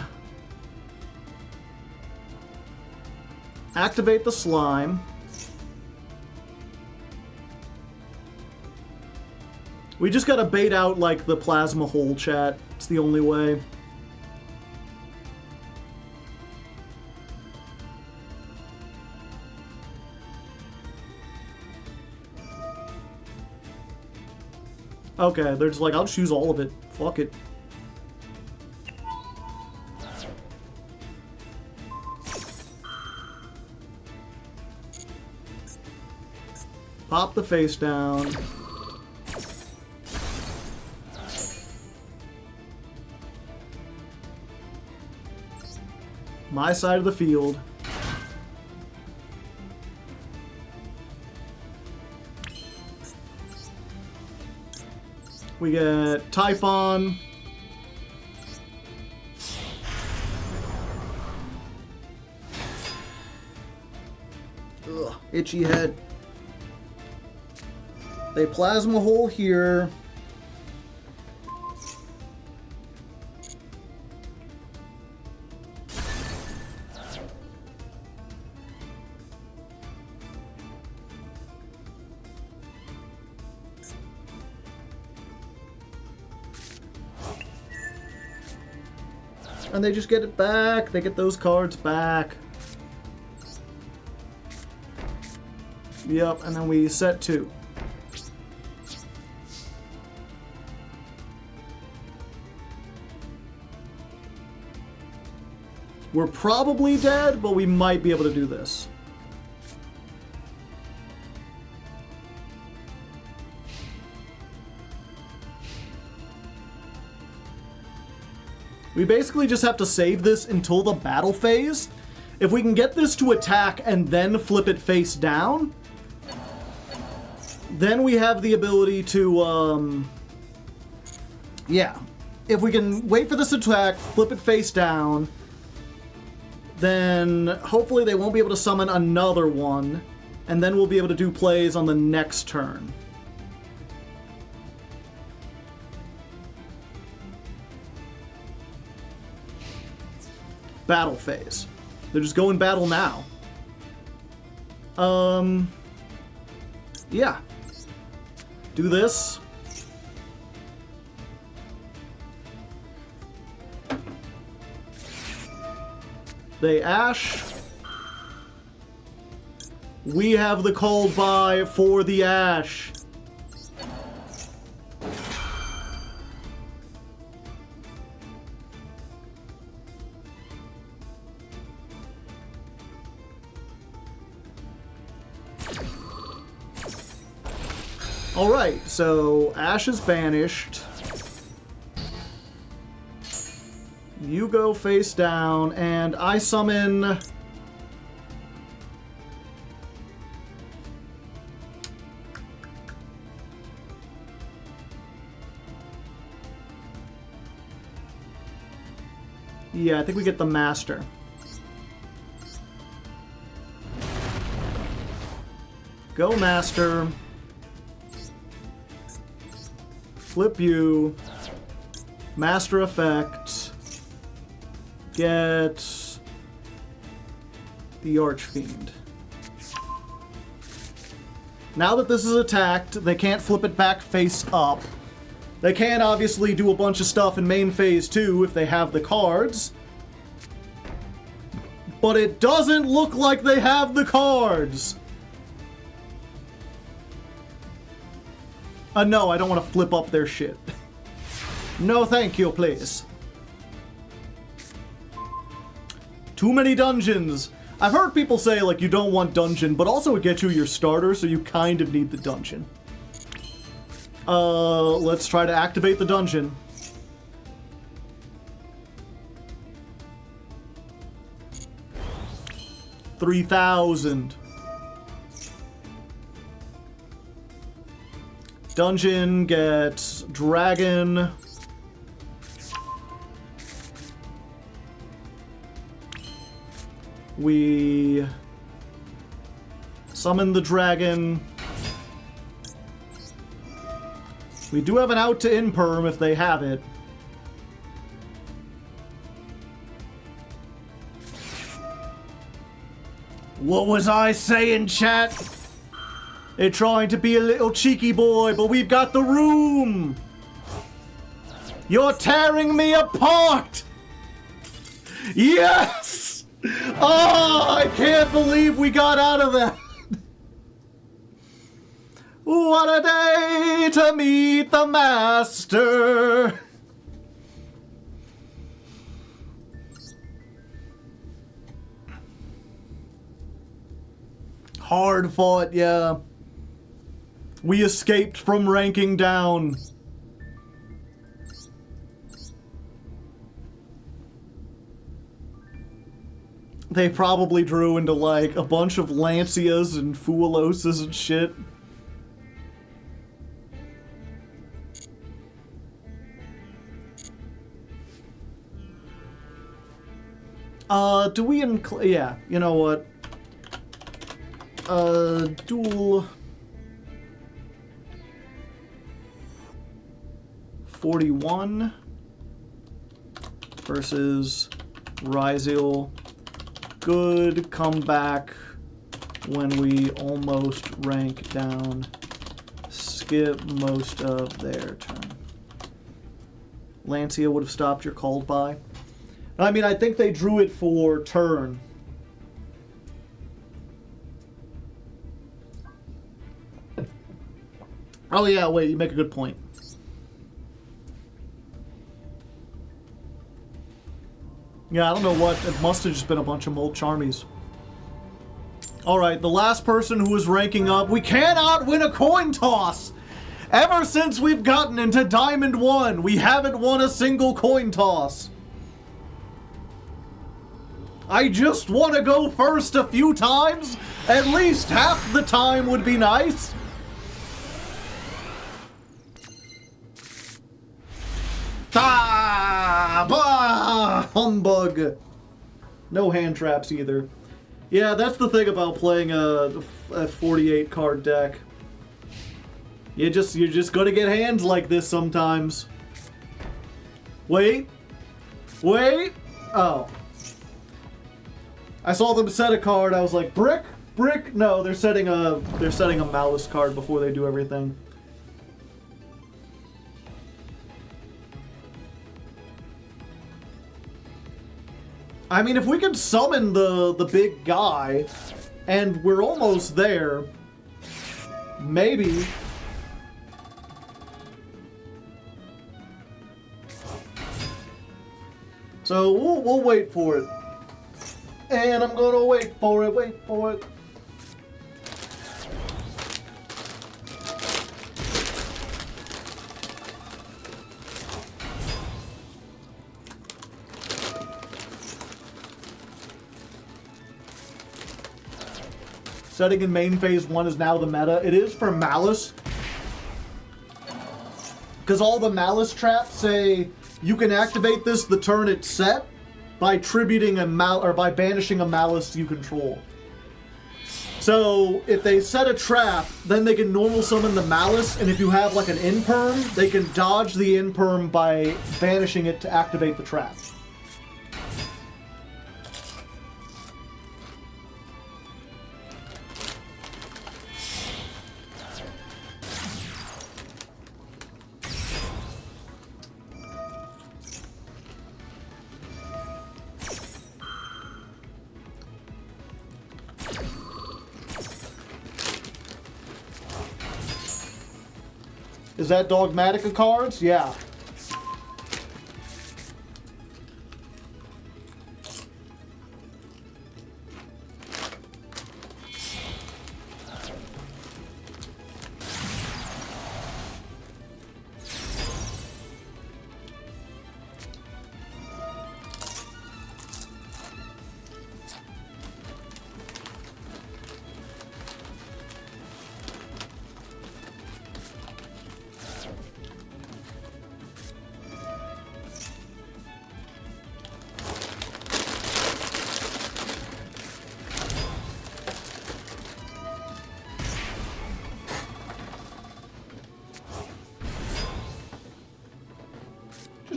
activate the slime. We just gotta bait out, like, the plasma hole, chat. It's the only way. Okay, they're just like, I'll choose all of it. Fuck it. Pop the face down. My side of the field. We get Typhon. Ugh, itchy head. They plasma hole here. And they just get it back. They get those cards back. Yep, and then we set 2. We're probably dead, but we might be able to do this. We basically just have to save this until the battle phase. If we can get this to attack and then flip it face down, then we have the ability to, yeah. If we can wait for this to attack, flip it face down, then hopefully they won't be able to summon another one, and then we'll be able to do plays on the next turn. Battle phase. They're just going battle now. Yeah. Do this. They Ash. We have the called by for the Ash. Alright, so Ash is banished. You go face down, and I summon... Yeah, I think we get the Master. Go Master. Flip you. Master effect. Get the Archfiend. Now that this is attacked, they can't flip it back face up. They can obviously do a bunch of stuff in main phase 2 if they have the cards. But it doesn't look like they have the cards. No, I don't want to flip up their shit. No, thank you, please. Too many dungeons. I've heard people say, like, you don't want dungeon, but also it gets you your starter, so you kind of need the dungeon. Let's try to activate the dungeon. $3,000. Dungeon gets dragon. We summon the dragon. We do have an out to imperm if they have it. What was I saying, chat? They're trying to be a little cheeky boy, but we've got the room! You're tearing me apart! Yes! Oh, I can't believe we got out of that! What a day to meet the master! Hard fought, yeah. We escaped from ranking down. They probably drew into, like, a bunch of Lancias and Fualoses and shit. Do we include... Yeah, you know what? Duel... 41 versus Ryziel. Good comeback when we almost rank down. Skip most of their turn. Lancia would have stopped your called by. I mean, I think they drew it for turn. Oh yeah, wait, you make a good point. Yeah, I don't know what. It must have just been a bunch of Mold Charmies. Alright, the last person who is ranking up. We cannot win a coin toss! Ever since we've gotten into Diamond 1, we haven't won a single coin toss. I just want to go first a few times. At least half the time would be nice. Ah, bah, humbug. No hand traps either. Yeah, that's the thing about playing a 48 card deck. You're just gonna get hands like this sometimes. Wait. Oh. I saw them set a card. I was like, brick. No, they're setting a malice card before they do everything. I mean, if we can summon the big guy, and we're almost there, maybe. So we'll wait for it. And I'm gonna wait for it. Setting in main phase 1 is now the meta. It is for Malice. Because all the Malice traps say you can activate this the turn it's set by tributing by banishing a Malice you control. So if they set a trap, then they can normal summon the Malice, and if you have like an in-perm, they can dodge the in-perm by banishing it to activate the trap. Is that Dogmatica cards? Yeah.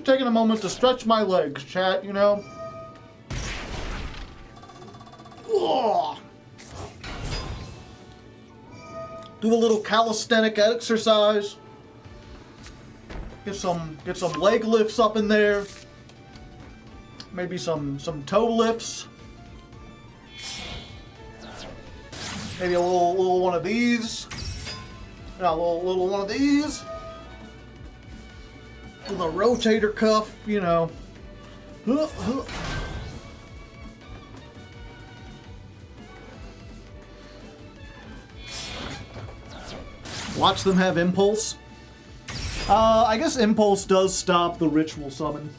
Taking a moment to stretch my legs, chat, you know. Ugh. Do a little calisthenic exercise. Get some leg lifts up in there. Maybe some toe lifts. Maybe a little one of these. Yeah, a little one of these. With a rotator cuff, you know. Watch them have impulse. I guess impulse does stop the ritual summon.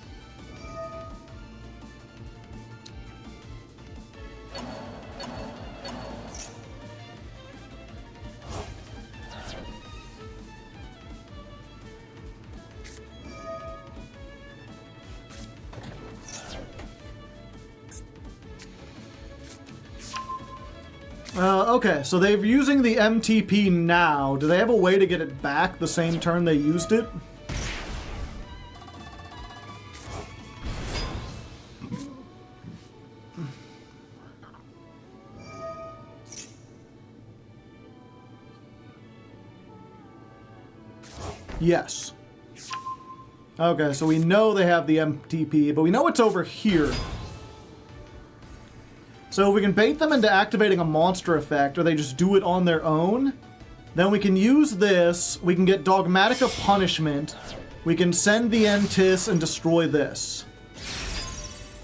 Okay, so they're using the MTP now. Do they have a way to get it back the same turn they used it? Yes. Okay, so we know they have the MTP, but we know it's over here. So if we can bait them into activating a monster effect, or they just do it on their own, then we can use this, we can get Dogmatica Punishment, we can send the Entis and destroy this.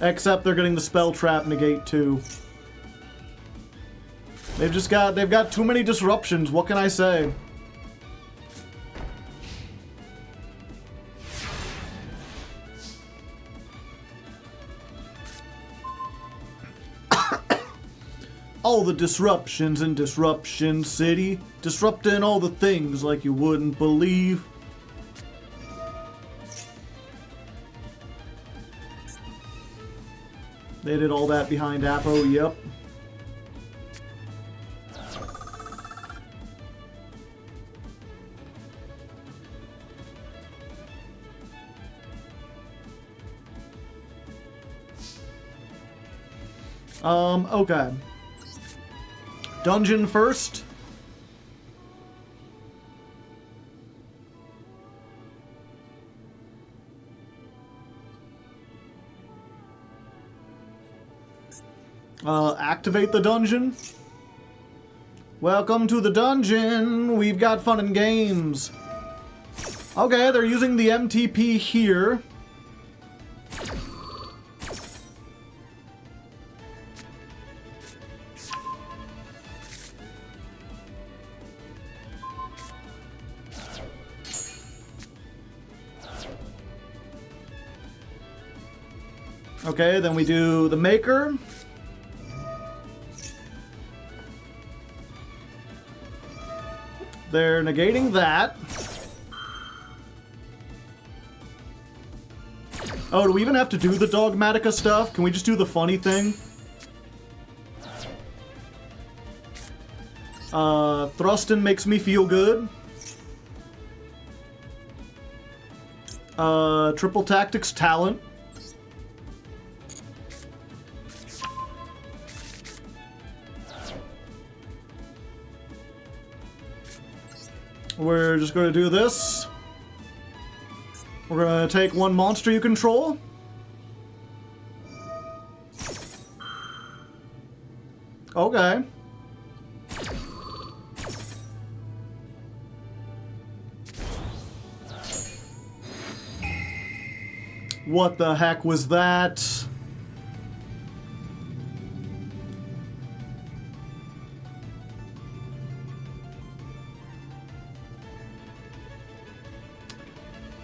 Except they're getting the Spell Trap Negate too. They've got too many disruptions, what can I say? All the disruptions in Disruption City, disrupting all the things like you wouldn't believe. They did all that behind Apo, yep. Okay. Dungeon first. Activate the dungeon. Welcome to the dungeon. We've got fun and games. Okay, they're using the MTP here. Okay, then we do the Maker. They're negating that. Oh, do we even have to do the Dogmatica stuff? Can we just do the funny thing? Thrustin makes me feel good. Triple Tactics Talent. We're just going to do this. We're going to take one monster you control. Okay. What the heck was that?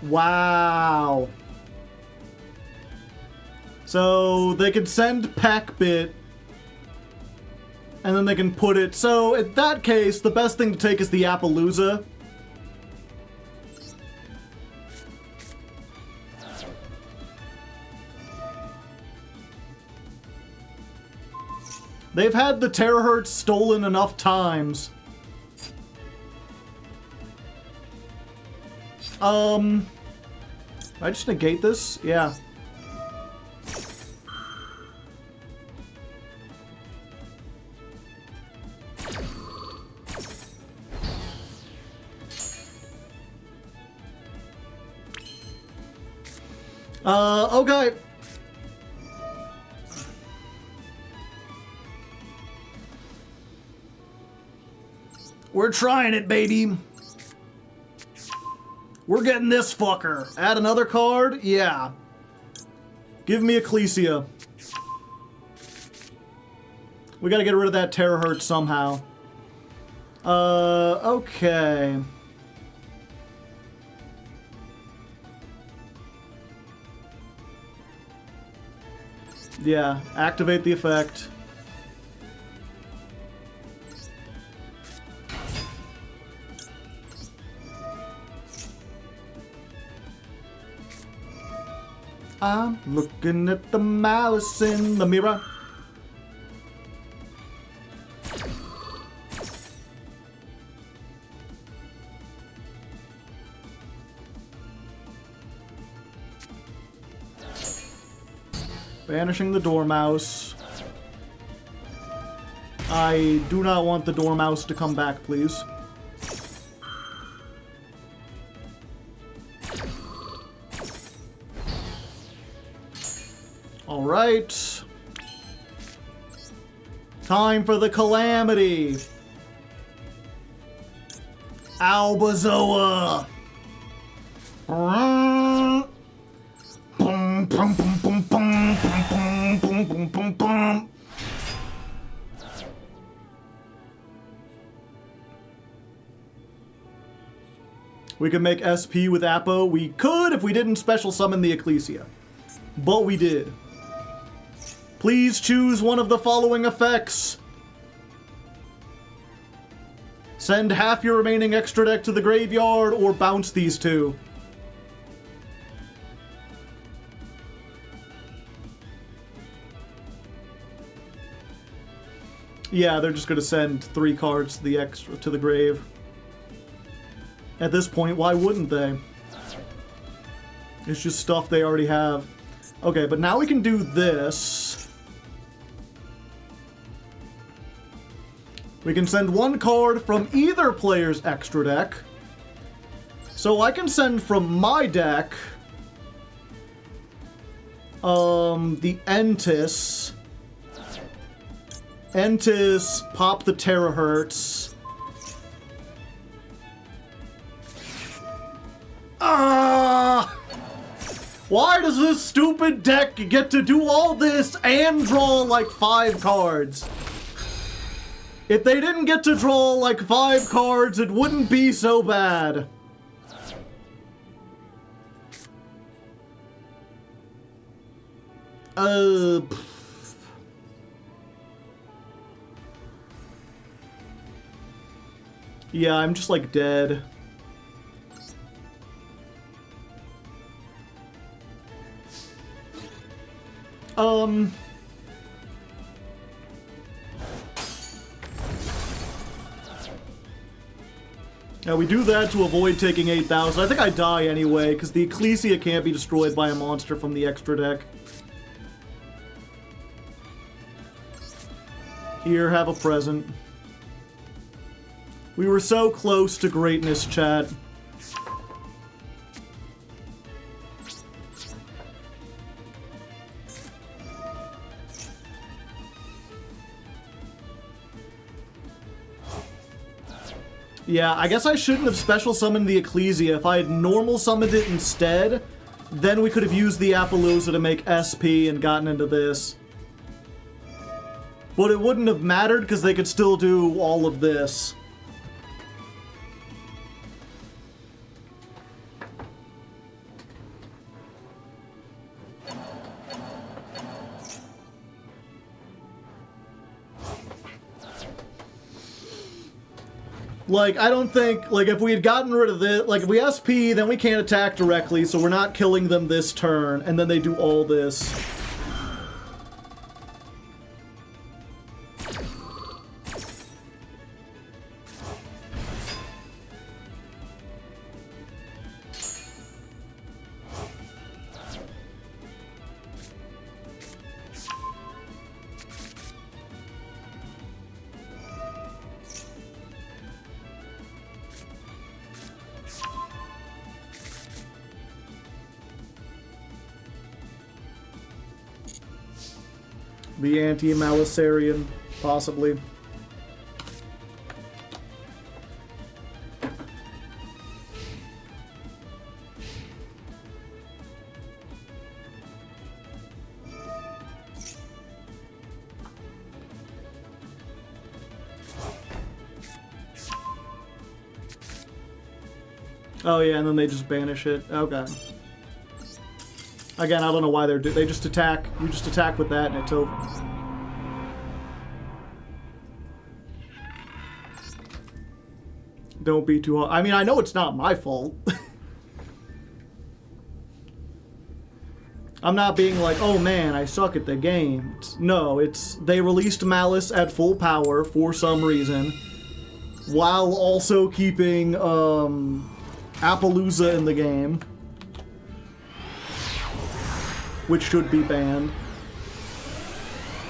Wow. So they could send Packbit, and then they can put it. So in that case, the best thing to take is the Appaloosa. They've had the Terahertz stolen enough times. I just negate this? Yeah. Okay. We're trying it, baby. We're getting this fucker. Add another card? Yeah. Give me Ecclesia. We gotta get rid of that Terahertz somehow. Okay. Yeah, activate the effect. I'm looking at the malice in the mirror. Banishing the Dormouse. I do not want the Dormouse to come back, please. Alright. Time for the Calamity. Albazoa. We could make SP with Apo. We could if we didn't special summon the Ecclesia. But we did. Please choose one of the following effects. Send half your remaining extra deck to the graveyard or bounce these two. Yeah, they're just gonna send 3 cards to the grave. At this point, why wouldn't they? It's just stuff they already have. Okay, but now we can do this. We can send 1 card from either player's extra deck. So I can send from my deck the Entis. Entis, pop the Terahertz. Why does this stupid deck get to do all this and draw like 5 cards? If they didn't get to draw like 5 cards, it wouldn't be so bad. Yeah, I'm just like dead. Yeah, we do that to avoid taking 8,000. I think I die anyway, because the Ecclesia can't be destroyed by a monster from the extra deck. Here, have a present. We were so close to greatness, chat. Yeah, I guess I shouldn't have special summoned the Ecclesia. If I had normal summoned it instead, then we could have used the Appaloosa to make SP and gotten into this. But it wouldn't have mattered because they could still do all of this. Like, I don't think, like, if we had gotten rid of this, like, if we SP, then we can't attack directly, so we're not killing them this turn, and then they do all this. The anti-Malicarian, possibly. Oh yeah, and then they just banish it. Okay. Again, I don't know why they just attack. You just attack with that and it's over. Don't be too hard. I mean, I know it's not my fault. I'm not being like, oh man, I suck at the game. No, it's they released Malice at full power for some reason, while also keeping Appaloosa in the game, which should be banned.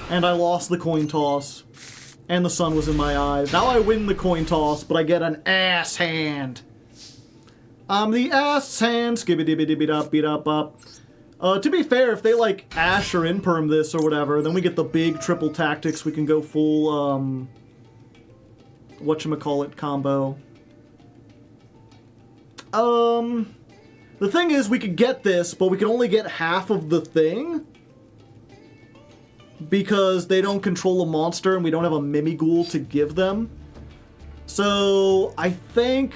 And I lost the coin toss. And the sun was in my eyes. Now I win the coin toss, but I get an ass hand. I'm the ass hand. Skibidi-bidi-bidi-up-bidi-up-up. To be fair, if they, like, Ash or Imperm this or whatever, then we get the big triple tactics. We can go full, whatchamacallit combo. The thing is, we could get this, but we can only get half of the thing. Because they don't control a monster and we don't have a Mimighoul to give them. So, I think...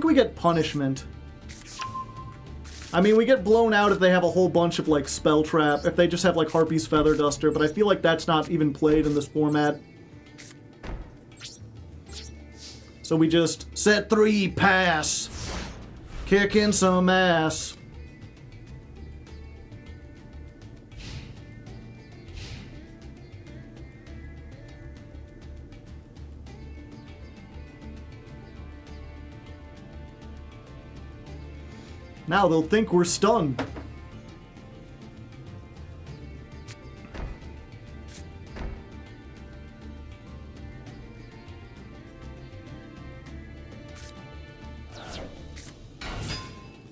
we get punishment. I mean, we get blown out if they have a whole bunch of, like, Spell Trap, if they just have, like, Harpy's Feather Duster, but I feel like that's not even played in this format. So we just set 3, pass, kicking some ass. Now they'll think we're stunned.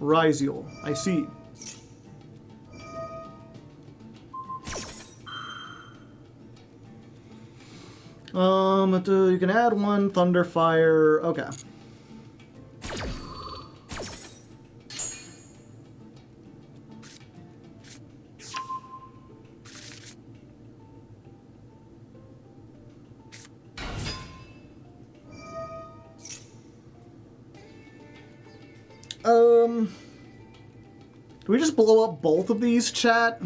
Ryziel, I see. You can add 1 Thunderfire. Okay. Do we just blow up both of these, chat?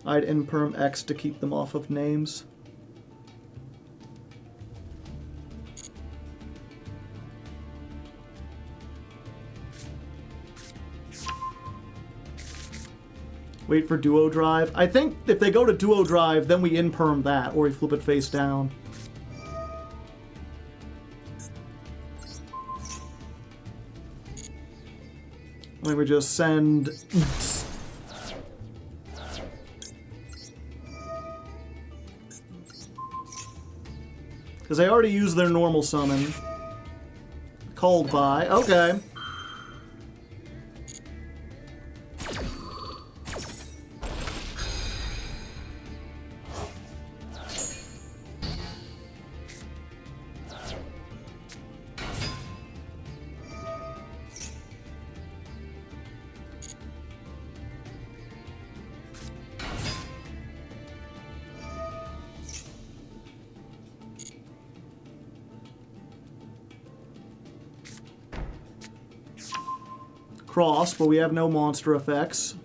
I'd Imperm X to keep them off of names. Wait for Duo Drive. I think if they go to Duo Drive, then we Imperm that, or we flip it face down. Then we just send... Because they already used their normal summon. Called by. Okay. Cross, but we have no monster effects.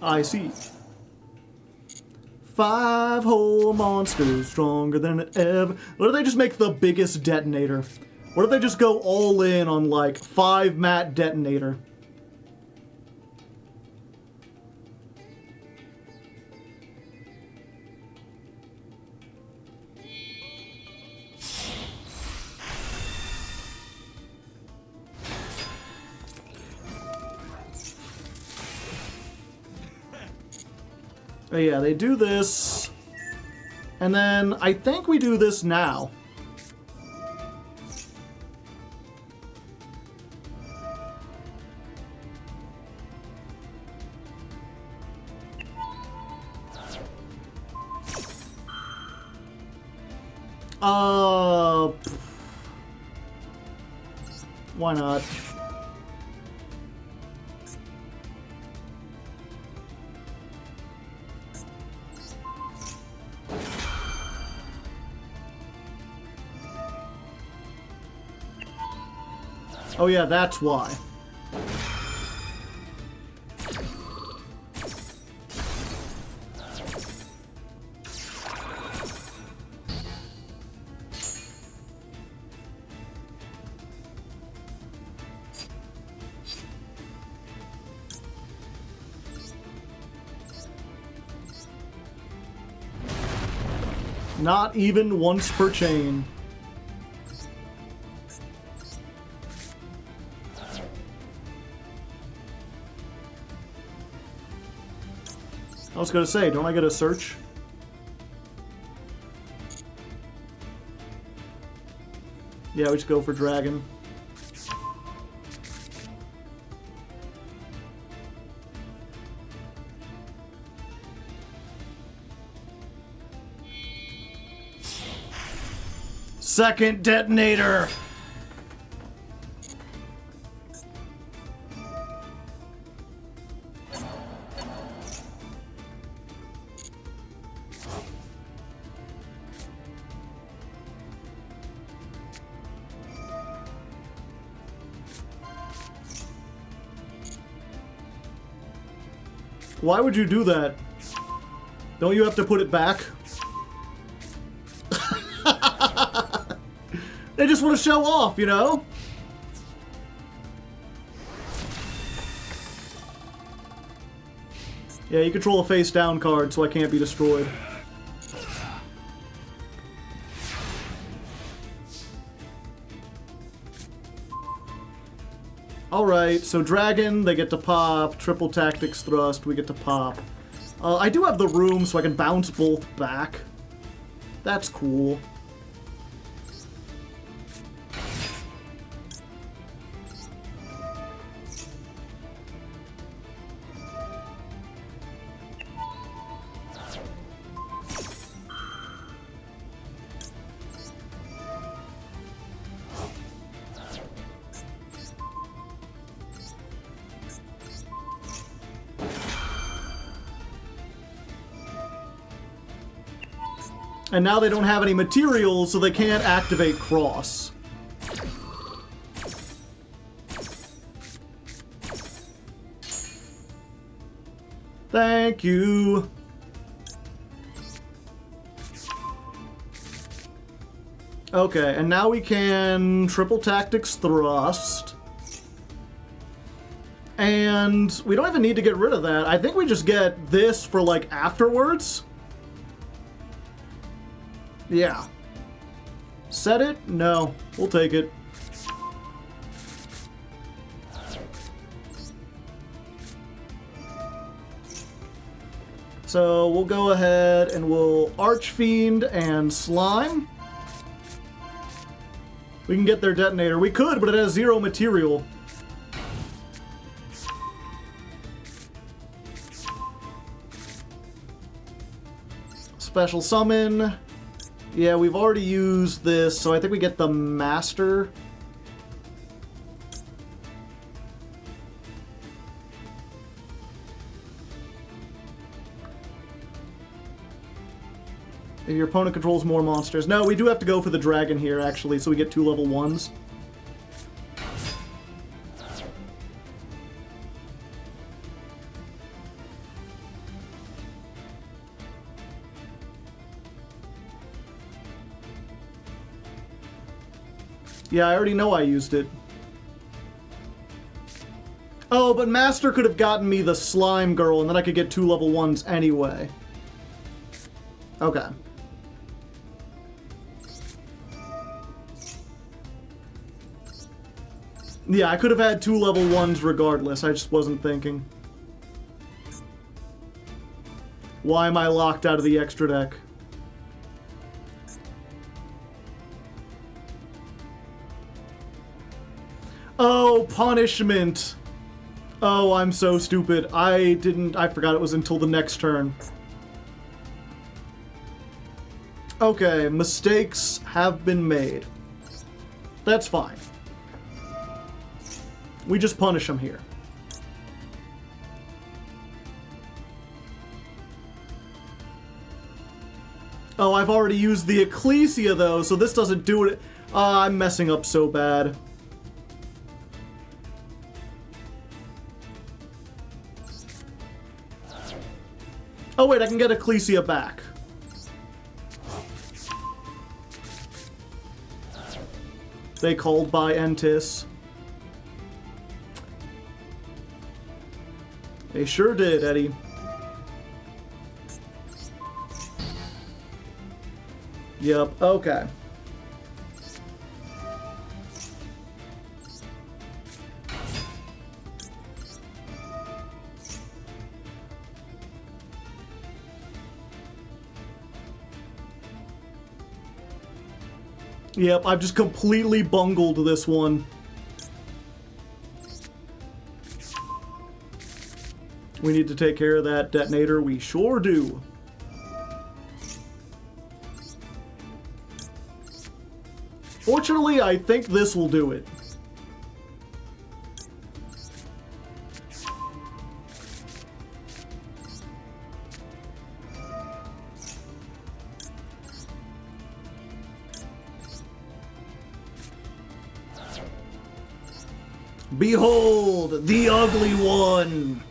I see. 5 whole monsters stronger than ever. What if they just make the biggest detonator? What if they just go all in on like 5 mat detonator? But yeah, they do this, and then I think we do this now. Why not? Oh yeah, that's why. Not even once per chain. I was gonna say, don't I get a search? Yeah, we just go for dragon. Second detonator! Why would you do that? Don't you have to put it back? They just want to show off, you know? Yeah, you control a face down card, so I can't be destroyed. Alright, so dragon, they get to pop. Triple tactics thrust, we get to pop. I do have the room, so I can bounce both back. That's cool. And now they don't have any materials, so they can't activate cross. Thank you. Okay, and now we can triple tactics thrust. And we don't even need to get rid of that. I think we just get this for, like, afterwards. Yeah. Set it? No. We'll take it. So we'll go ahead and we'll Archfiend and Slime. We can get their detonator. We could, but it has 0 material. Special summon. Yeah, we've already used this, so I think we get the Master. If your opponent controls more monsters. No, we do have to go for the dragon here, actually, so we get 2 level 1s. Yeah, I already know I used it. Oh, but Master could have gotten me the Slime Girl, and then I could get 2 level 1s anyway. Okay. Yeah, I could have had 2 level 1s regardless, I just wasn't thinking. Why am I locked out of the extra deck? Oh, punishment! Oh, I'm so stupid. I forgot it was until the next turn. Okay, mistakes have been made. That's fine. We just punish them here. Oh, I've already used the Ecclesia though, so this doesn't do it. I'm messing up so bad. Oh wait, I can get Ecclesia back. They called by Entis. They sure did, Eddie. Yep, okay. Yep, I've just completely bungled this one. We need to take care of that detonator. We sure do. Fortunately, I think this will do it. Behold, the ugly one!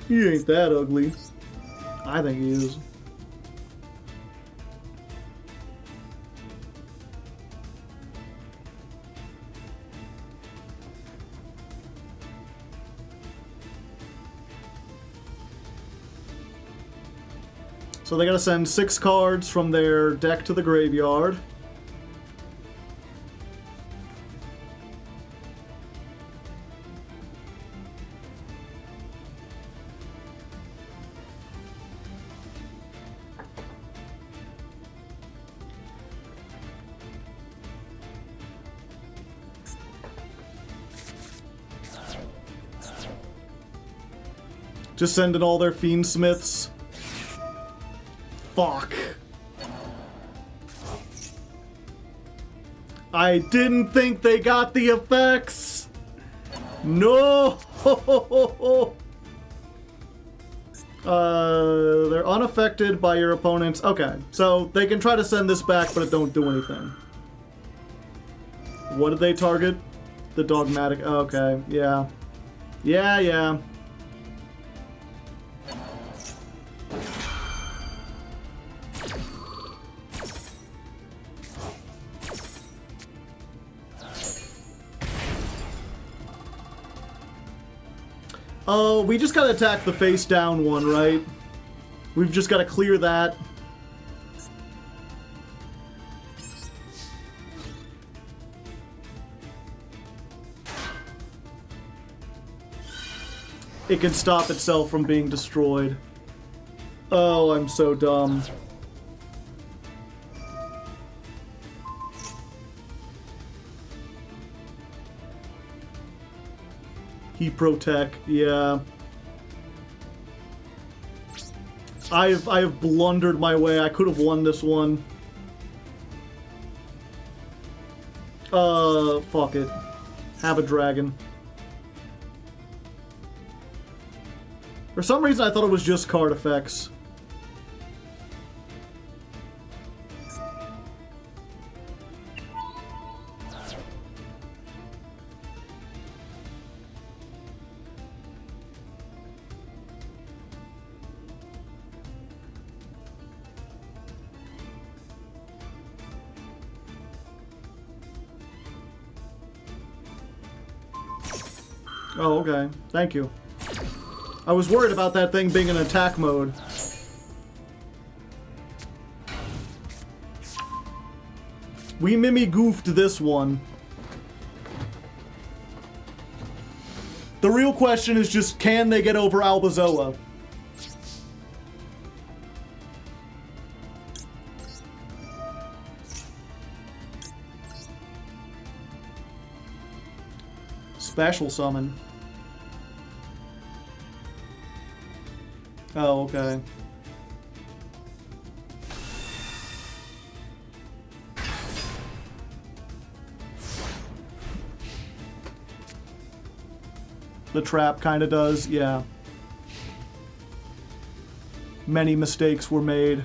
He ain't that ugly. I think he is. So they gotta send 6 cards from their deck to the graveyard. Just sending all their Fiendsmiths. Fuck. I didn't think they got the effects. No. They're unaffected by your opponents. Okay, so they can try to send this back, but it don't do anything. What did they target? The dogmatic. Okay, yeah. Yeah. Oh, we just gotta attack the face down one, right? We've just gotta clear that. It can stop itself from being destroyed. Oh, I'm so dumb. Heat Protect, yeah. I have blundered my way. I could have won this one. Fuck it. Have a dragon. For some reason, I thought it was just card effects. Oh, okay. Thank you. I was worried about that thing being in attack mode. We Mimigoofed this one. The real question is just, can they get over Albazoa? Special summon. Oh, okay. The trap kinda does, yeah. Many mistakes were made.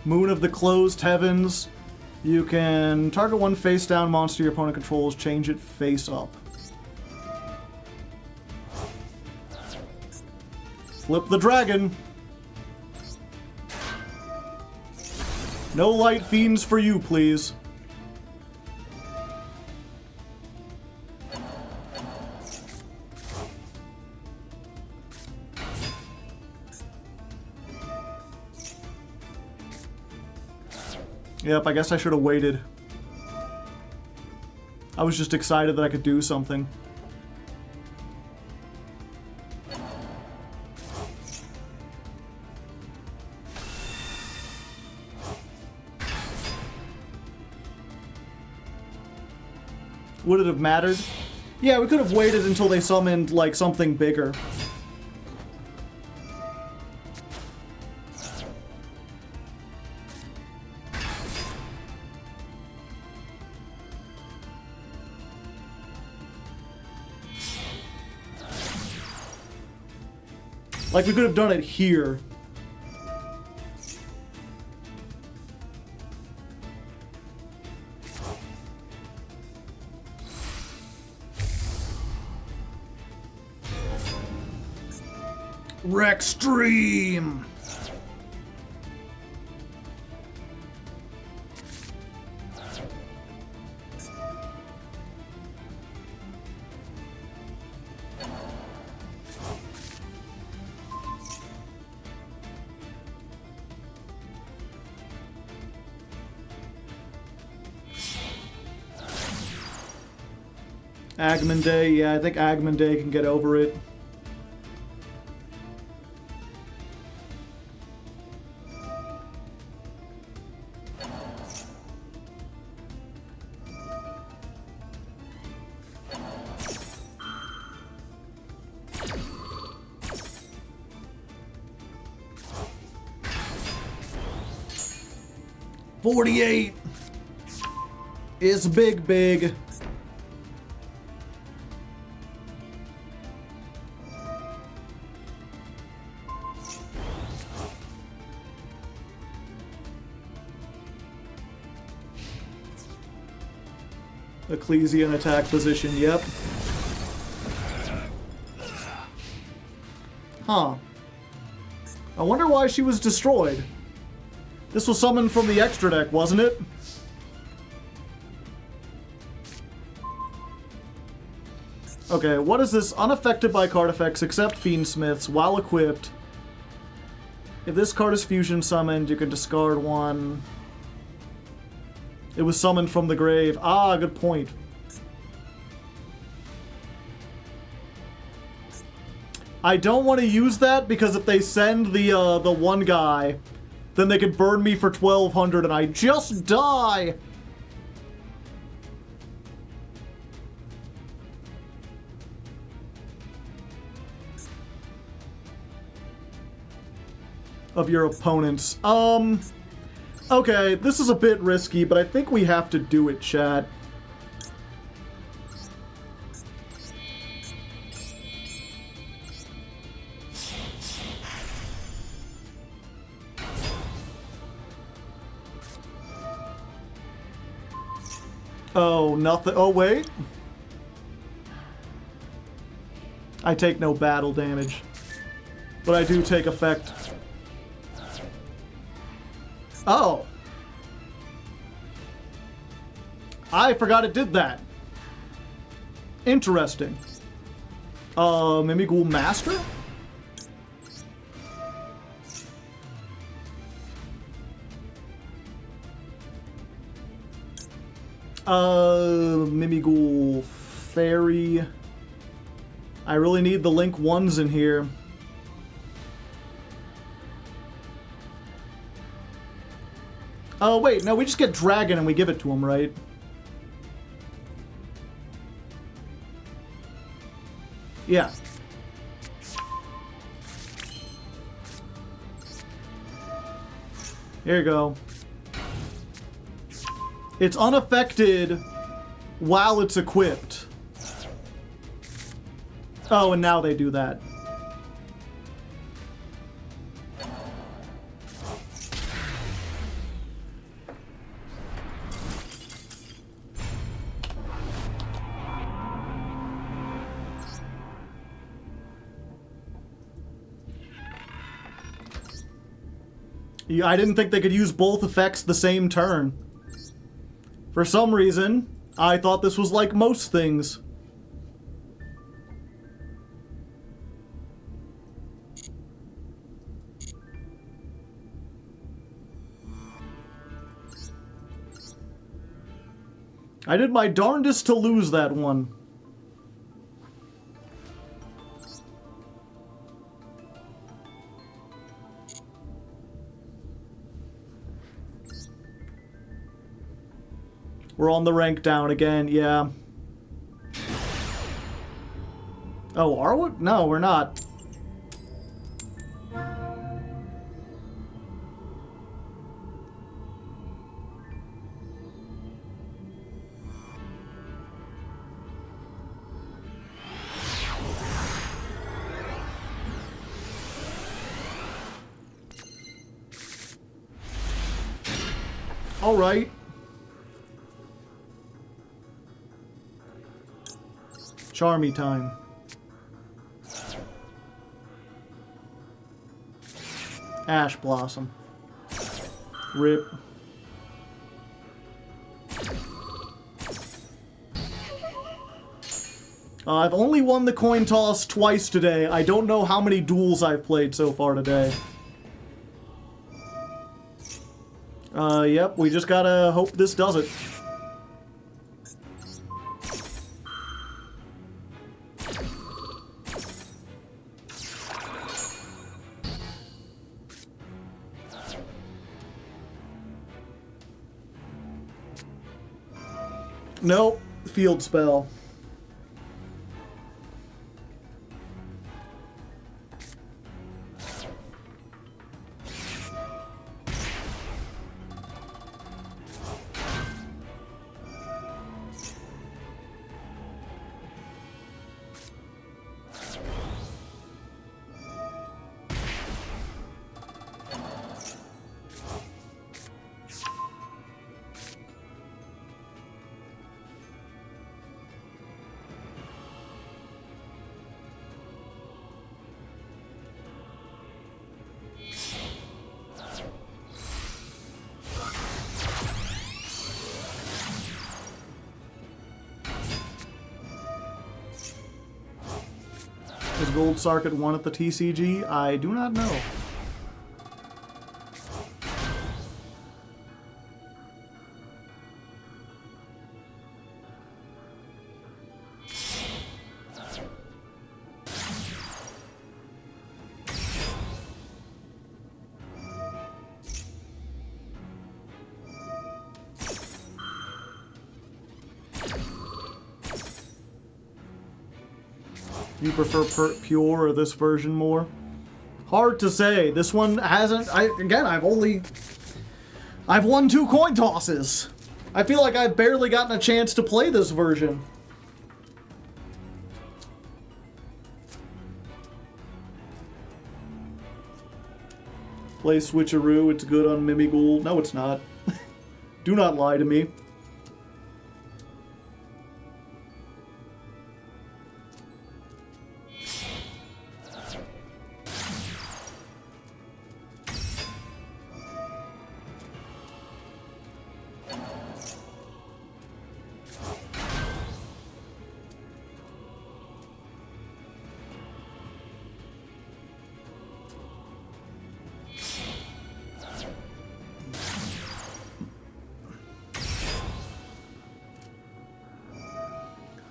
Moon of the Closed Heavens. You can target one face-down monster your opponent controls, change it face up. Flip the dragon. No light fiends for you, please. Yep, I guess I should have waited. I was just excited that I could do something. Would it have mattered? Yeah, we could have waited until they summoned, like, something bigger. Like, we could have done it here. Rextreme! Agmonday, yeah, I think Agmonday can get over it. $48 is big. Ecclesian attack position, yep. Huh. I wonder why she was destroyed. This was summoned from the extra deck, wasn't it? Okay, what is this? Unaffected by card effects except Fiendsmiths while equipped. If this card is fusion summoned, you can discard one. It was summoned from the grave. Ah, good point. I don't want to use that because if they send the one guy, then they could burn me for 1200 and I just die. Of your opponents. Okay, this is a bit risky, but I think we have to do it, chat. Oh, nothing. Oh, wait. I take no battle damage, but I do take effect. Oh. I forgot it did that. Interesting. Mimighoul Master? Mimighoul Fairy. I really need the Link 1s in here. Oh, wait, no, we just get Dragon and we give it to him, right? Yeah. Here you go. It's unaffected while it's equipped. Oh, and now they do that. I didn't think they could use both effects the same turn. For some reason, I thought this was like most things. I did my darndest to lose that one. We're on the rank down again, yeah. Oh, are we? No, we're not. All right. Charmy time. Ash Blossom. Rip. I've only won the coin toss twice today. I don't know how many duels I've played so far today. Yep, we just gotta hope this does it. Nope, field spell. Is Gold Sark 1 at the TCG? I do not know. You prefer pure or this version more? Hard to say. This one hasn't... I've won 2 coin tosses. I feel like I've barely gotten a chance to play this version. Play Switcheroo. It's good on Mimighoul. No, it's not. Do not lie to me.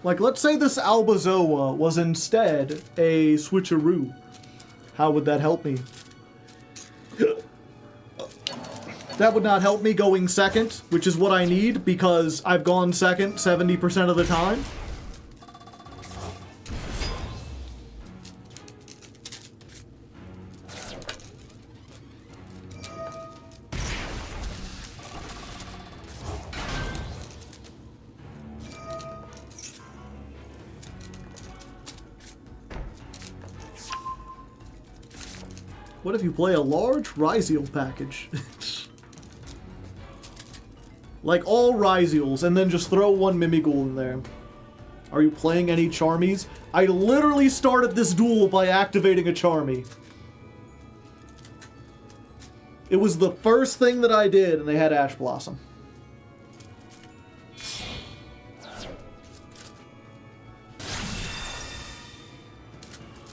Like, let's say this Albazoa was instead a Switcheroo. How would that help me? That would not help me going second, which is what I need, because I've gone second 70% of the time. What if you play a large Ryzeal package? Like all Ryzeals, and then just throw one Mimighoul in there. Are you playing any Charmies? I literally started this duel by activating a Charmy. It was the first thing that I did, and they had Ash Blossom.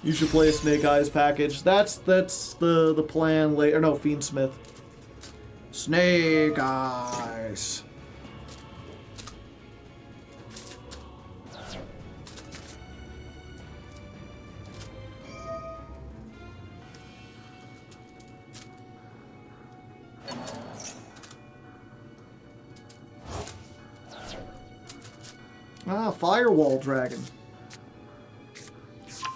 You should play a Snake Eyes package. That's the plan later. No, Fiendsmith. Snake Eyes. Ah, Firewall Dragon.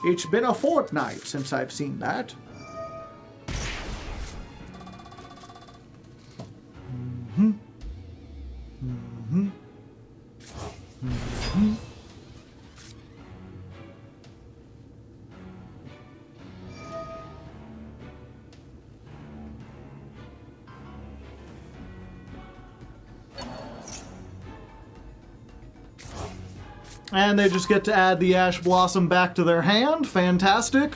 It's been a fortnight since I've seen that. Mm-hmm. Mm-hmm. Mm-hmm. And they just get to add the Ash Blossom back to their hand. Fantastic.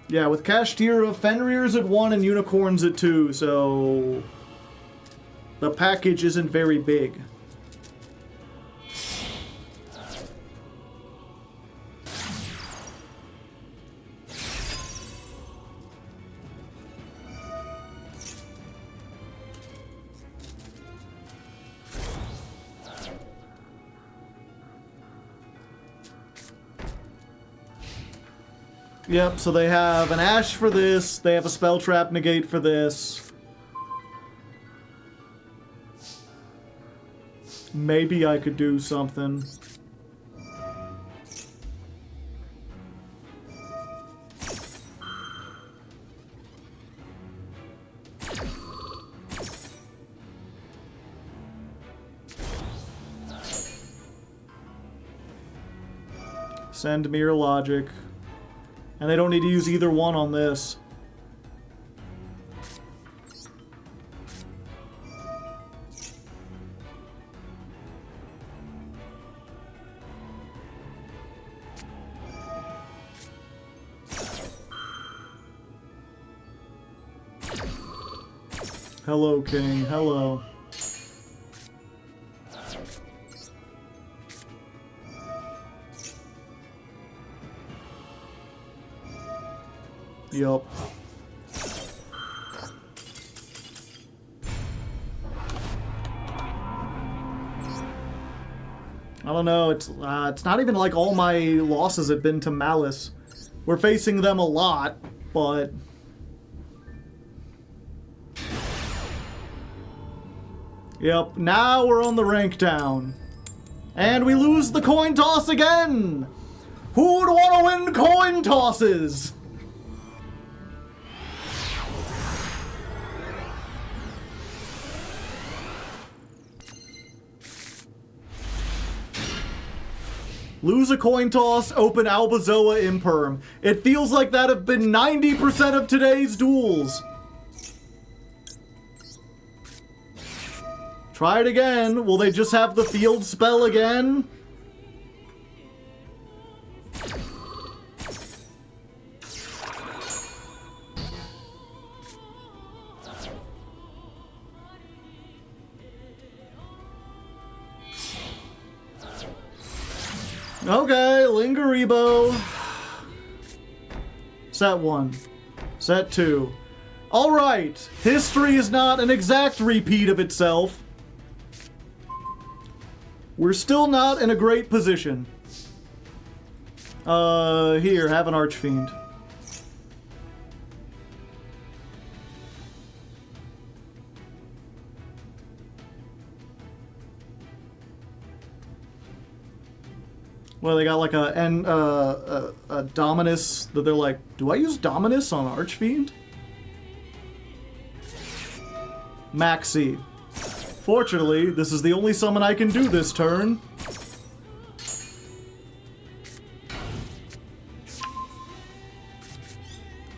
Yeah, with Kashtira, Fenrir's at 1 and Unicorn's at 2, so the package isn't very big. Yep, so they have an Ash for this, they have a Spell Trap negate for this. Maybe I could do something. Send Mirror Logic. And they don't need to use either one on this. Hello, King. Hello. Yup. I don't know, it's not even like all my losses have been to Malice. We're facing them a lot, but... Yep, now we're on the rank down. And we lose the coin toss again! Who would want to win coin tosses? Lose a coin toss, open Albazoa Imperm. It feels like that have been 90% of today's duels. Try it again. Will they just have the field spell again? Okay, Lingeribo. Set 1. Set 2. Alright, history is not an exact repeat of itself. We're still not in a great position. Here, have an Archfiend. Well, they got like a Dominus that they're like, do I use Dominus on Archfiend? Maxi. Fortunately, this is the only summon I can do this turn.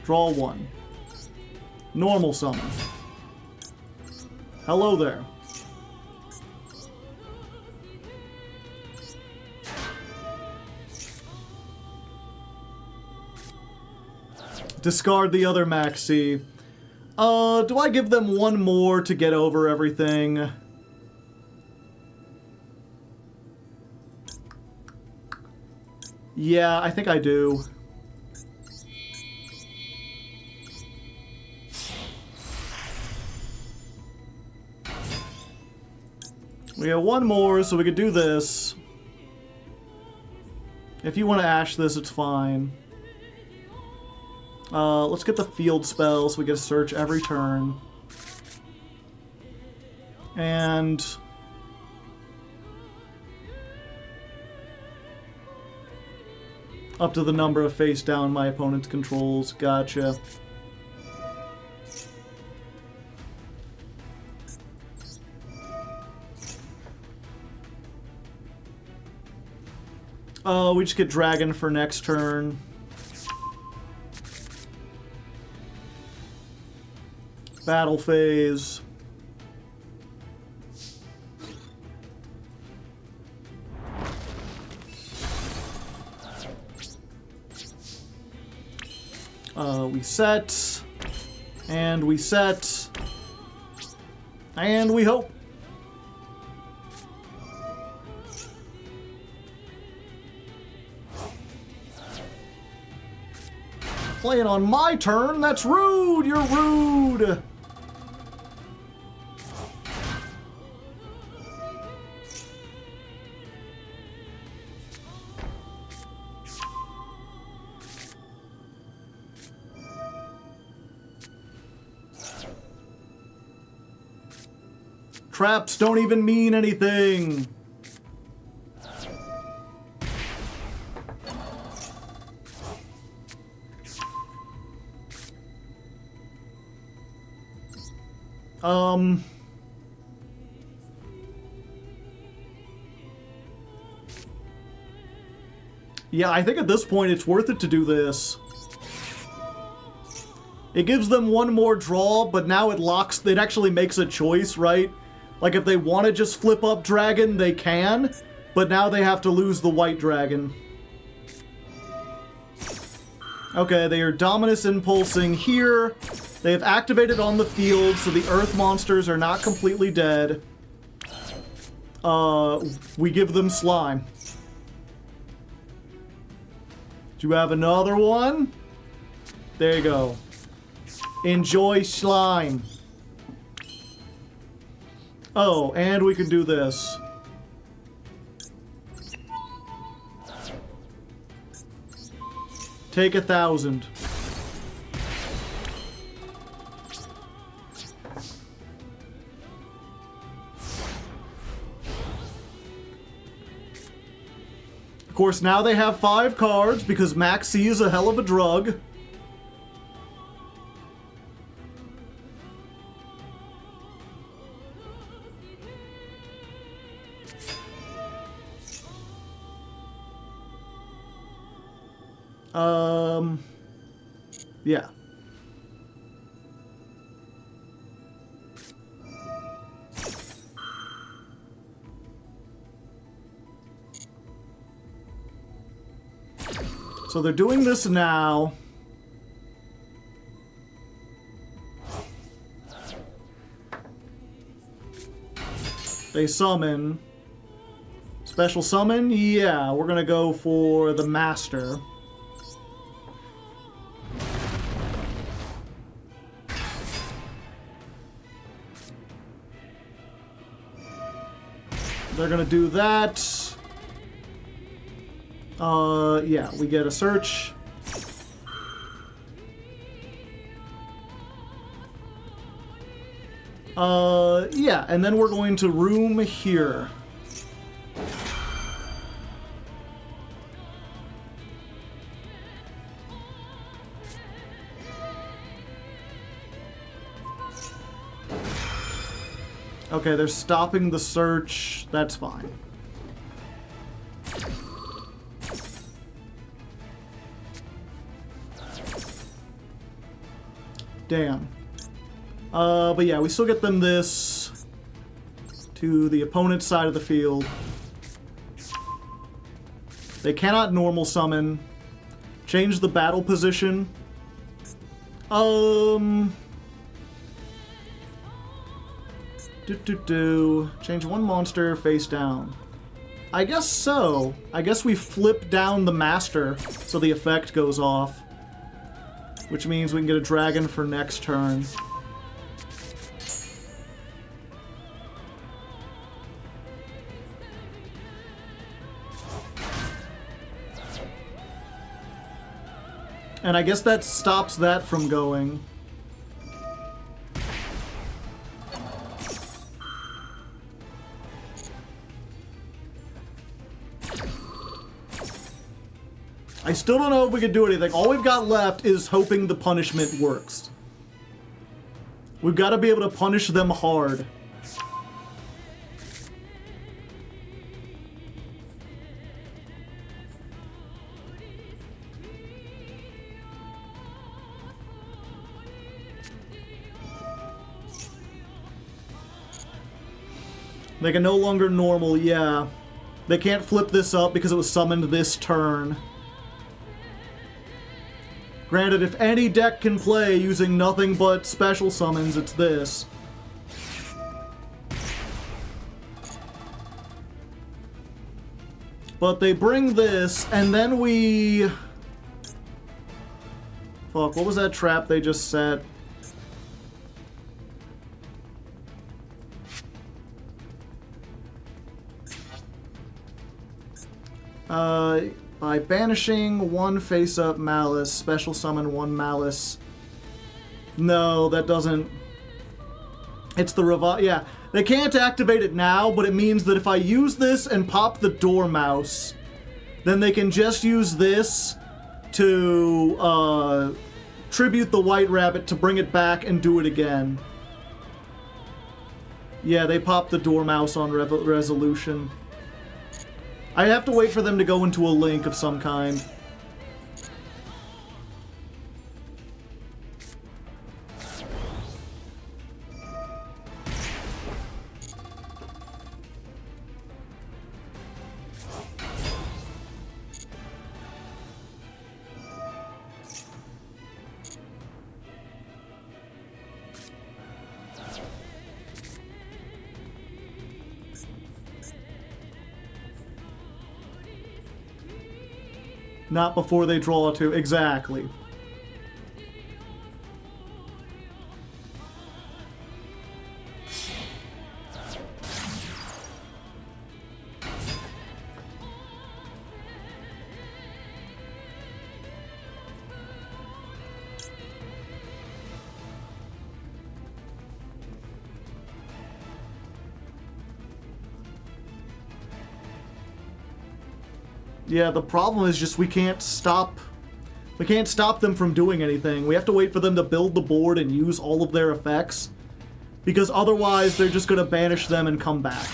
Draw 1. Normal summon. Hello there. Discard the other maxi. Do I give them one more to get over everything? Yeah, I think I do. We have one more, so we could do this. If you want to ash this, it's fine. Let's get the field spell so we get to search every turn. And... up to the number of face down my opponent's controls. Gotcha. We just get dragon for next turn. Battle phase. We set. And we set. And we hope. Playing on my turn? That's rude! You're rude! Traps don't even mean anything! Yeah, I think at this point it's worth it to do this. It gives them one more draw, but now it actually makes a choice, right? Like, if they want to just flip up dragon, they can, but now they have to lose the white dragon. Okay, they are Dominus Impulsing here. They have activated on the field, so the earth monsters are not completely dead. We give them slime. Do you have another one? There you go. Enjoy slime. Oh, and we can do this. Take 1,000. Of course, now they have 5 cards because Maxi is a hell of a drug. Yeah. So they're doing this now. They summon. Special summon? Yeah, we're gonna go for the Master. They're gonna do that. Yeah, we get a search. Yeah, and then we're going to room here. Okay, they're stopping the search. That's fine. Damn. But yeah, we still get them this to the opponent's side of the field. They cannot normal summon. Change the battle position. Change one monster face down. I guess so. I guess we flip down the master so the effect goes off. Which means we can get a dragon for next turn. And I guess that stops that from going. I still don't know if we can do anything. All we've got left is hoping the punishment works. We've got to be able to punish them hard. They can no longer normal, yeah. They can't flip this up because it was summoned this turn. Granted, if any deck can play using nothing but special summons, it's this. But they bring this, and then we... Fuck, what was that trap they just set? By banishing one face-up malice, special summon one malice. No, that doesn't... It's the revive... Yeah, they can't activate it now, but it means that if I use this and pop the Dormouse, then they can just use this to, tribute the White Rabbit to bring it back and do it again. Yeah, they popped the Dormouse on resolution. I have to wait for them to go into a link of some kind. Not before they draw two. Exactly. Yeah, the problem is just we can't stop them from doing anything. We have to wait for them to build the board and use all of their effects, because otherwise they're just going to banish them and come back.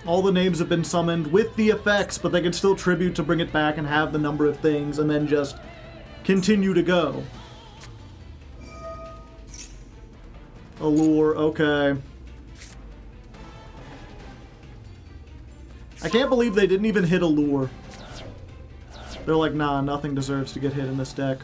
All the names have been summoned with the effects, but they can still tribute to bring it back and have the number of things, and then just continue to go. Allure, okay. I can't believe they didn't even hit Allure. They're like, nah, nothing deserves to get hit in this deck.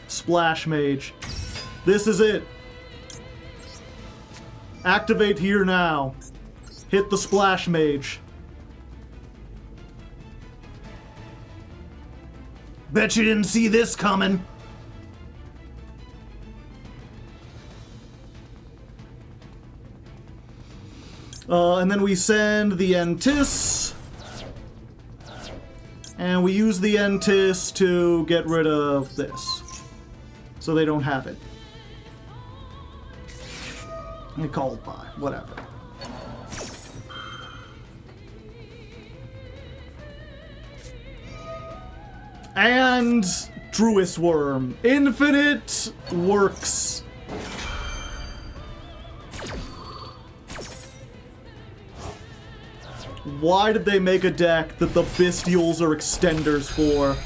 Splash Mage. This is it. Activate here now. Hit the splash mage. Bet you didn't see this coming. And then we send the Entis. And we use the Entis to get rid of this. So they don't have it. And call it by. Whatever. And Druis Worm. Infinite works. Why did they make a deck that the Bestials are extenders for?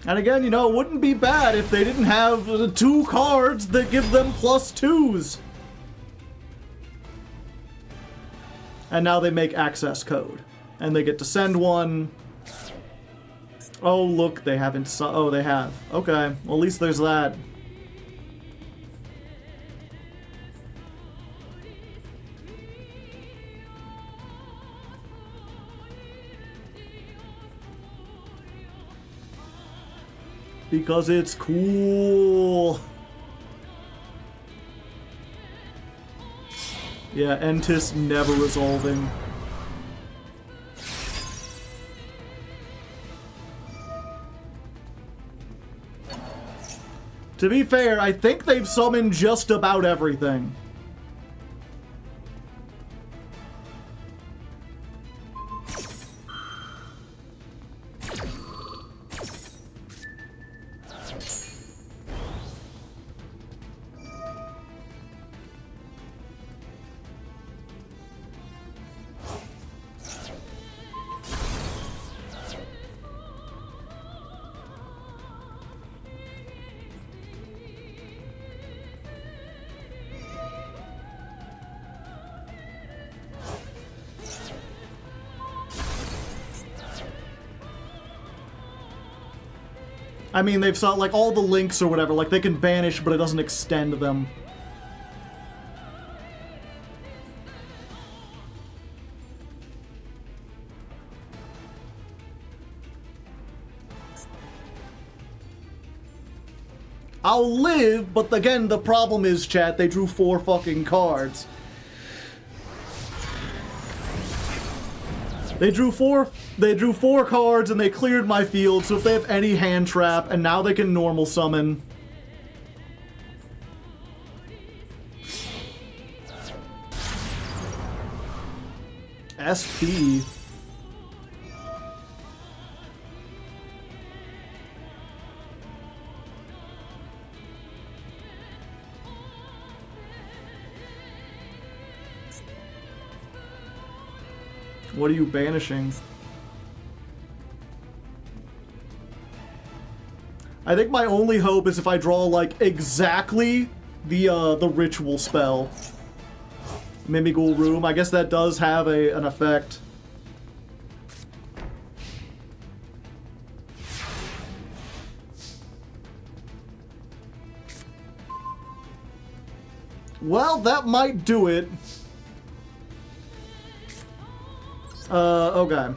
And again, you know, it wouldn't be bad if they didn't have the 2 cards that give them +2s. And now they make access code. And they get to send one. Oh, look, they haven't... Oh, they have. Okay, well, at least there's that. Because it's cool. Yeah, Entis never resolving. To be fair, I think they've summoned just about everything. I mean, they've saw, like, all the links or whatever, like, they can banish, but it doesn't extend them. I'll live, but again, the problem is, chat, they drew 4 fucking cards. They drew four cards and they cleared my field, so if they have any hand trap, and now they can normal summon. SP. What are you banishing? I think my only hope is if I draw, like, exactly the ritual spell. Mimighoul Room. I guess that does have an effect. Well, that might do it. Okay.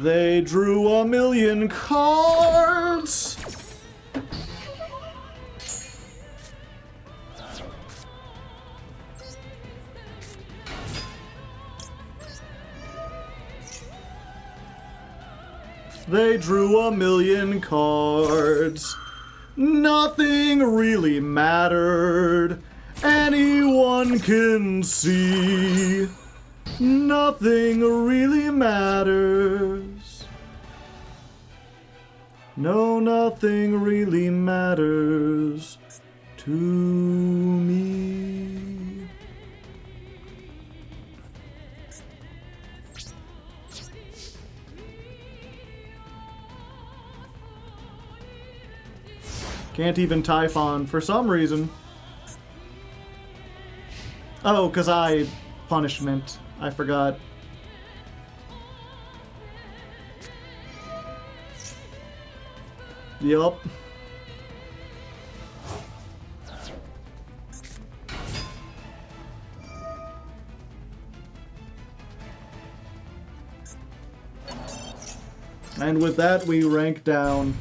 They drew 1,000,000 cards! They drew 1,000,000 cards. Nothing really mattered. Anyone can see. Nothing really matters. No, nothing really matters to me. Can't even Typhon for some reason. Oh, 'cause punishment. I forgot. Yup. And with that, we rank down.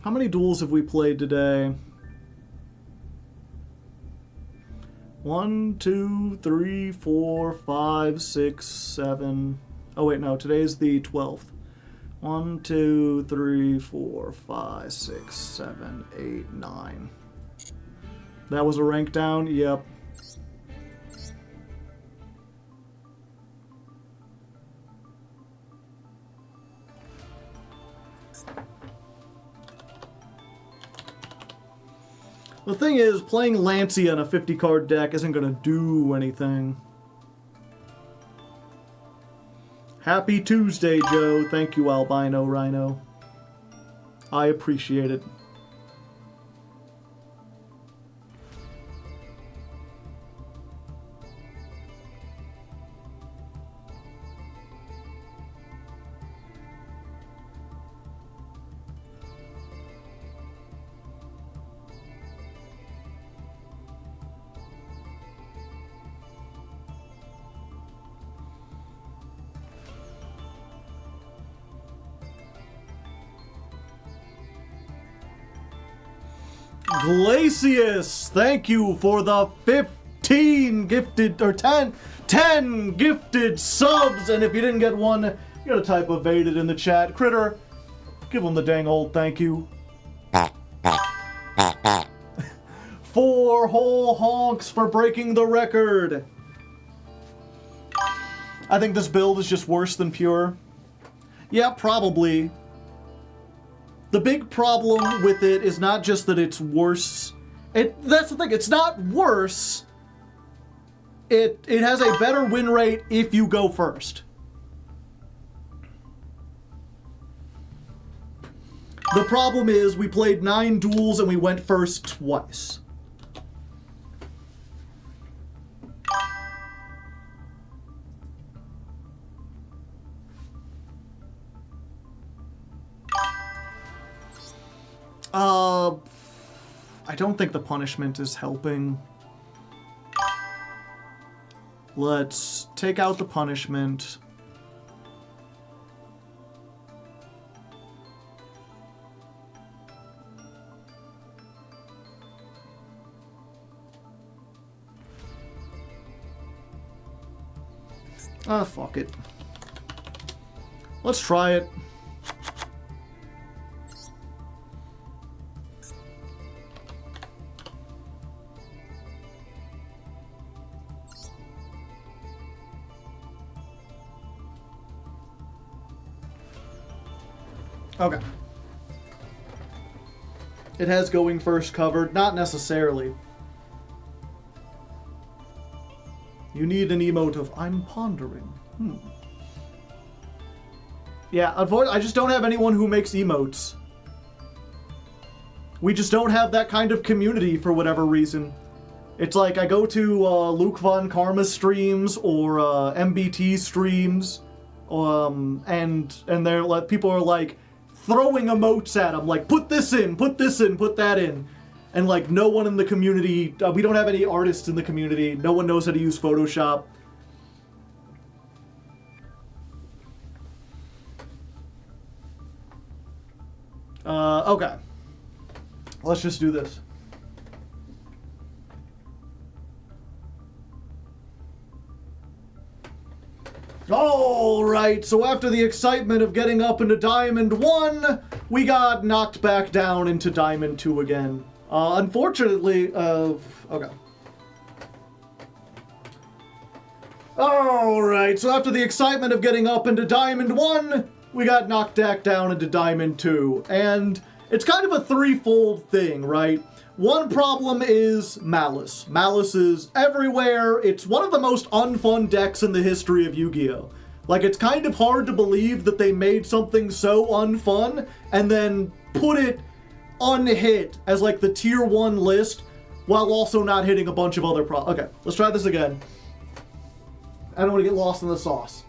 How many duels have we played today? 1, 2, 3, 4, 5, 6, 7. Oh wait, no, today's the 12th. 1, 2, 3, 4, 5, 6, 7, 8, 9. That was a rank down? Yep. The thing is, playing Lancia in a 50-card deck isn't going to do anything. Happy Tuesday, Joe. Thank you, Albino Rhino. I appreciate it. Glacius, thank you for the 15 gifted, or 10 gifted subs. And if you didn't get one, you gotta type evaded in the chat. Critter, give him the dang old thank you. 4 whole honks for breaking the record. I think this build is just worse than pure. Yeah, probably. The big problem with it is not just that it's worse. That's the thing, it's not worse. It has a better win rate if you go first. The problem is we played 9 duels and we went first twice. I don't think the punishment is helping. Let's take out the punishment. Ah, fuck it. Let's try it. Okay. It has going first covered. Not necessarily. You need an emote of I'm pondering. Yeah, unfortunately, I just don't have anyone who makes emotes. We just don't have that kind of community for whatever reason. It's like I go to Luke Von Karma streams or MBT streams, and they're like, people are like throwing emotes at them, like put this in, put this in, put that in. And like no one in the community, we don't have any artists in the community, no one knows how to use Photoshop. Okay. Let's just do this. Alright, so after the excitement of getting up into Diamond 1, we got knocked back down into Diamond 2 again. Unfortunately, okay. Alright, so after the excitement of getting up into Diamond 1, we got knocked back down into Diamond 2. And it's kind of a threefold thing, right? One problem is Malice. Malice is everywhere. It's one of the most unfun decks in the history of Yu-Gi-Oh! Like, it's kind of hard to believe that they made something so unfun and then put it unhit as like the tier 1 list while also not hitting a bunch of other problems. Okay, let's try this again. I don't want to get lost in the sauce.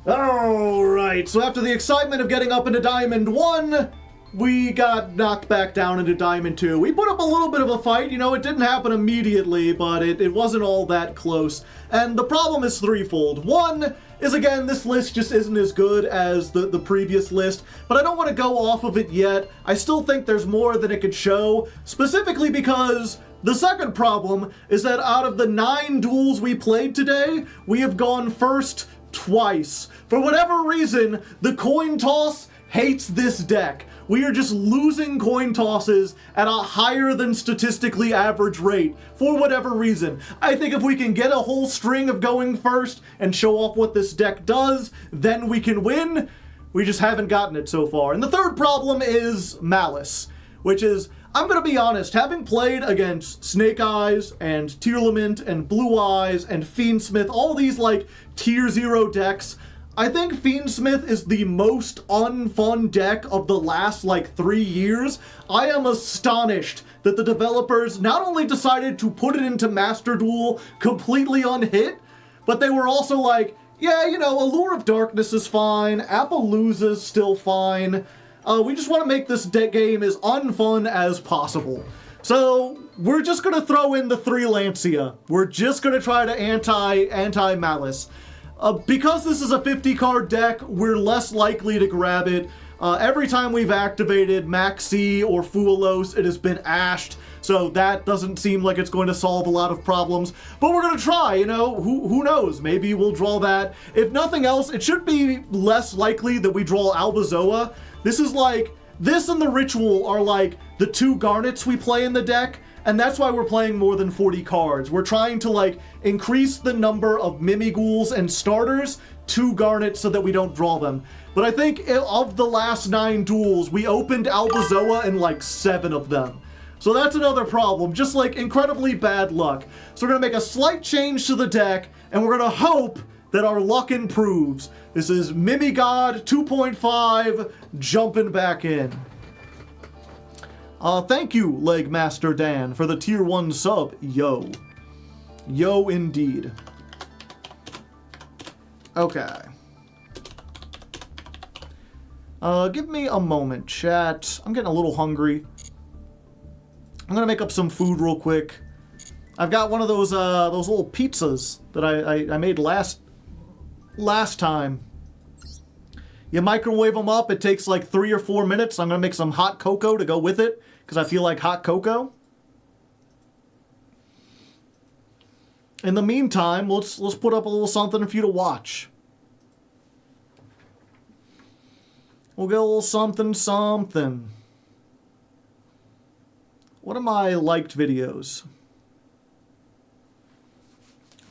Alright, so after the excitement of getting up into Diamond 1, we got knocked back down into Diamond 2. We put up a little bit of a fight, you know, it didn't happen immediately, but it wasn't all that close. And the problem is threefold. One is, again, this list just isn't as good as the previous list, but I don't want to go off of it yet. I still think there's more than it could show, specifically because the second problem is that out of the 9 duels we played today, we have gone first twice. For whatever reason, the coin toss hates this deck. We are just losing coin tosses at a higher than statistically average rate for whatever reason. I think if we can get a whole string of going first and show off what this deck does, then we can win. We just haven't gotten it so far. And the third problem is Malice, which is, I'm gonna be honest, having played against Snake Eyes and Tearlament and Blue Eyes and Fiendsmith, all these like tier 0 decks, I think Fiendsmith is the most unfun deck of the last like 3 years. I am astonished that the developers not only decided to put it into Master Duel completely unhit, but they were also like, yeah, you know, Allure of Darkness is fine, Appaloosa's still fine. We just want to make this game as unfun as possible. So we're just going to throw in the 3 Lancia. We're just going to try to anti-Malice. Because this is a 50-card deck, we're less likely to grab it. Every time we've activated Maxi or Fuelos, it has been ashed, so that doesn't seem like it's going to solve a lot of problems. But we're going to try, you know, who knows? Maybe we'll draw that. If nothing else, it should be less likely that we draw Albazoa. This is like, this and the Ritual are like the 2 Garnets we play in the deck, and that's why we're playing more than 40 cards. We're trying to like increase the number of Mimighouls and starters to Garnet so that we don't draw them. But I think of the last 9 duels, we opened Albazoa in like 7 of them. So that's another problem, just like incredibly bad luck. So we're gonna make a slight change to the deck, and we're gonna hope that our luck improves. This is Mimigod 2.5 jumping back in. Thank you, Legmaster Dan, for the tier 1 sub. Yo. Yo, indeed. Okay. Give me a moment, chat. I'm getting a little hungry. I'm gonna make up some food real quick. I've got one of those little pizzas that I made last time. You microwave them up, it takes like 3 or 4 minutes. I'm gonna make some hot cocoa to go with it, because I feel like hot cocoa. In the meantime, let's put up a little something for you to watch. We'll get a little something. What are my liked videos?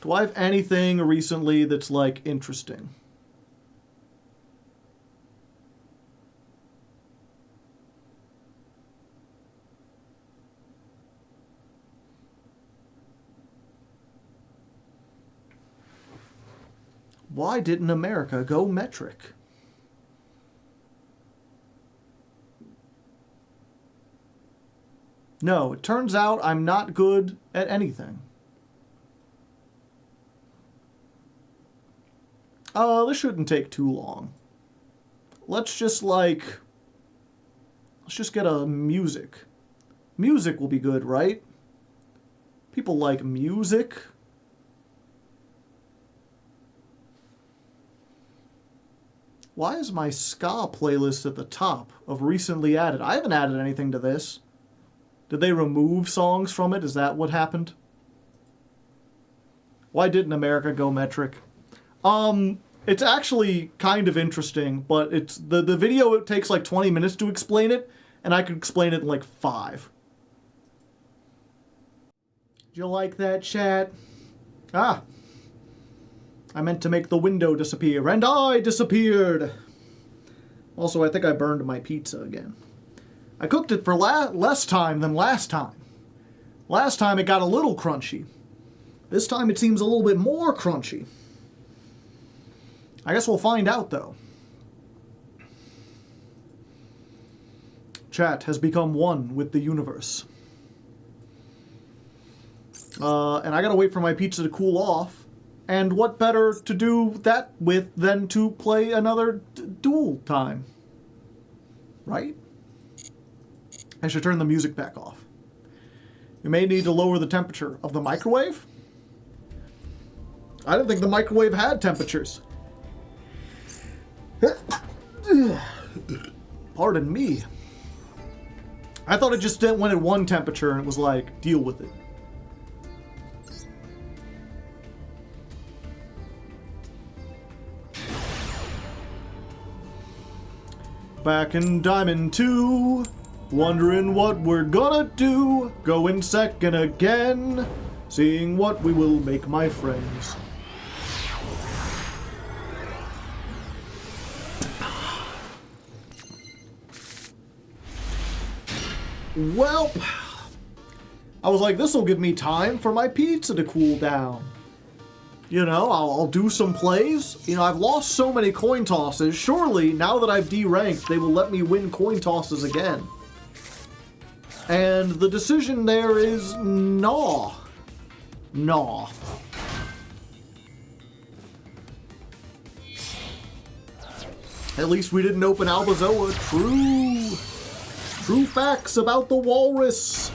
Do I have anything recently that's like interesting? Why didn't America go metric? No, it turns out I'm not good at anything. This shouldn't take too long. Let's just get a music. Music will be good, right? People like music. Why is my ska playlist at the top of recently added? I haven't added anything to this. Did they remove songs from it? Is that what happened? Why didn't America go metric? It's actually kind of interesting, but it's the video, it takes like 20 minutes to explain it, and I could explain it in like 5. Did you like that, chat? Ah. I meant to make the window disappear, and I disappeared! Also, I think I burned my pizza again. I cooked it for less time than last time. Last time it got a little crunchy. This time it seems a little bit more crunchy. I guess we'll find out, though. chat, has become one with the universe. And I gotta wait for my pizza to cool off. And what better to do that with than to play another duel time? Right? I should turn the music back off. You may need to lower the temperature of the microwave. I didn't think the microwave had temperatures. Pardon me. I thought it just went at one temperature and it was like, deal with it. Back in Diamond 2, wondering what we're gonna do. Going second again, seeing what we will make, my friends. Well, I was like, this will give me time for my pizza to cool down. You know, I'll do some plays. You know, I've lost so many coin tosses. Surely, now that I've D-ranked, they will let me win coin tosses again. And the decision there is nah. Nah. At least we didn't open Albazoa. True facts about the walrus.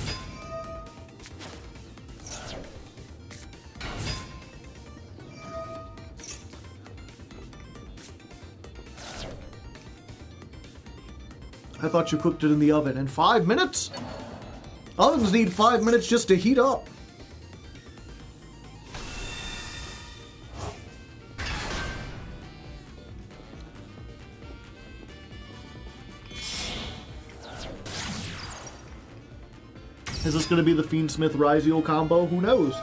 I thought you cooked it in the oven in 5 minutes? Ovens need 5 minutes just to heat up. Is this going to be the Fiendsmith-Ryziel combo? Who knows?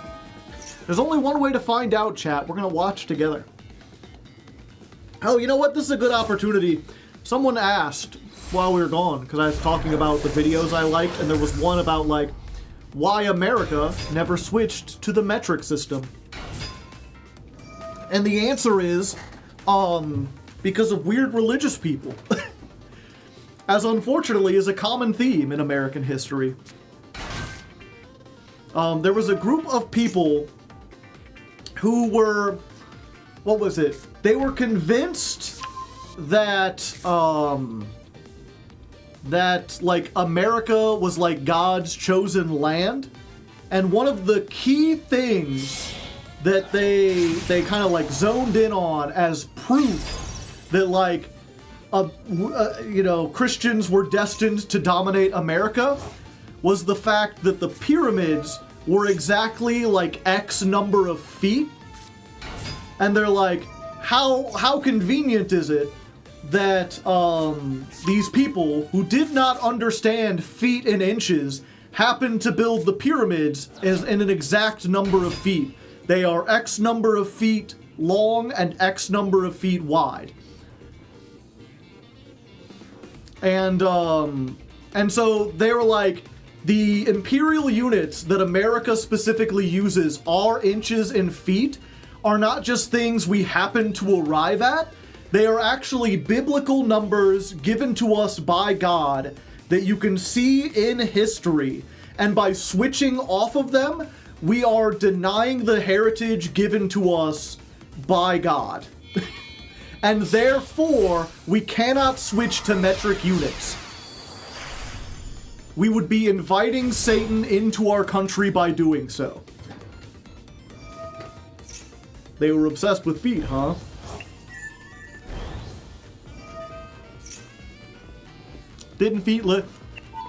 There's only one way to find out, chat. We're going to watch together. Oh, you know what? This is a good opportunity. Someone asked while we were gone, because I was talking about the videos I liked, and there was one about, like, why America never switched to the metric system. And the answer is, because of weird religious people. As unfortunately is a common theme in American history. There was a group of people who were, what was it? They were convinced that, like, America was, like, God's chosen land. And one of the key things that they kind of, like, zoned in on as proof that, like, you know, Christians were destined to dominate America was the fact that the pyramids were exactly, like, X number of feet. And they're like, how convenient is it that these people who did not understand feet and inches happened to build the pyramids in an exact number of feet. They are X number of feet long and X number of feet wide. And so they were like, the imperial units that America specifically uses, our inches and feet, are not just things we happen to arrive at. They are actually biblical numbers given to us by God that you can see in history. And by switching off of them, we are denying the heritage given to us by God. And therefore, we cannot switch to metric units. We would be inviting Satan into our country by doing so. They were obsessed with feet, huh? Didn't feet lift?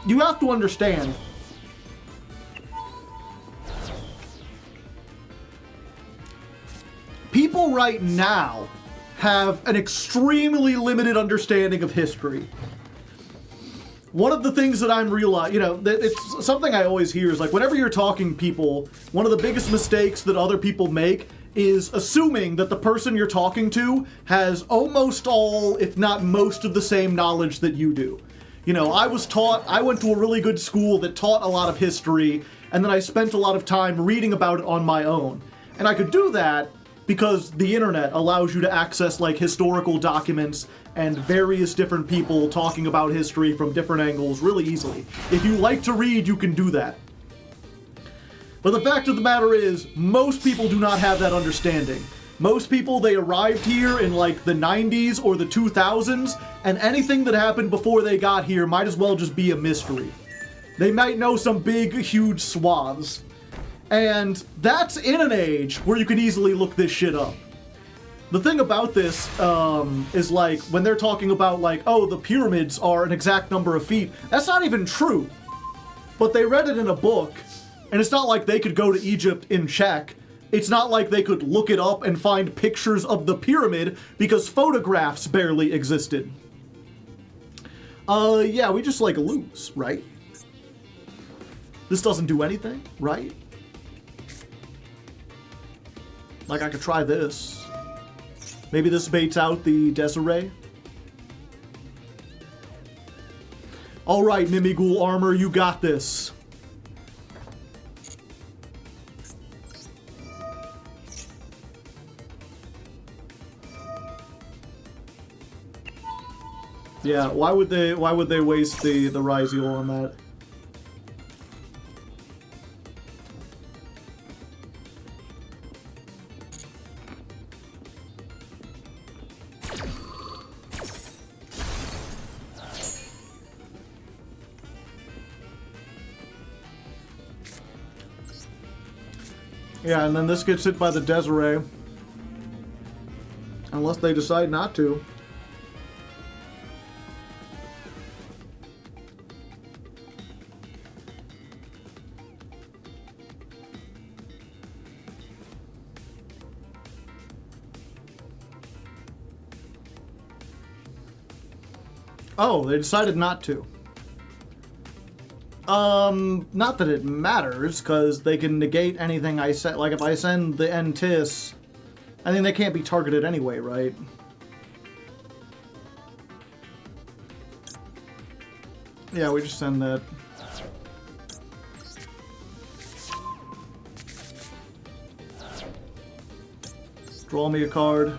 You have to understand. People right now have an extremely limited understanding of history. One of the things that I'm realizing, you know, it's something I always hear is like, whenever you're talking people, one of the biggest mistakes that other people make is assuming that the person you're talking to has almost all, if not most of the same knowledge that you do. You know, I went to a really good school that taught a lot of history, and then I spent a lot of time reading about it on my own. And I could do that, because the internet allows you to access like historical documents and various different people talking about history from different angles really easily. If you like to read, you can do that. But the fact of the matter is, most people do not have that understanding. Most people, they arrived here in like the 90s or the 2000s, and anything that happened before they got here might as well just be a mystery. They might know some big, huge swaths. And that's in an age where you can easily look this shit up. The thing about this is like, when they're talking about like, oh, the pyramids are an exact number of feet, that's not even true. But they read it in a book, and it's not like they could go to Egypt in check. It's not like they could look it up and find pictures of the pyramid because photographs barely existed. Yeah, we just like lose, right? This doesn't do anything, right? Like I could try this. Maybe this baits out the Desiree. Alright, Mimighoul armor, you got this. Yeah, why would they waste the Ryziel on that? Yeah, and then this gets hit by the Desiree. Unless they decide not to. Oh, they decided not to. Not that it matters, because they can negate anything I said. Like, if I send the NTIS, I think they can't be targeted anyway, right? Yeah, we just send that. Draw me a card.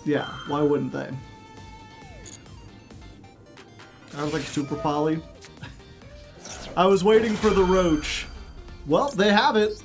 Yeah, why wouldn't they? I was like super poly. I was waiting for the roach. Well, they have it.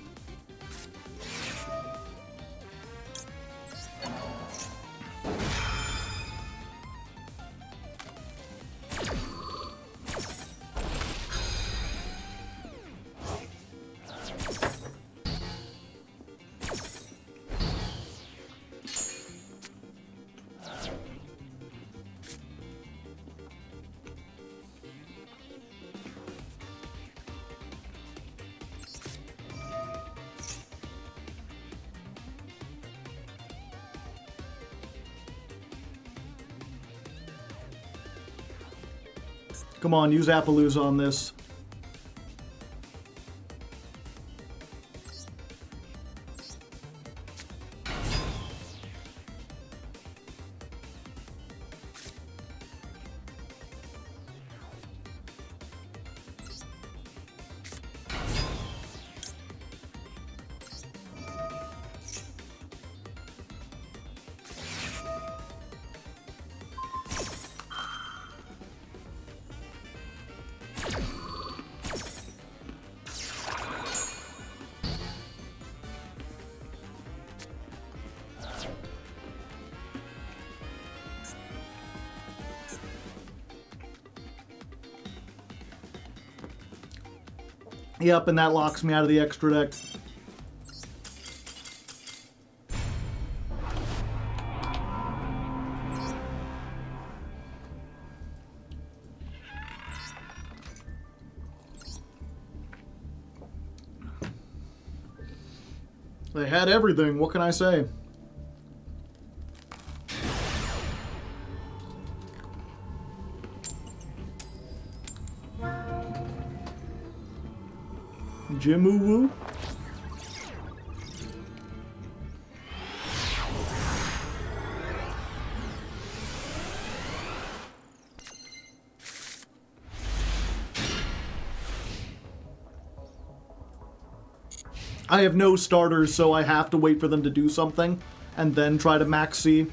Come on, use Appaloosa on this. Yep, and that locks me out of the extra deck. They had everything, what can I say? Jimu-woo? I have no starters, so I have to wait for them to do something and then try to max C.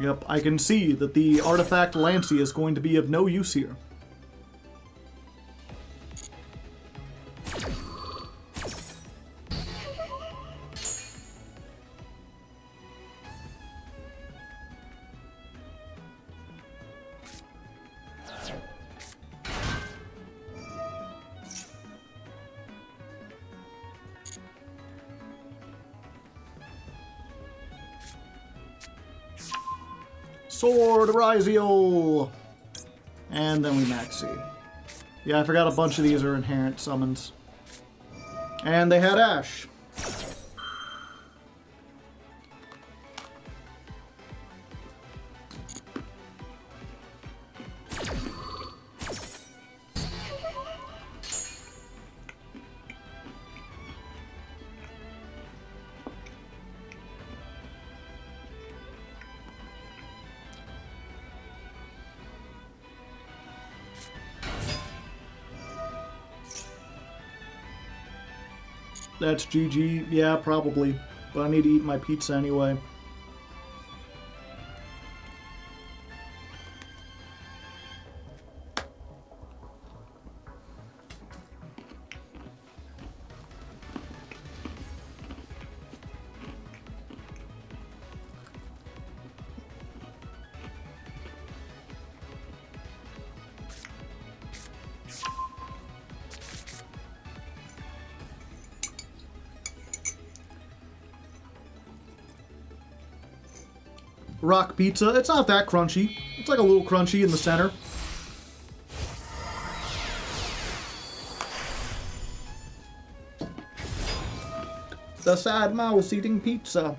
Yep, I can see that the artifact Lancey is going to be of no use here. Sword Rizio! And then we max C. Yeah, I forgot a bunch of these are inherent summons. And they had Ash. That's GG. Yeah, probably. But I need to eat my pizza anyway. Rock pizza. It's not that crunchy. It's like a little crunchy in the center. The sad mouse eating pizza.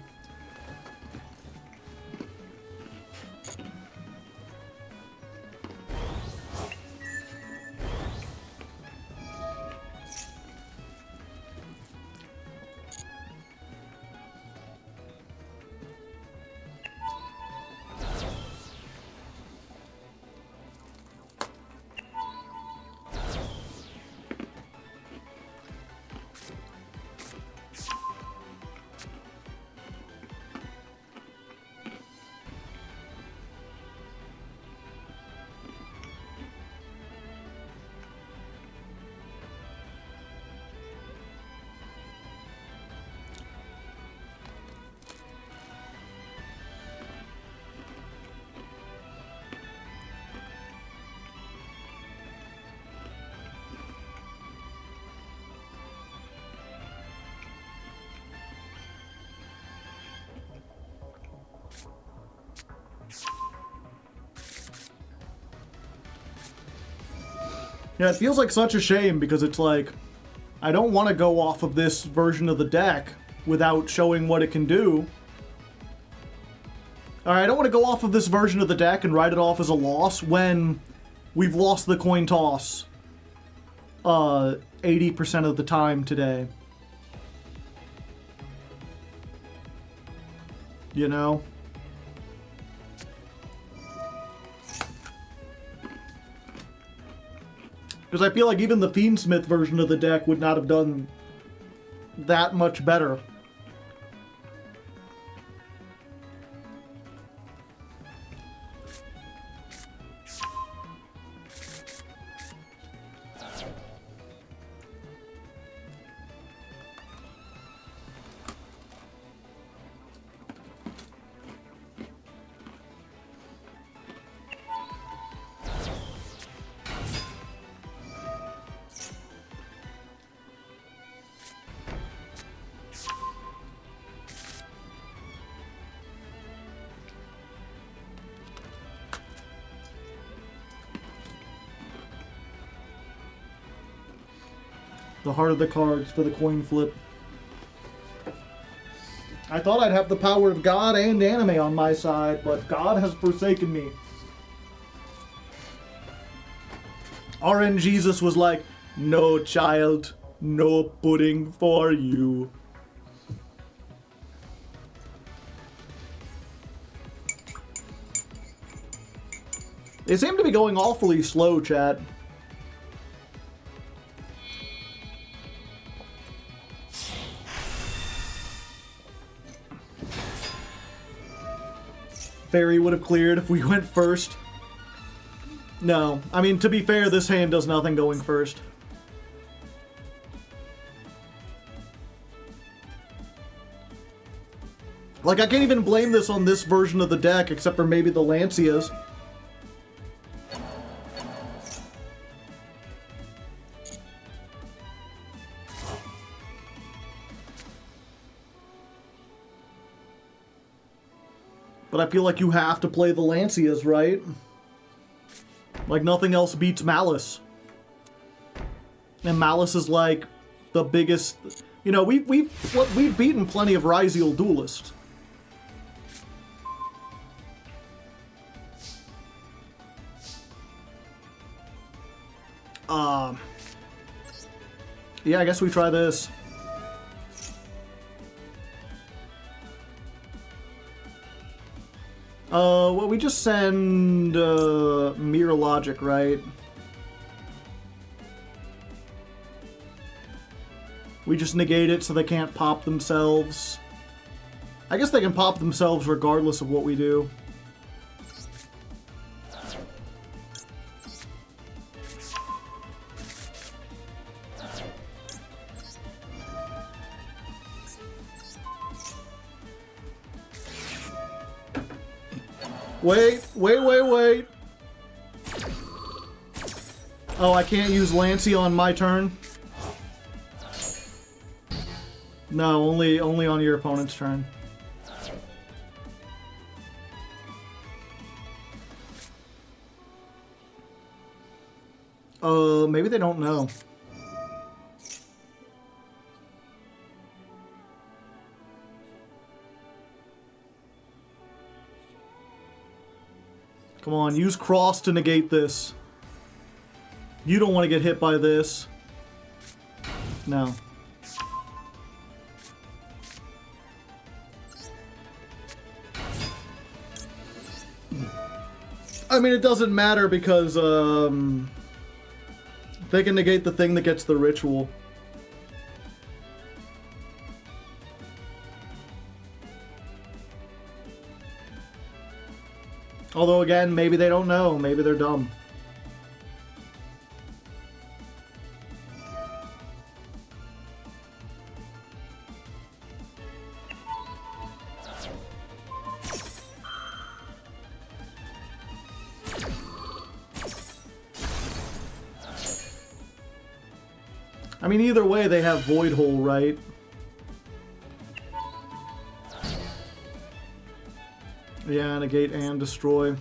Yeah, it feels like such a shame because it's like, I don't want to go off of this version of the deck without showing what it can do. Alright, I don't want to go off of this version of the deck and write it off as a loss when we've lost the coin toss 80% of the time today. You know? Because I feel like even the Fiendsmith version of the deck would not have done that much better. The heart of the cards for the coin flip. I thought I'd have the power of God and anime on my side, but God has forsaken me. RN Jesus was like, "No, child, no pudding for you." They seem to be going awfully slow, chat. Fairy would have cleared if we went first. No. I mean, to be fair, this hand does nothing going first. Like, I can't even blame this on this version of the deck, except for maybe the Lancias. But I feel like you have to play the Lancias, right? Like, nothing else beats Malice. And Malice is, like, the biggest... You know, we've beaten plenty of Ryziel duelists. Yeah, I guess we try this. Well, we just send, Mirror Logic, right? We just negate it so they can't pop themselves. I guess they can pop themselves regardless of what we do. Wait. Oh, I can't use Lancia on my turn? No, only on your opponent's turn. Maybe they don't know. Come on, use Cross to negate this. You don't want to get hit by this. No. I mean, it doesn't matter because, they can negate the thing that gets the ritual. Although, again, maybe they don't know. Maybe they're dumb. I mean, either way, they have Void Hole, right? Yeah, negate and destroy.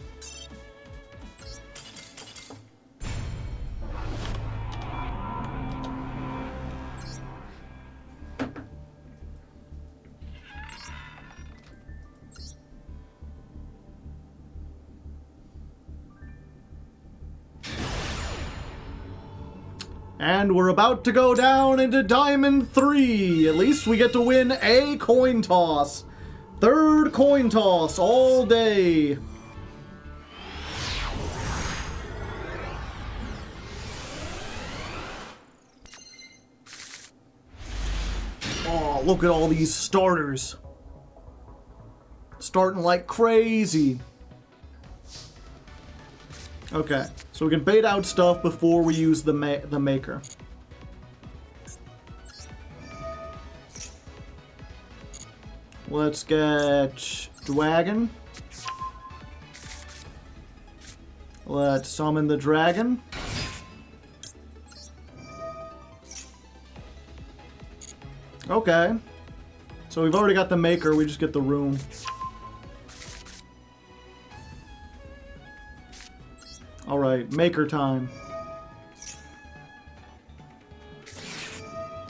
And we're about to go down into Diamond 3. At least we get to win a coin toss. Third coin toss all day. Oh, look at all these starters. Starting like crazy. Okay, so we can bait out stuff before we use the maker. Let's get Dragon. Let's summon the dragon. Okay. So we've already got the maker, we just get the room. Alright, maker time.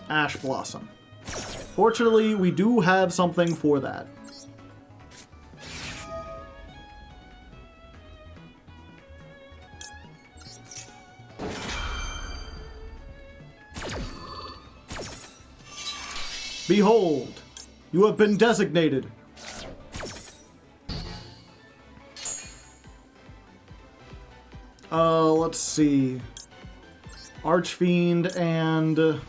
Ash Blossom. Fortunately, we do have something for that. Behold, you have been designated. Let's see. Archfiend and...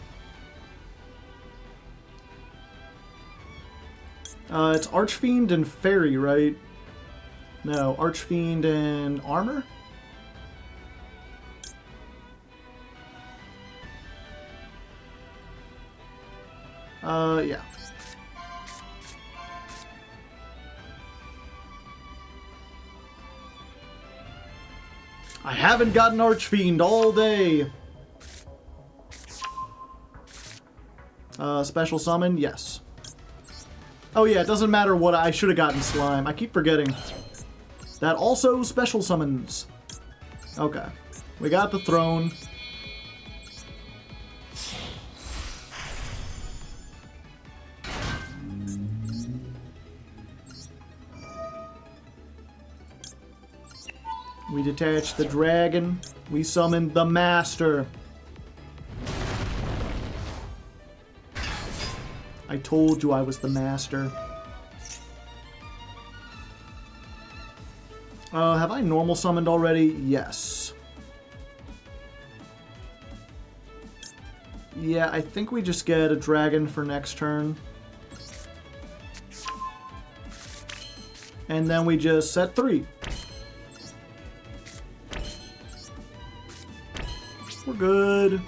it's Archfiend and Fairy, right? No, Archfiend and Armor? Yeah. I haven't gotten Archfiend all day. Special summon? Yes. Oh yeah, it doesn't matter what I should have gotten Slime. I keep forgetting. That also special summons. Okay. We got the throne. We detached the dragon. We summoned the master. I told you I was the master. Have I normal summoned already? Yes. Yeah, I think we just get a dragon for next turn. And then we just set 3. We're good.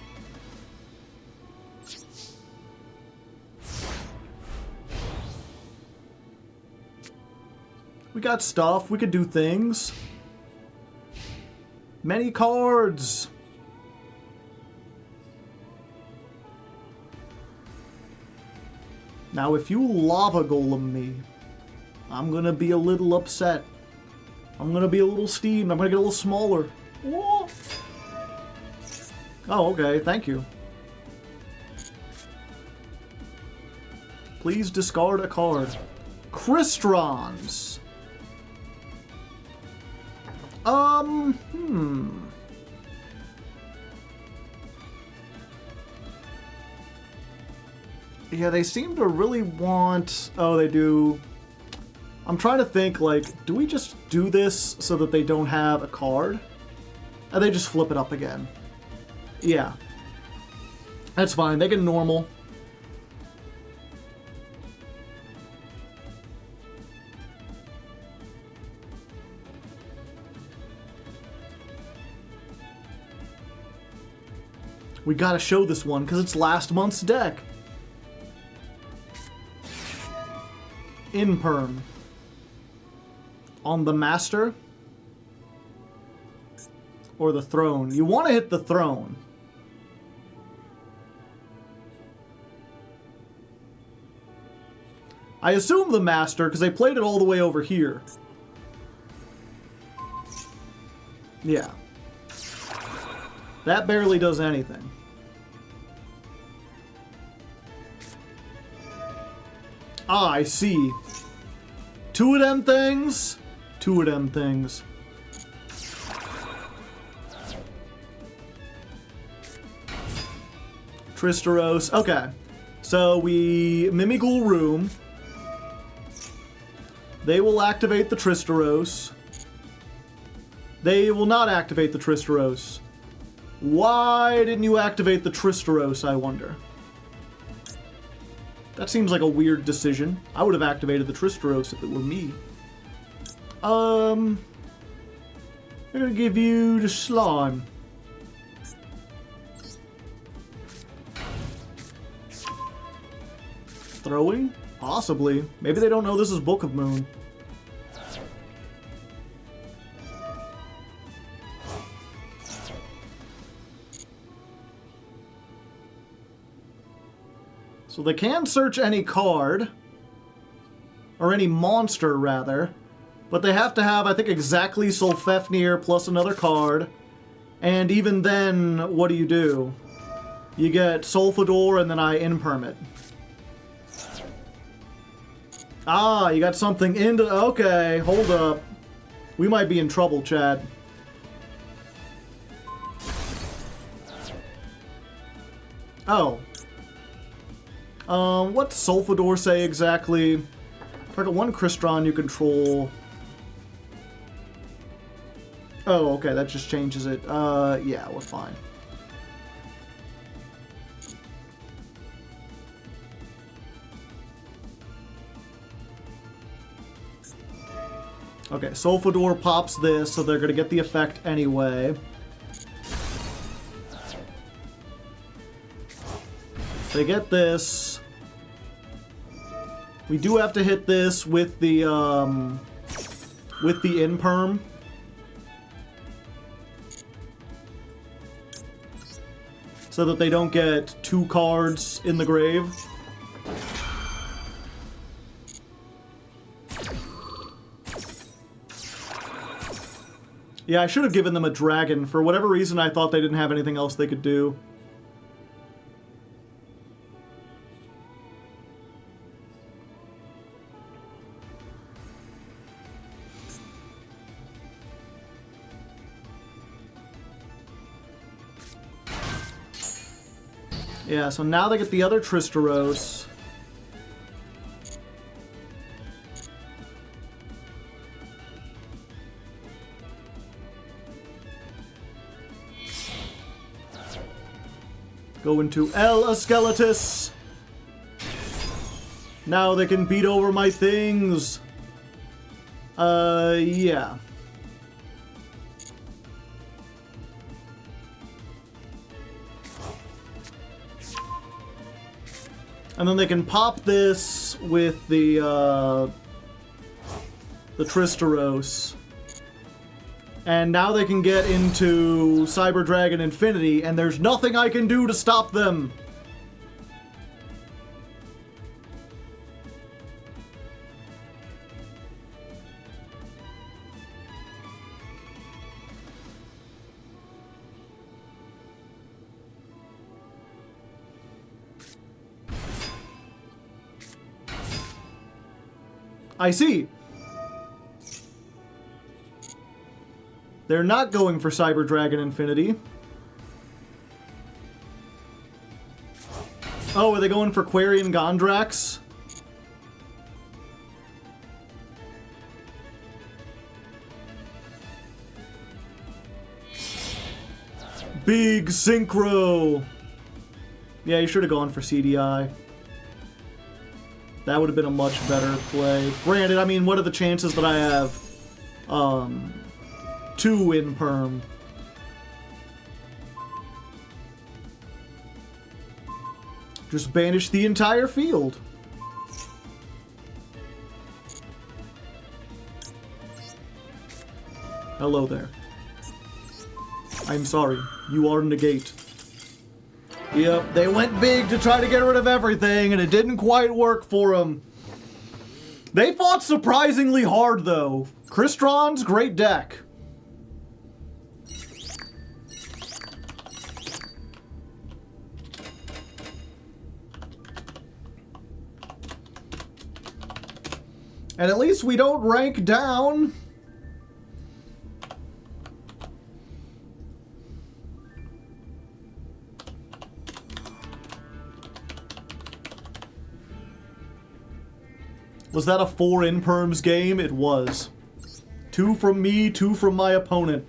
We got stuff. We could do things. Many cards. Now, if you lava golem me, I'm gonna be a little upset. I'm gonna be a little steamed. I'm gonna get a little smaller. Whoa. Oh, okay. Thank you. Please discard a card. Cristrons. Yeah, they seem to really want... Oh, they do... I'm trying to think, like, do we just do this so that they don't have a card? Or they just flip it up again? Yeah. That's fine. They can normal. We gotta show this one, because it's last month's deck. Imperm. On the master. Or the throne. You want to hit the throne. I assume the master, because they played it all the way over here. Yeah. That barely does anything. Ah, I see. 2 of them things. 2 of them things. Tristeros. Okay. So we Mimighoul room. They will activate the Tristeros. They will not activate the Tristeros. Why didn't you activate the Tristeros, I wonder? That seems like a weird decision. I would have activated the Tristeros if it were me. I'm gonna give you the slime. Throwing? Possibly. Maybe they don't know this is Book of Moon. So they can search any card, or any monster, rather, but they have to have, I think, exactly Solfefnir plus another card, and even then, what do? You get Solfador, and then I imperm it. Ah, you got something into... Okay, hold up. We might be in trouble, Chad. Oh. What's Solfador say exactly? Target 1 Crystron you control. Oh, okay, that just changes it. Yeah, we're fine. Okay, Solfador pops this, so they're gonna get the effect anyway. They get this. We do have to hit this with the imperm. So that they don't get 2 cards in the grave. Yeah, I should have given them a dragon. For whatever reason, I thought they didn't have anything else they could do. Yeah, so now they get the other Tristeros. Go into El Askeletus. Now they can beat over my things. Yeah. And then they can pop this with the Tristeros. And now they can get into Cyber Dragon Infinity, and there's nothing I can do to stop them. I see. They're not going for Cyber Dragon Infinity. Oh, are they going for Quarian Gondrax? Big Synchro! Yeah, you should have gone for CDI. That would have been a much better play. Granted, I mean, what are the chances that I have 2 in perm? Just banish the entire field. Hello there. I'm sorry. You are negate. Yep, they went big to try to get rid of everything, and it didn't quite work for them. They fought surprisingly hard, though. Crystron's great deck. And at least we don't rank down. Was that a 4 in-perms game? It was. 2 from me, 2 from my opponent.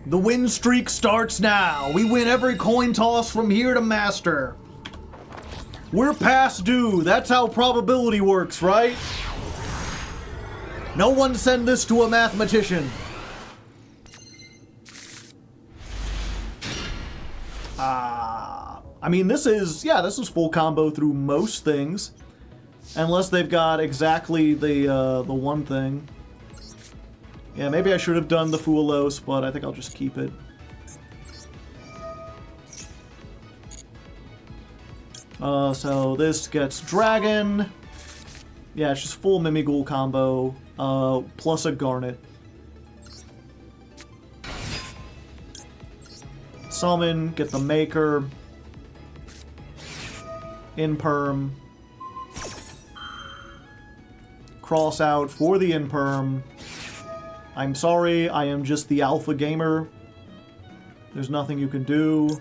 The win streak starts now. We win every coin toss from here to master. We're past due. That's how probability works, right? No one send this to a mathematician. I mean, this is full combo through most things. Unless they've got exactly the one thing. Yeah, maybe I should have done the Fuelos, but I think I'll just keep it. So this gets Dragon. Yeah, it's just full Mimighoul combo, plus a Garnet. Summon, get the Maker. Imperm. Cross out for the Imperm. I'm sorry, I am just the alpha gamer. There's nothing you can do.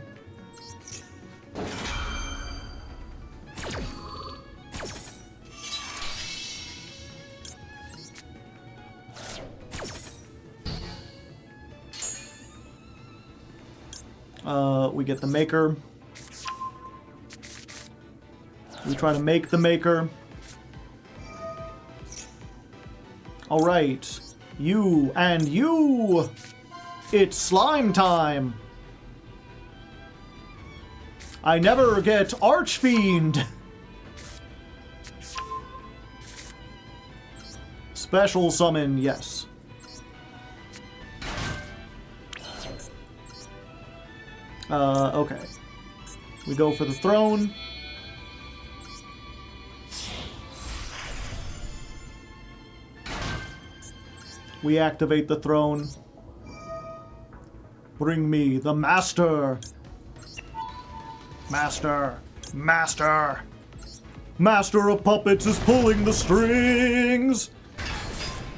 We get the Maker. We try to make the Maker. Alright. You and you! It's slime time! I never get Archfiend! Special summon, yes. Okay. We go for the throne. We activate the throne. Bring me the master. Master. Master. Master of puppets is pulling the strings.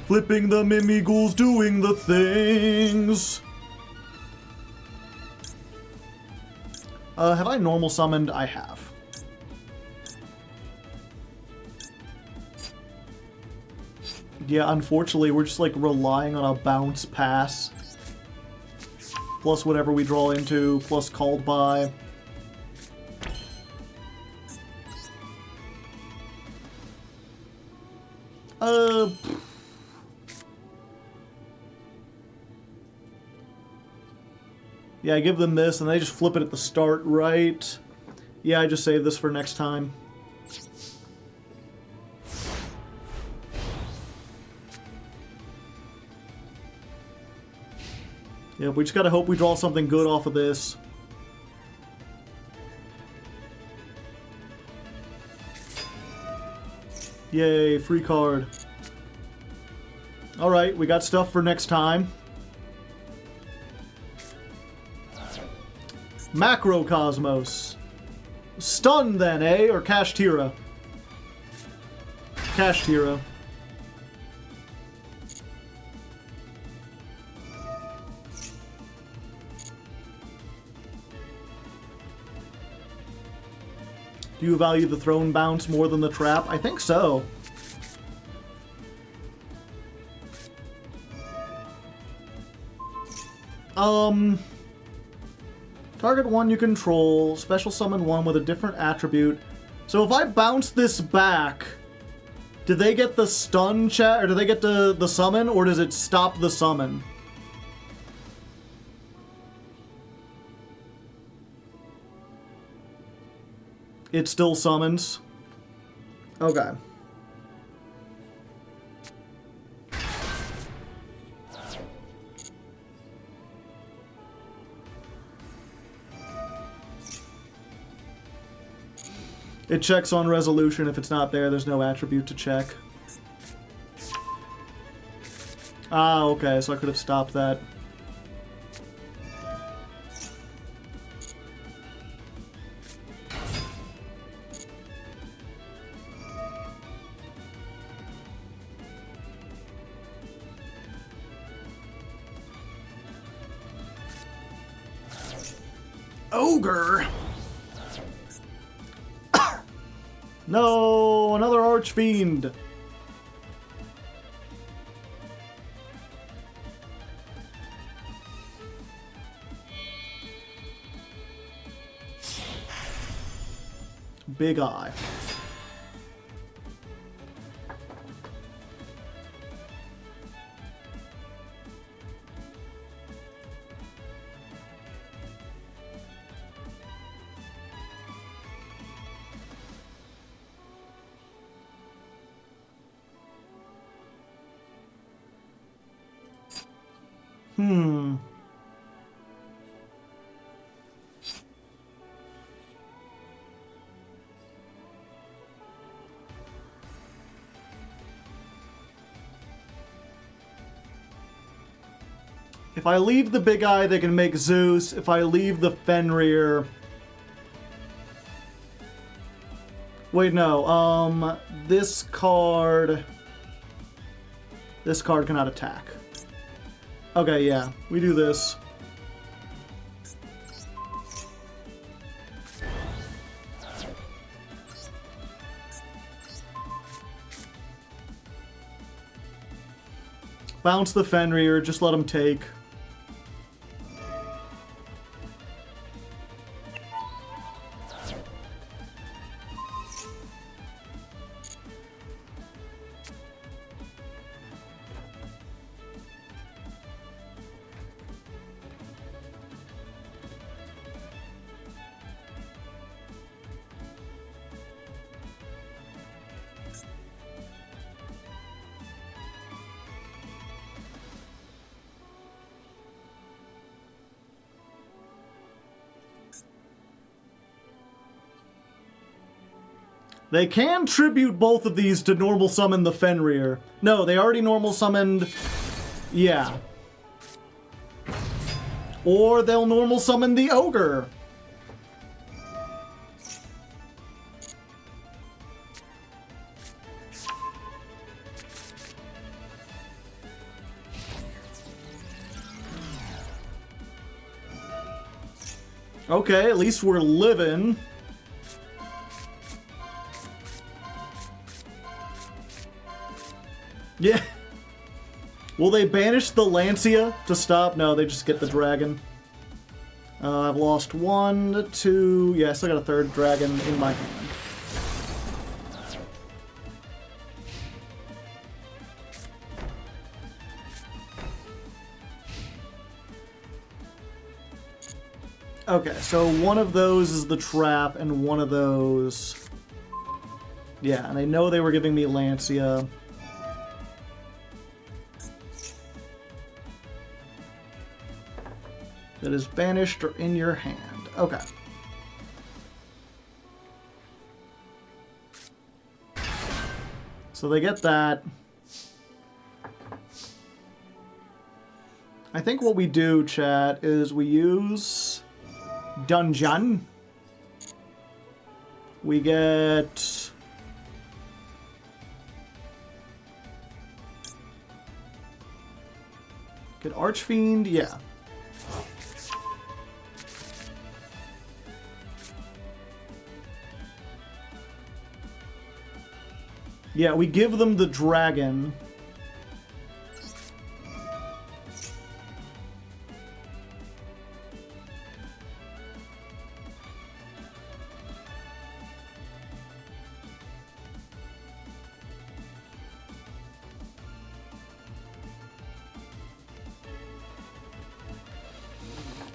Flipping the Mimighouls, doing the things. Have I normal summoned? I have. Yeah, unfortunately, we're just like relying on a bounce pass. Plus whatever we draw into, plus called by. Yeah, I give them this, and they just flip it at the start, right? Yeah, I just save this for next time. Yeah, we just gotta hope we draw something good off of this. Yay, free card. Alright, we got stuff for next time. Macrocosmos. Stun then, eh? Or Kashtira? Kashtira. Do you value the throne bounce more than the trap? I think so. Target one you control, special summon one with a different attribute. So if I bounce this back, do they get the stun chat, or do they get the summon, or does it stop the summon? It still summons. Okay. It checks on resolution. If it's not there, there's no attribute to check. Ah, okay, so I could have stopped that. Ogre! No, another Archfiend! Big Eye. If I leave the Big Eye, they can make Zeus. If I leave the Fenrir... Wait, no. This card... This card cannot attack. Okay, yeah. We do this. Bounce the Fenrir. Just let him take. They can tribute both of these to normal summon the Fenrir. No, they already normal summoned... Yeah. Or they'll normal summon the Ogre. Okay, at least we're living. Yeah. Will they banish the Lancia to stop? No, they just get the dragon. I've lost 1, 2... Yeah, I still got a third dragon in my hand. Okay, so one of those is the trap, and one of those... Yeah, and I know they were giving me Lancia. That is banished or in your hand. Okay. So they get that. I think what we do, chat, is we use Dungeon. We get... Get Archfiend? Yeah. Yeah, we give them the dragon.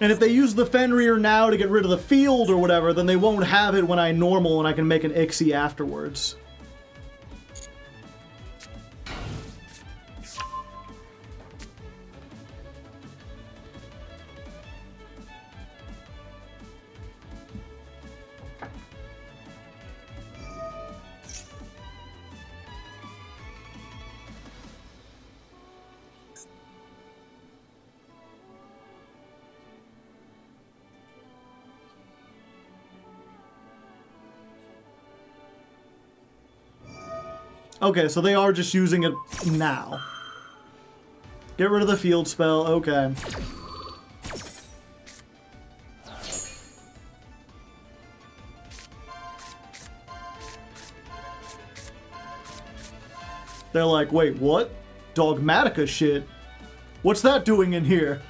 And if they use the Fenrir now to get rid of the field or whatever, then they won't have it when I normal and I can make an Ixie afterwards. Okay, so they are just using it now. Get rid of the field spell, okay. They're like, wait, what? Dogmatica shit? What's that doing in here?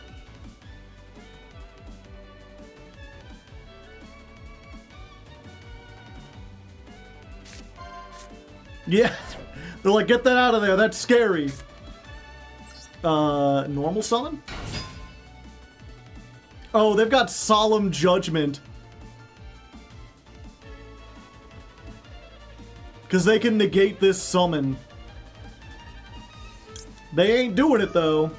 Yeah. They're like, get that out of there, that's scary. Normal summon? Oh, they've got Solemn Judgment. Because they can negate this summon. They ain't doing it, though.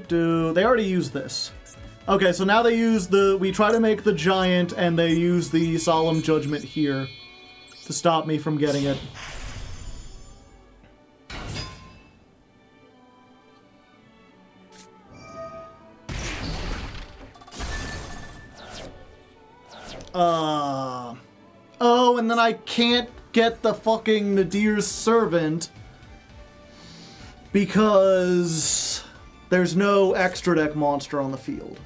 They already used this. Okay, so now they use the... We try to make the giant, and they use the Solemn Judgment here to stop me from getting it. Oh, and then I can't get the fucking Nadir's Servant because there's no extra deck monster on the field.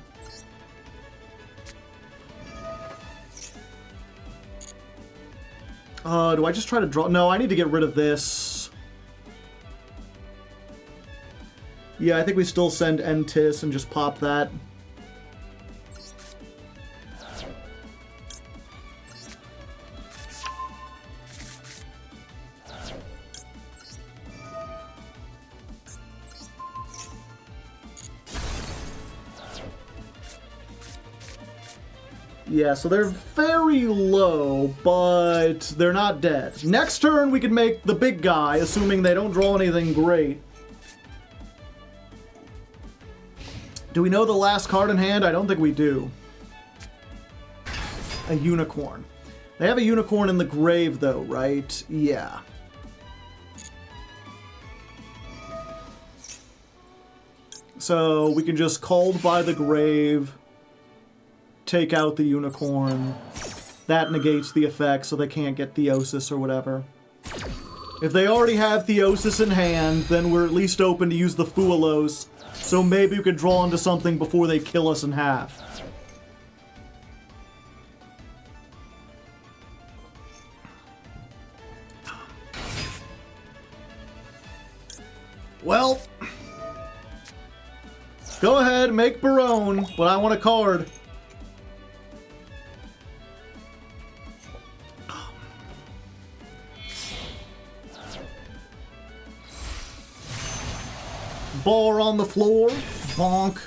Do I just try to draw? No, I need to get rid of this. Yeah, I think we still send Entis and just pop that. Yeah, so they're very low, but they're not dead. Next turn, we can make the big guy, assuming they don't draw anything great. Do we know the last card in hand? I don't think we do. A unicorn. They have a unicorn in the grave, though, right? Yeah. So we can just Called by the Grave, take out the unicorn. That negates the effect, so they can't get Theosis or whatever. If they already have Theosis in hand, then we're at least open to use the Fualos, so maybe we could draw into something before they kill us in half. Well, go ahead, make Barone, but I want a card. Bar on the floor. Bonk.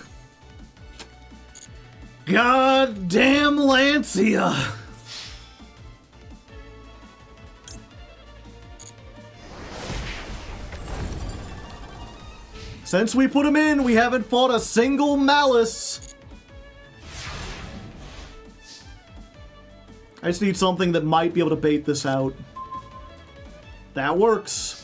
God damn Lancia. Since we put him in, we haven't fought a single Malice. I just need something that might be able to bait this out. That works.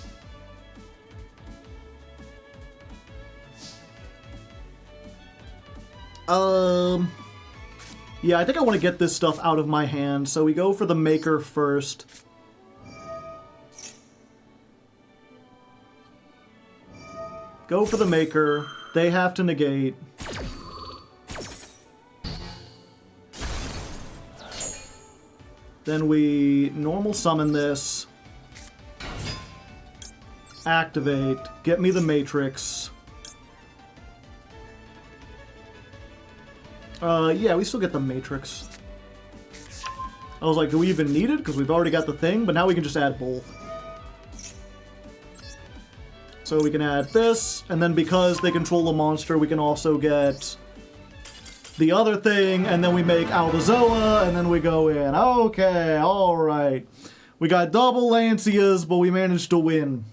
Yeah, I think I want to get this stuff out of my hand, so we go for the Maker first. Go for the Maker. They have to negate. Then we normal summon this. Activate. Get me the Matrix. Yeah, we still get the Matrix. I was like, do we even need it? Because we've already got the thing, but now we can just add both. So we can add this, and then because they control the monster, we can also get the other thing, and then we make Aldazoa, and then we go in. Okay, alright. We got double Lancias, but we managed to win.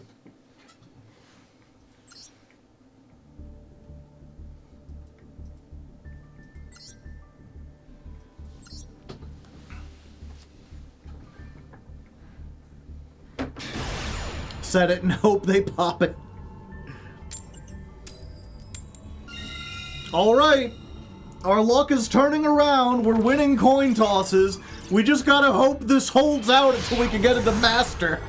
Set it and hope they pop it. Alright. Our luck is turning around. We're winning coin tosses. We just gotta hope this holds out until we can get into Master.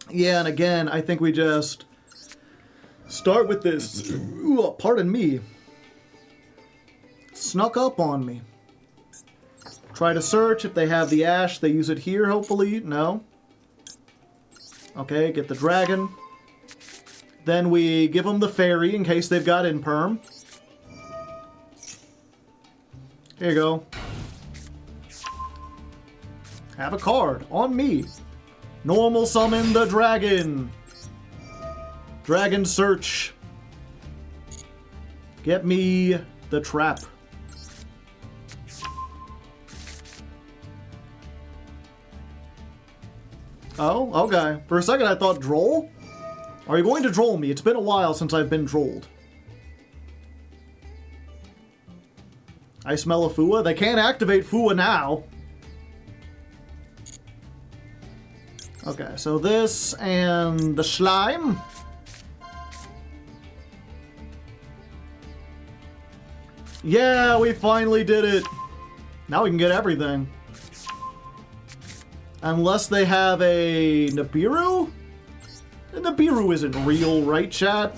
Yeah, and again, I think we just start with this. Ooh, pardon me. Snuck up on me. Try to search. If they have the ash, they use it here, hopefully. No. Okay, get the dragon. Then we give them the fairy in case they've got Imperm. Here you go. Have a card on me. Normal summon the dragon. Dragon search. Get me the trap. Oh, okay. For a second I thought droll? Are you going to droll me? It's been a while since I've been drolled. I smell a Fua. They can't activate Fua now. Okay, so this and the slime. Yeah, we finally did it. Now we can get everything. Unless they have a Nibiru? The Nibiru isn't real, right, chat?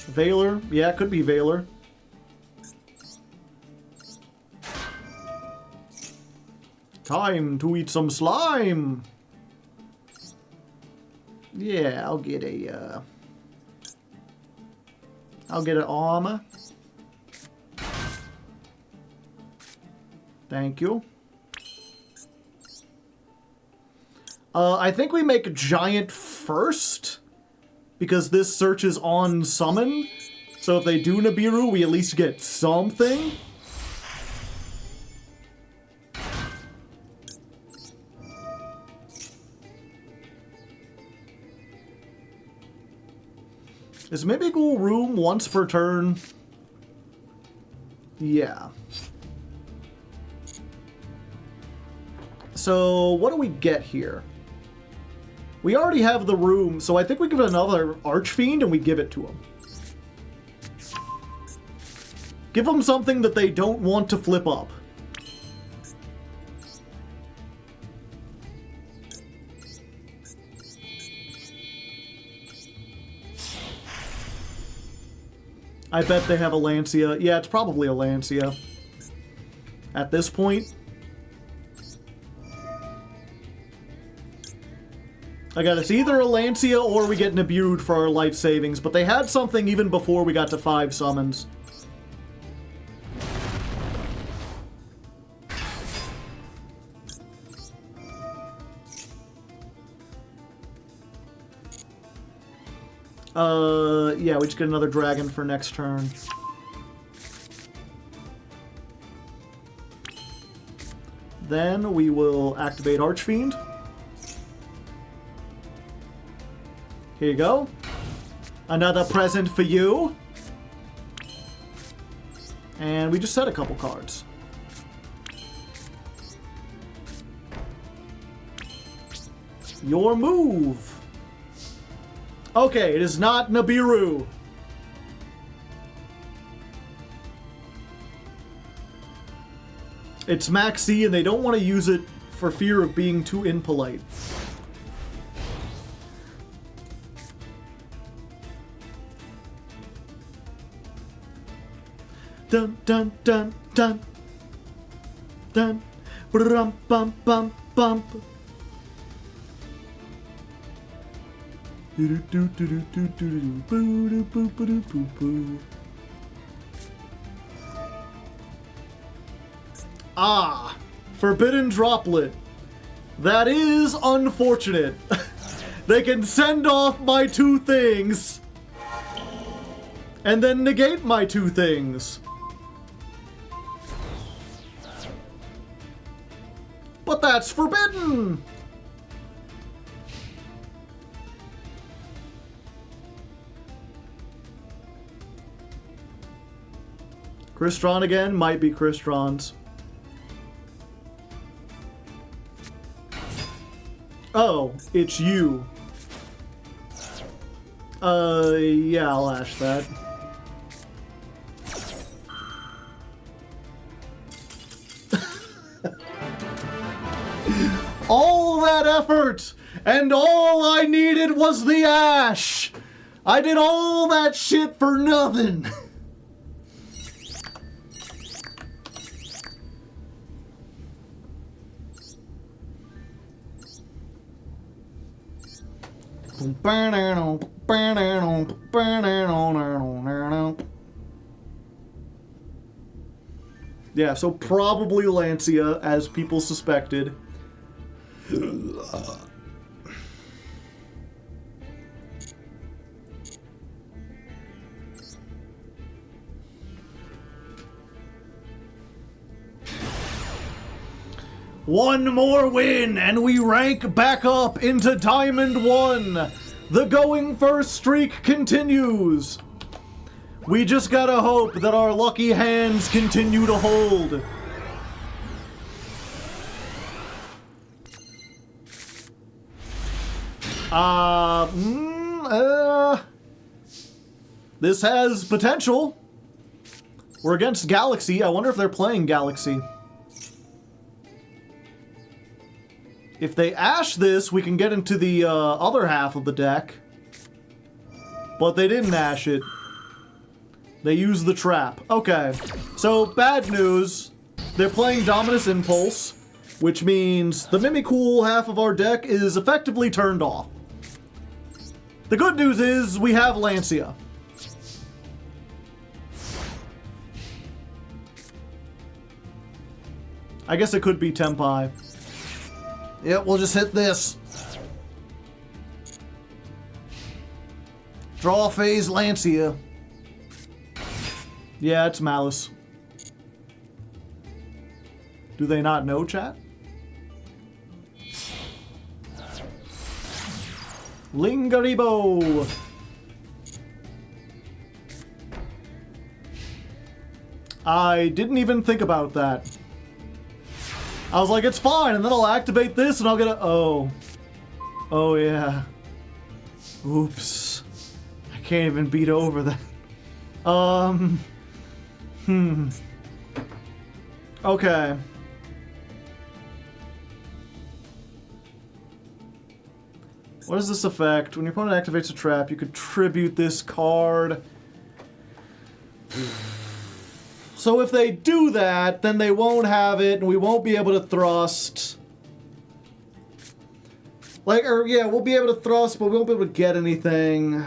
Valor? Yeah, it could be Valor. Time to eat some slime. Yeah, I'll get a, I'll get an armor. Thank you. I think we make Giant first, because this searches on summon. So if they do Nibiru, we at least get something. Is Mimighoul room once per turn? Yeah. So what do we get here? We already have the room, so I think we give it another Archfiend and we give it to him. Give them something that they don't want to flip up. I bet they have a Lancia. Yeah, it's probably a Lancia. At this point. I got it's either a Lancia or we get Nibiru'd for our life savings, but they had something even before we got to 5 summons. Yeah, we just get another dragon for next turn. Then we will activate Archfiend. Here you go. Another present for you. And we just set a couple cards. Your move. Okay, it is not Nibiru. It's Maxi, and they don't want to use it for fear of being too impolite. Dun dun dun dun dun brum bum bum bum. Ah, Forbidden Droplet. That is unfortunate. They can send off my 2 things and then negate my 2 things. But that's forbidden! Crystron again? Might be Crystron's. Oh, it's you. Yeah, I'll ash that. All that effort, and all I needed was the ash. I did all that shit for nothing. Yeah, so probably Lancia, as people suspected. One more win, and we rank back up into Diamond 1. The going first streak continues. We just gotta hope that our lucky hands continue to hold. This has potential. We're against Galaxy. I wonder if they're playing Galaxy. If they ash this, we can get into the other half of the deck. But they didn't ash it. They used the trap. Okay. So, bad news. They're playing Dominus Impulse, which means the Mimighoul half of our deck is effectively turned off. The good news is we have Lancia. I guess it could be Tempai. Yep, we'll just hit this. Draw phase Lancia. Yeah, it's Malice. Do they not know, chat? Lingaribo. I didn't even think about that. I was like, it's fine, and then I'll activate this and I'll get a... Oh. Oh, yeah. Oops. I can't even beat over that. Okay. What is this effect? When your opponent activates a trap, you contribute this card. So if they do that, then they won't have it, and we won't be able to thrust. Like, or yeah, we'll be able to thrust, but we won't be able to get anything.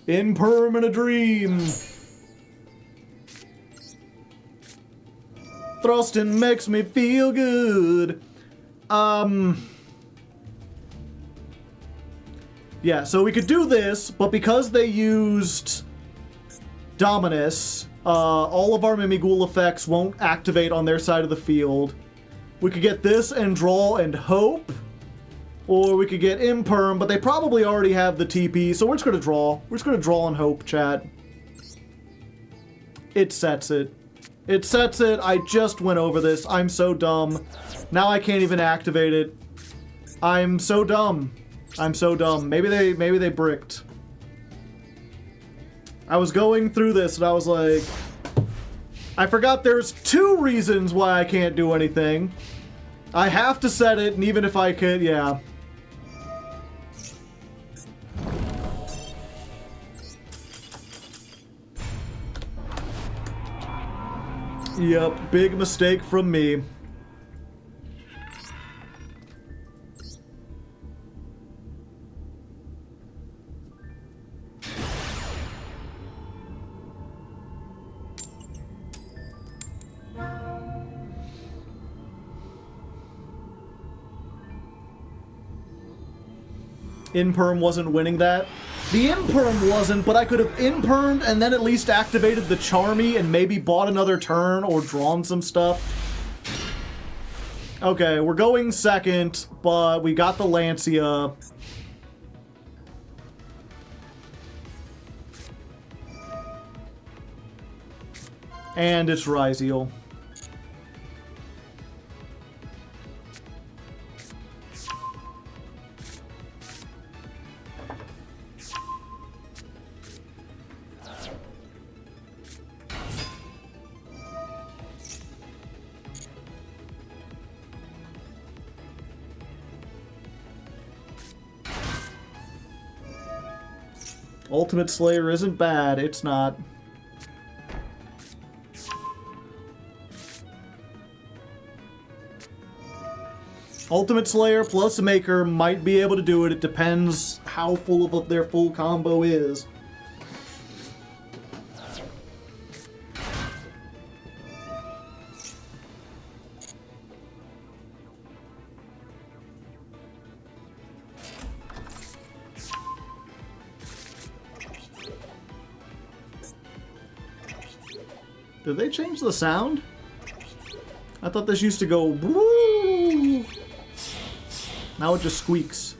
Impermanent dream. Thrusting makes me feel good. Yeah, so we could do this, but because they used Dominus, all of our Mimighoul effects won't activate on their side of the field. We could get this and draw and hope. Or we could get Imperm, but they probably already have the TP, so we're just gonna draw. We're just gonna draw and hope, chat. It sets it. It sets it. I just went over this. I'm so dumb. Now I can't even activate it. I'm so dumb. I'm so dumb. Maybe they bricked. I was going through this and I was like, I forgot there's 2 reasons why I can't do anything. I have to set it, and even if I could, yeah. Yep, big mistake from me. Imperm wasn't winning that. The Imperm wasn't, but I could have Impermed and then at least activated the Charmy and maybe bought another turn or drawn some stuff. Okay, we're going second, but we got the Lancia. And it's Ryziel. Ultimate Slayer isn't bad, it's not. Ultimate Slayer plus Maker might be able to do it. It depends how full of their full combo is. Did they change the sound? I thought this used to go woo. Now it just squeaks.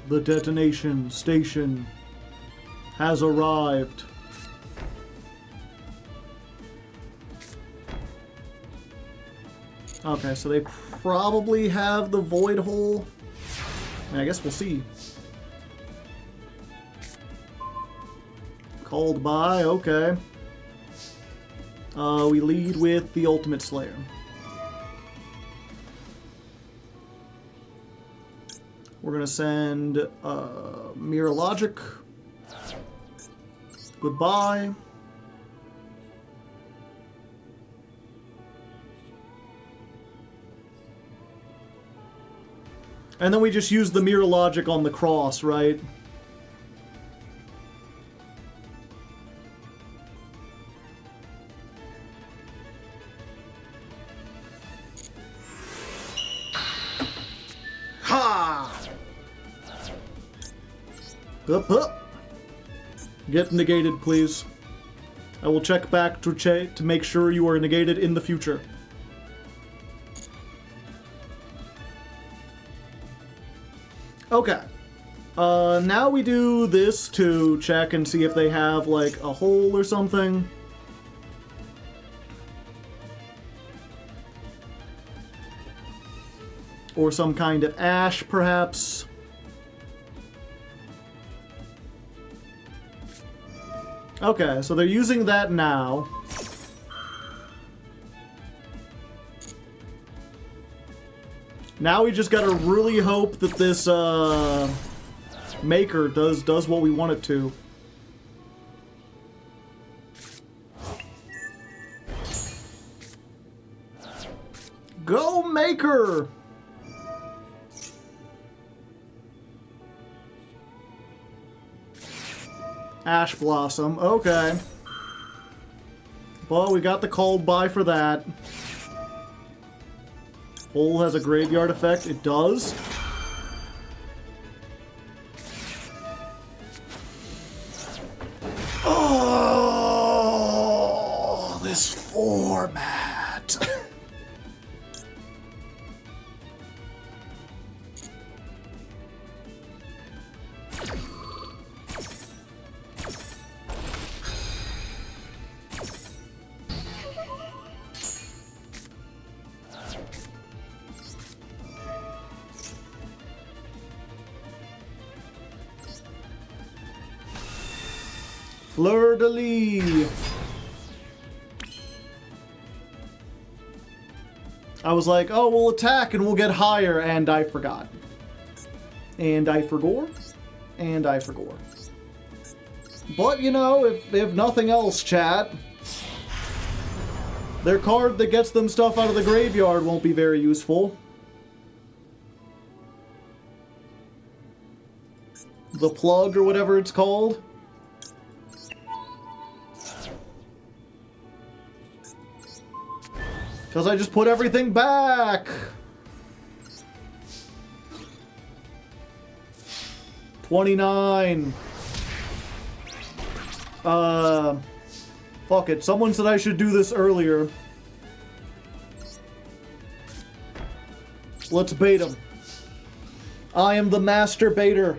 The detonation station has arrived. Okay, so they probably have the void hole. I guess we'll see. Called by, okay. We lead with the Ultimate Slayer. We're gonna send Mirror Logic. Goodbye. And then we just use the Mirror Logic on the cross, right? Ha! Up. Get negated, please. I will check back to make sure you are negated in the future. Okay. Now we do this to check and see if they have, like, a hole or something. Or some kind of ash, perhaps. Okay, so they're using that now. Now we just gotta really hope that this maker does what we want it to. Go maker! Ash Blossom, okay. Well, we got the called by for that. Hole has a graveyard effect. It does. Oh, this format. Fleur-de-lis. I was like, oh, we'll attack and we'll get higher, and I forgot. And I forgot. And I forgot. But, you know, if nothing else, chat, their card that gets them stuff out of the graveyard won't be very useful. The plug, or whatever it's called. Because I just put everything back! 29. Fuck it. Someone said I should do this earlier. Let's bait them. I am the master baiter.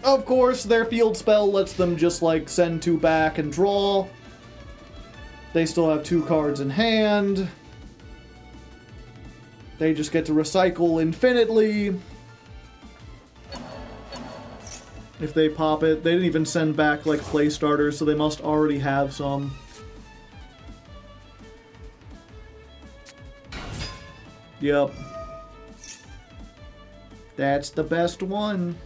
Of course, their field spell lets them just, like, send 2 back and draw. They still have 2 cards in hand. They just get to recycle infinitely. If they pop it. They didn't even send back, like, play starters, so they must already have some. Yep. That's the best one.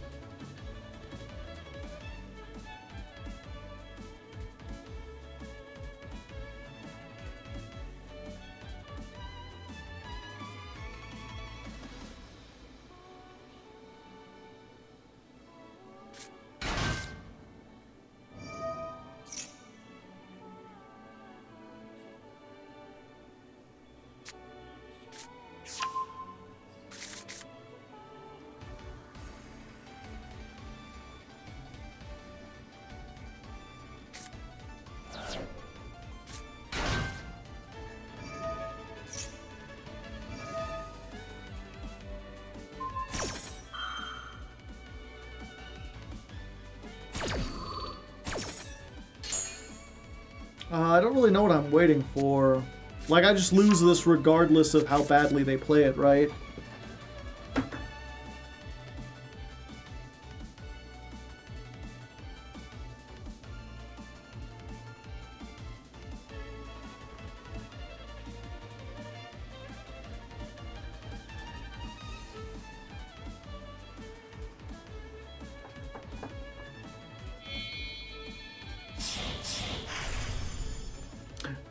I don't really know what I'm waiting for. Like, I just lose this regardless of how badly they play it, right?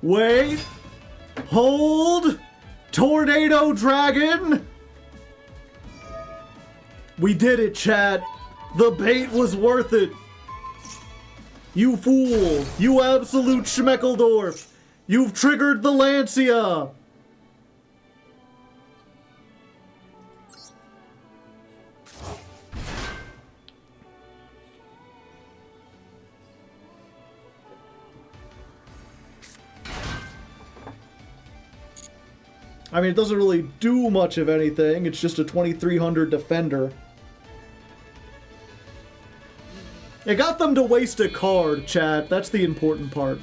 Wait! Hold! Tornado Dragon! We did it, chat. The bait was worth it. You fool. You absolute Schmeckeldorf. You've triggered the Lancia. I mean, it doesn't really do much of anything. It's just a 2300 defender. It got them to waste a card, chat. That's the important part.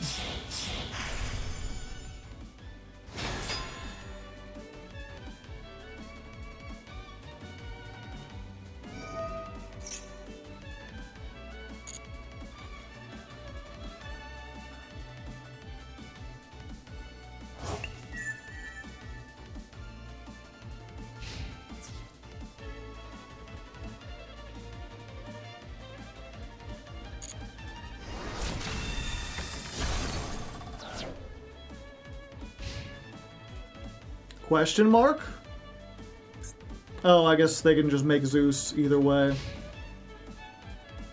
Question mark? Oh, I guess they can just make Zeus either way.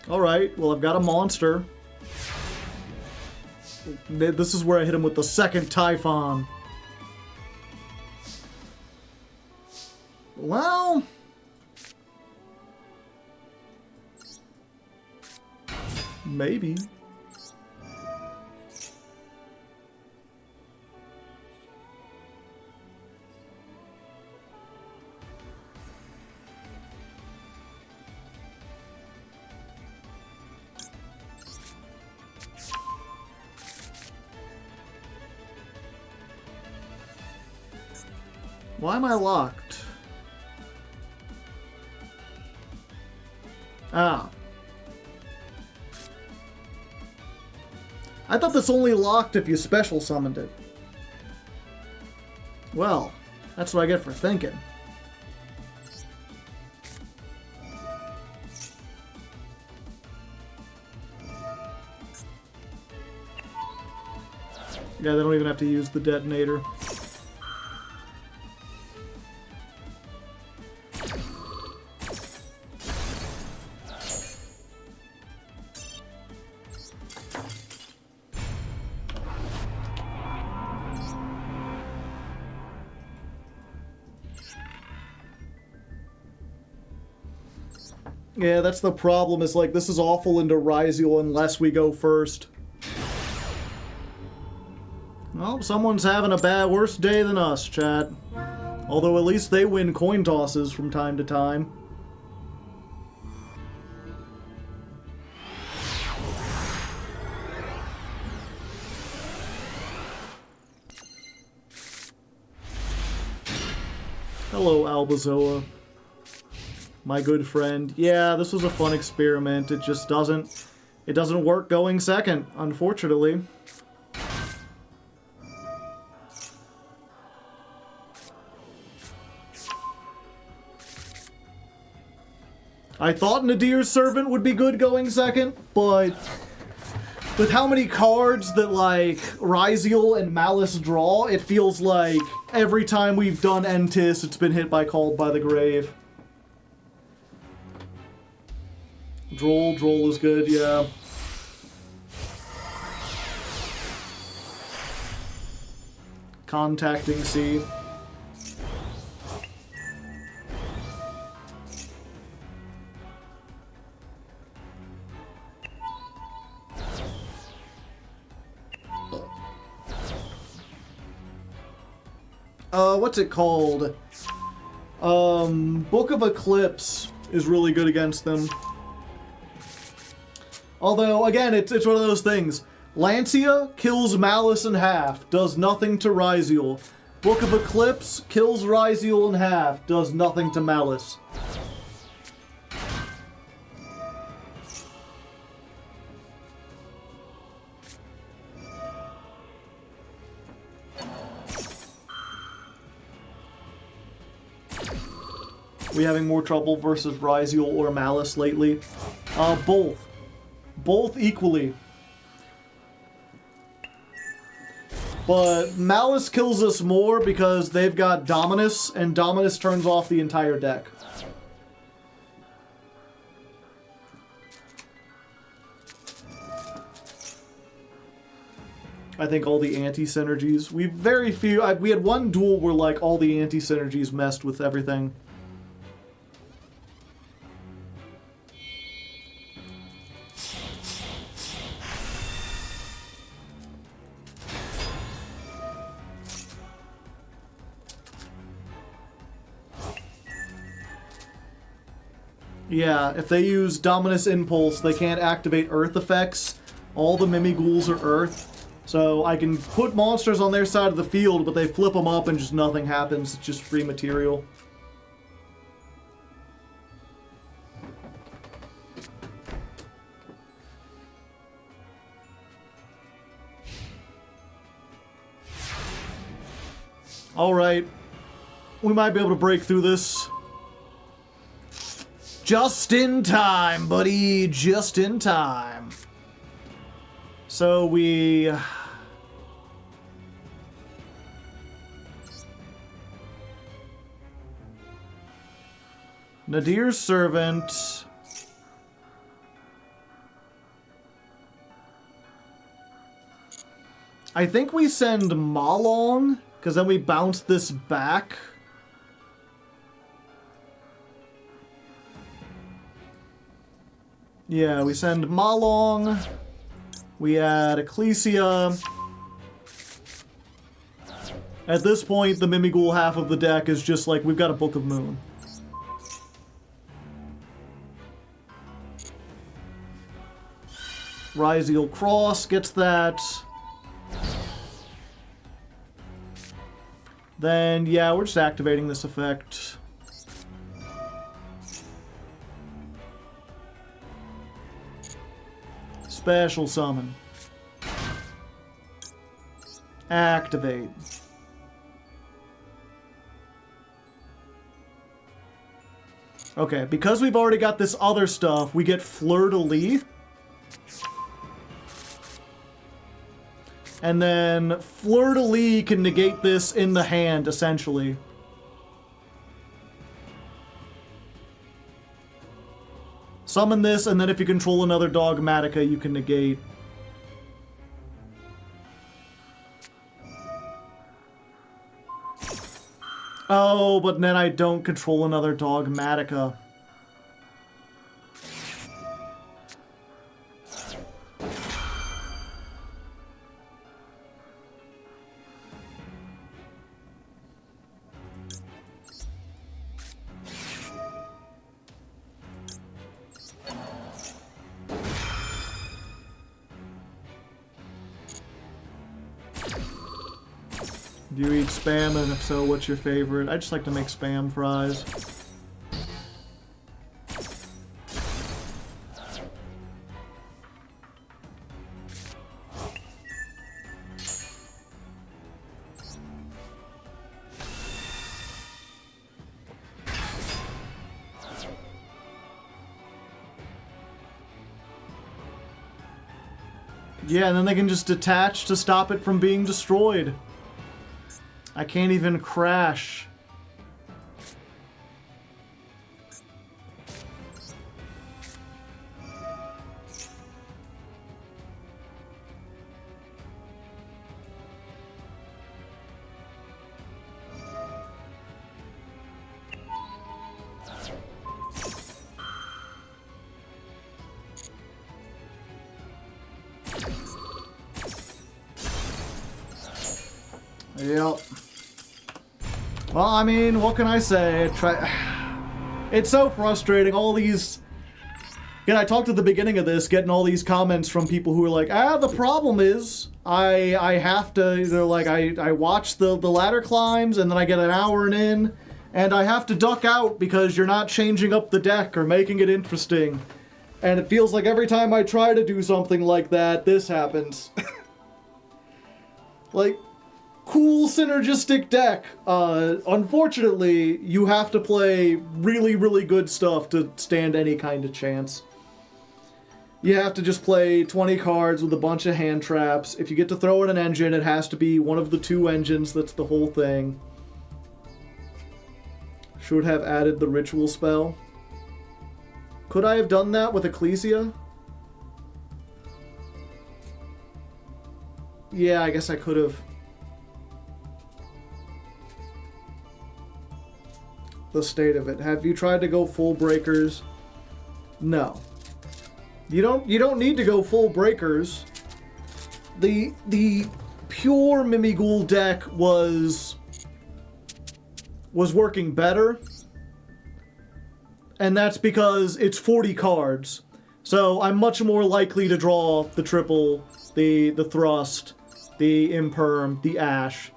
Alright, well, I've got a monster. This is where I hit him with the second Typhon. Well... maybe. Why am I locked? Ah. I thought this only locked if you special summoned it. Well, that's what I get for thinking. Yeah, they don't even have to use the detonator. Yeah, that's the problem, is like, this is awful into Ryziel unless we go first. Well, someone's having a worse day than us, chat. Although at least they win coin tosses from time to time. Hello, Albazoa. My good friend. Yeah, this was a fun experiment. It just doesn't work going second, unfortunately. I thought Nadir's Servant would be good going second, but with how many cards that, like, Ryziel and Malice draw, it feels like every time we've done Entis, it's been hit by Called by the Grave. Droll is good, yeah. Contacting C. What's it called? Book of Eclipse is really good against them. Although, again, it's one of those things. Lancia kills Malice in half, does nothing to Ryziel. Book of Eclipse kills Ryziel in half, does nothing to Malice. We having more trouble versus Ryziel or Malice lately? Both. Both equally. But Malice kills us more because they've got Dominus, and Dominus turns off the entire deck. I think all the anti-synergies. We had one duel where like all the anti-synergies messed with everything. Yeah, if they use Dominus Impulse, they can't activate Earth effects. All the Mimighouls are Earth. So I can put monsters on their side of the field, but they flip them up and just nothing happens. It's just free material. Alright. We might be able to break through this. Just in time, buddy. Just in time. So we... Nadir's Servant. I think we send Malong, because then we bounce this back. Yeah, we send Malong. We add Ecclesia. At this point, the Mimighoul half of the deck is just like, we've got a Book of Moon. Ryziel Cross gets that. Then, yeah, we're just activating this effect. Special summon. Activate. Okay, because we've already got this other stuff, we get Fleur-de-Lis. And then Fleur-de-Lis can negate this in the hand, essentially. Summon this, and then if you control another Dogmatica, you can negate. Oh, but then I don't control another Dogmatica. Do you eat Spam, and if so, what's your favorite? I just like to make Spam fries. Yeah, and then they can just detach to stop it from being destroyed. I can't even crash. Yep. Well, I mean, what can I say? It's so frustrating. All these Again, I talked at the beginning of this, getting all these comments from people who are like, the problem is I have to, they're like, I watch the ladder climbs and then I get an hour in and I have to duck out because you're not changing up the deck or making it interesting. And it feels like every time I try to do something like that, this happens. Like, cool synergistic deck. Unfortunately, you have to play really, really good stuff to stand any kind of chance. You have to just play 20 cards with a bunch of hand traps. If you get to throw in an engine, it has to be one of the 2 engines. That's the whole thing. Should have added the ritual spell. Could I have done that with Ecclesia? Yeah, I guess I could have. The state of it. Have you tried to go full breakers? No. You don't need to go full breakers. The pure Mimighoul deck was working better. And that's because it's 40 cards. So I'm much more likely to draw the triple, the thrust, the imperm, the ash.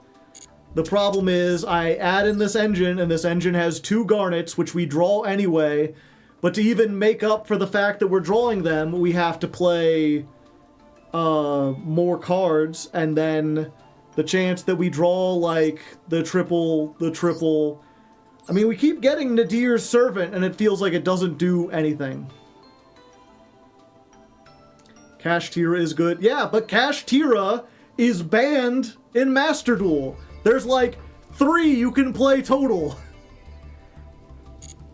The problem is I add in this engine, and this engine has 2 garnets, which we draw anyway. But to even make up for the fact that we're drawing them, we have to play more cards, and then the chance that we draw, like, the triple. I mean, we keep getting Nadir's Servant, and it feels like it doesn't do anything. Kashtira is good. Yeah, but Kashtira is banned in Master Duel. There's, like, 3 you can play total.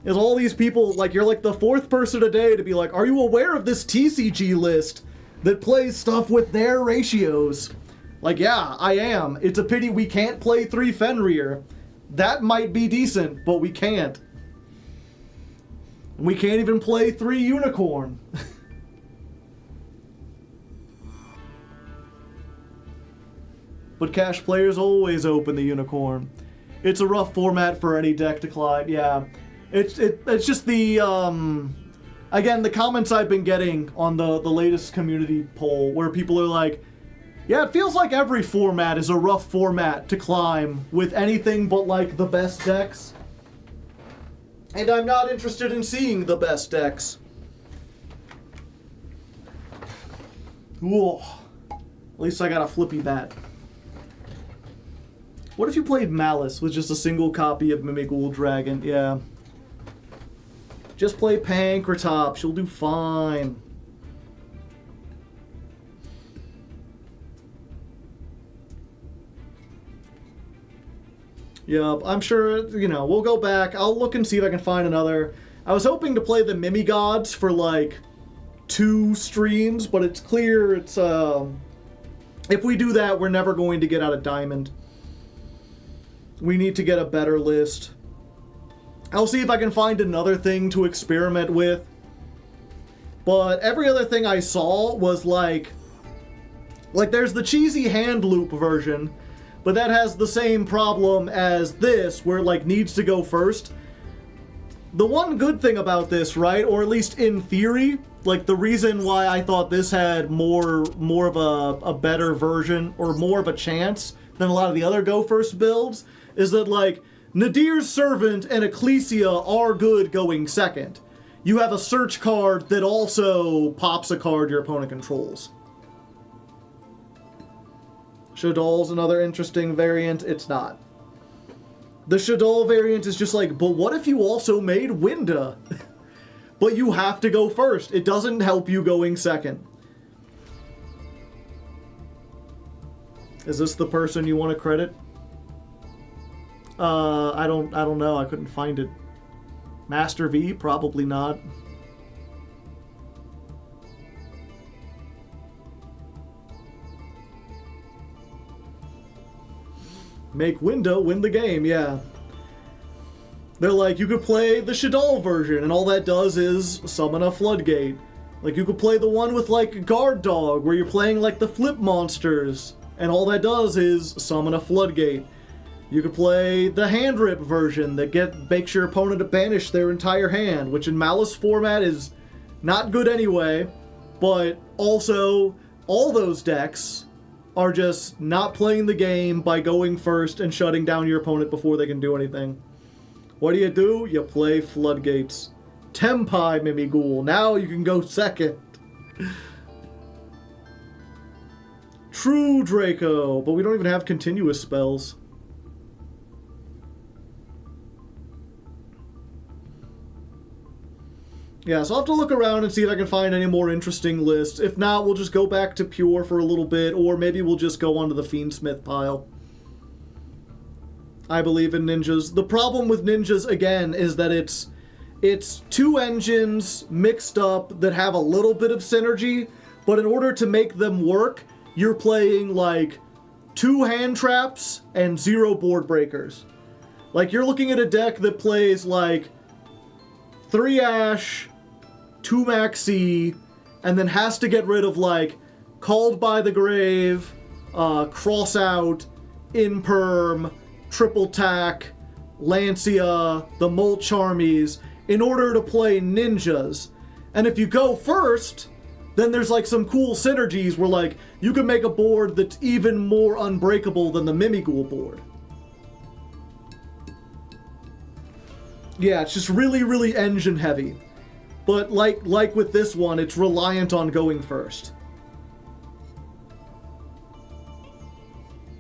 Is all these people, like, you're like the 4th person a day to be like, are you aware of this TCG list that plays stuff with their ratios? Like, yeah, I am. It's a pity we can't play 3 Fenrir. That might be decent, but we can't. We can't even play 3 Unicorn. But cash players always open the Unicorn. It's a rough format for any deck to climb, yeah. It's just the, again, the comments I've been getting on the latest community poll, where people are like, yeah, it feels like every format is a rough format to climb with anything but, like, the best decks. And I'm not interested in seeing the best decks. Ooh. At least I got a flippy bat. What if you played Malice with just a single copy of Mimighoul Dragon? Yeah. Just play Pankratops, you'll do fine. Yup, I'm sure, you know, we'll go back. I'll look and see if I can find another. I was hoping to play the Mimigods for, like, 2 streams, but it's clear it's, if we do that, we're never going to get out of Diamond. We need to get a better list. I'll see if I can find another thing to experiment with. But every other thing I saw was like there's the cheesy hand loop version, but that has the same problem as this, where it, like, needs to go first. The one good thing about this, right, or at least in theory, like, the reason why I thought this had more of a better version, or more of a chance than a lot of the other go first builds, is that, like, Nadir's Servant and Ecclesia are good going second. You have a search card that also pops a card your opponent controls. Shadol's another interesting variant. It's not. The Shadol variant is just like, but what if you also made Winda? But you have to go first. It doesn't help you going second. Is this the person you want to credit? I don't know. I couldn't find it. Master V? Probably not. Make Winda win the game, yeah. They're like, you could play the Shadol version, and all that does is summon a floodgate. Like, you could play the one with, like, Guard Dog, where you're playing, like, the flip monsters, and all that does is summon a floodgate. You could play the hand rip version that makes your opponent banish their entire hand, which in Malice format is not good anyway, but also all those decks are just not playing the game by going first and shutting down your opponent before they can do anything. What do? You play Floodgates. Tempai Mimighoul. Now you can go second. True Draco, but we don't even have continuous spells. Yeah, so I'll have to look around and see if I can find any more interesting lists. If not, we'll just go back to Pure for a little bit, or maybe we'll just go onto the Fiendsmith pile. I believe in ninjas. The problem with ninjas, again, is that it's two engines mixed up that have a little bit of synergy, but in order to make them work, you're playing, like, 2 hand traps and 0 board breakers. Like, you're looking at a deck that plays, like, 3 Ash, 2 Maxi, and then has to get rid of, like, Called by the Grave, Cross Out, Imperm, Triple Tack, Lancia, the Molt Charmies, in order to play ninjas. And if you go first, then there's, like, some cool synergies where, like, you can make a board that's even more unbreakable than the Mimighoul board. Yeah, it's just really, really engine heavy. But like with this one, it's reliant on going first.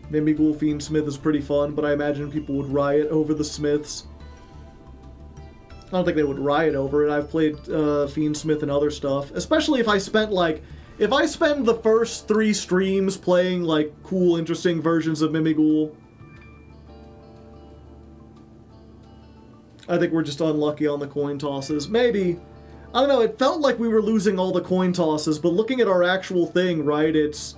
Mimighoul Fiendsmith is pretty fun, but I imagine people would riot over the Smiths. I don't think they would riot over it. I've played Fiendsmith and other stuff. Especially if I spent, like... If I spend the first 3 streams playing, like, cool, interesting versions of Mimighoul, I think we're just unlucky on the coin tosses. Maybe. I don't know, it felt like we were losing all the coin tosses, but looking at our actual thing, right, it's...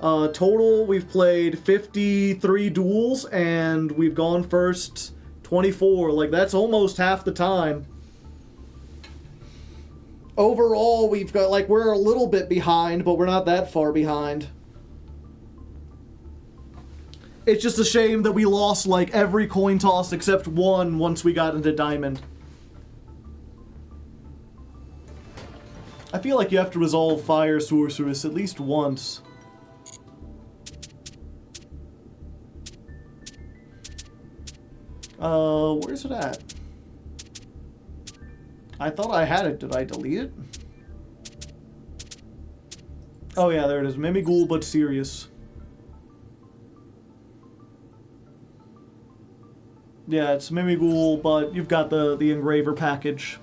total, we've played 53 duels, and we've gone first 24. Like, that's almost half the time. Overall, we've got, like, we're a little bit behind, but we're not that far behind. It's just a shame that we lost, like, every coin toss except one once we got into Diamond. I feel like you have to resolve Fire Sorceress at least once. Where's it at? I thought I had it. Did I delete it? Oh yeah, there it is. Mimighoul, but serious. Yeah, it's Mimighoul, but you've got the engraver package.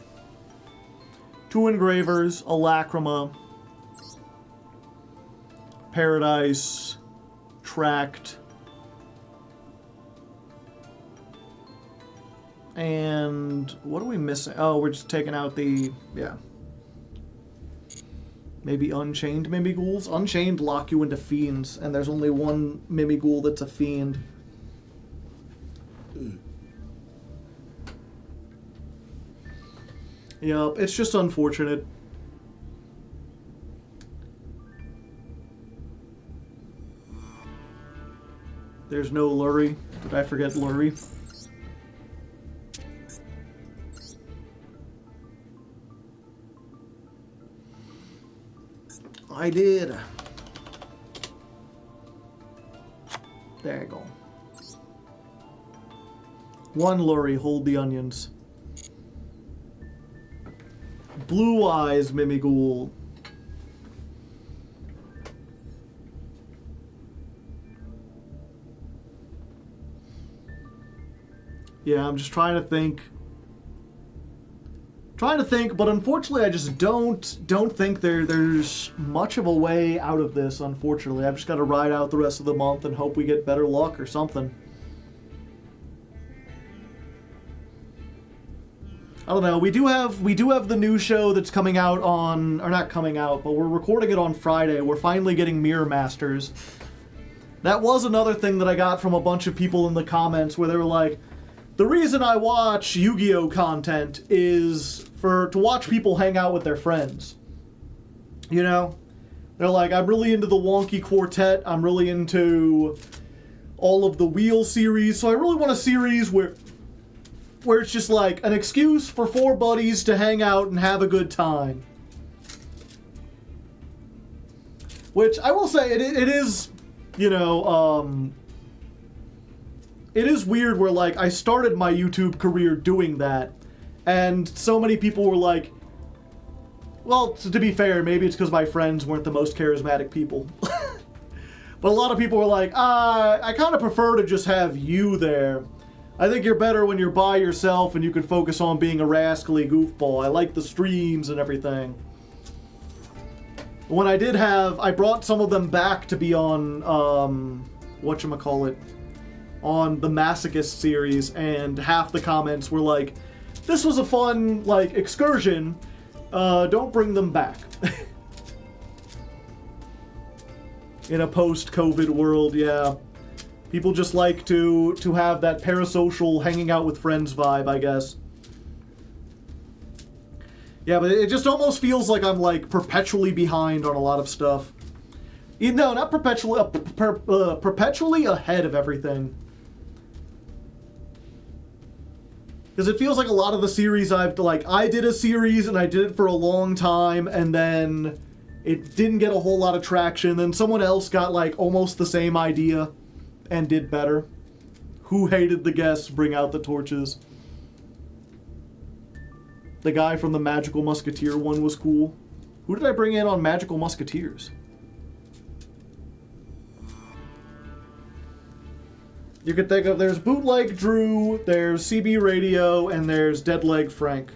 2 engravers, a Lacrima, Paradise, Tract, and what are we missing? Oh, we're just taking out the, yeah. Maybe Unchained Mimighouls? Unchained lock you into Fiends, and there's only one Mimighoul that's a Fiend. Yep, it's just unfortunate. There's no Lurie. Did I forget Lurie? I did. There you go. 1 Lurie, hold the onions. Blue Eyes Mimighoul. Yeah, I'm just trying to think. But unfortunately I just don't think there's much of a way out of this, unfortunately. I've just got to ride out the rest of the month and hope we get better luck or something. I don't know. We do have the new show that's coming out on, or not coming out, but we're recording it on Friday. We're finally getting Mirror Masters. That was another thing that I got from a bunch of people in the comments where they were like, the reason I watch Yu-Gi-Oh! Content is to watch people hang out with their friends. You know? They're like, I'm really into the Wonky Quartet. I'm really into all of the Wheel series. So I really want a series where it's just like an excuse for 4 buddies to hang out and have a good time. Which I will say, it is, you know, it is weird where, like, I started my YouTube career doing that, and so many people were like, well, to be fair, maybe it's because my friends weren't the most charismatic people. But a lot of people were like, I kind of prefer to just have you there. I think you're better when you're by yourself and you can focus on being a rascally goofball. I like the streams and everything. When I did I brought some of them back to be on, whatchamacallit, on the Masochist series, and half the comments were like, this was a fun, like, excursion, don't bring them back. In a post-COVID world, yeah. People just like to have that parasocial hanging out with friends vibe, I guess. Yeah, but it just almost feels like I'm, like, perpetually behind on a lot of stuff. No, not perpetually, perpetually ahead of everything. Because it feels like a lot of the series I did a series and I did it for a long time, and then it didn't get a whole lot of traction, then someone else got, like, almost the same idea and did better. Who hated the guests? Bring out the torches. The guy from the Magical Musketeer one was cool. Who did I bring in on Magical Musketeers? You could think of, there's Bootleg Drew, there's CB Radio, and there's Deadleg Frank.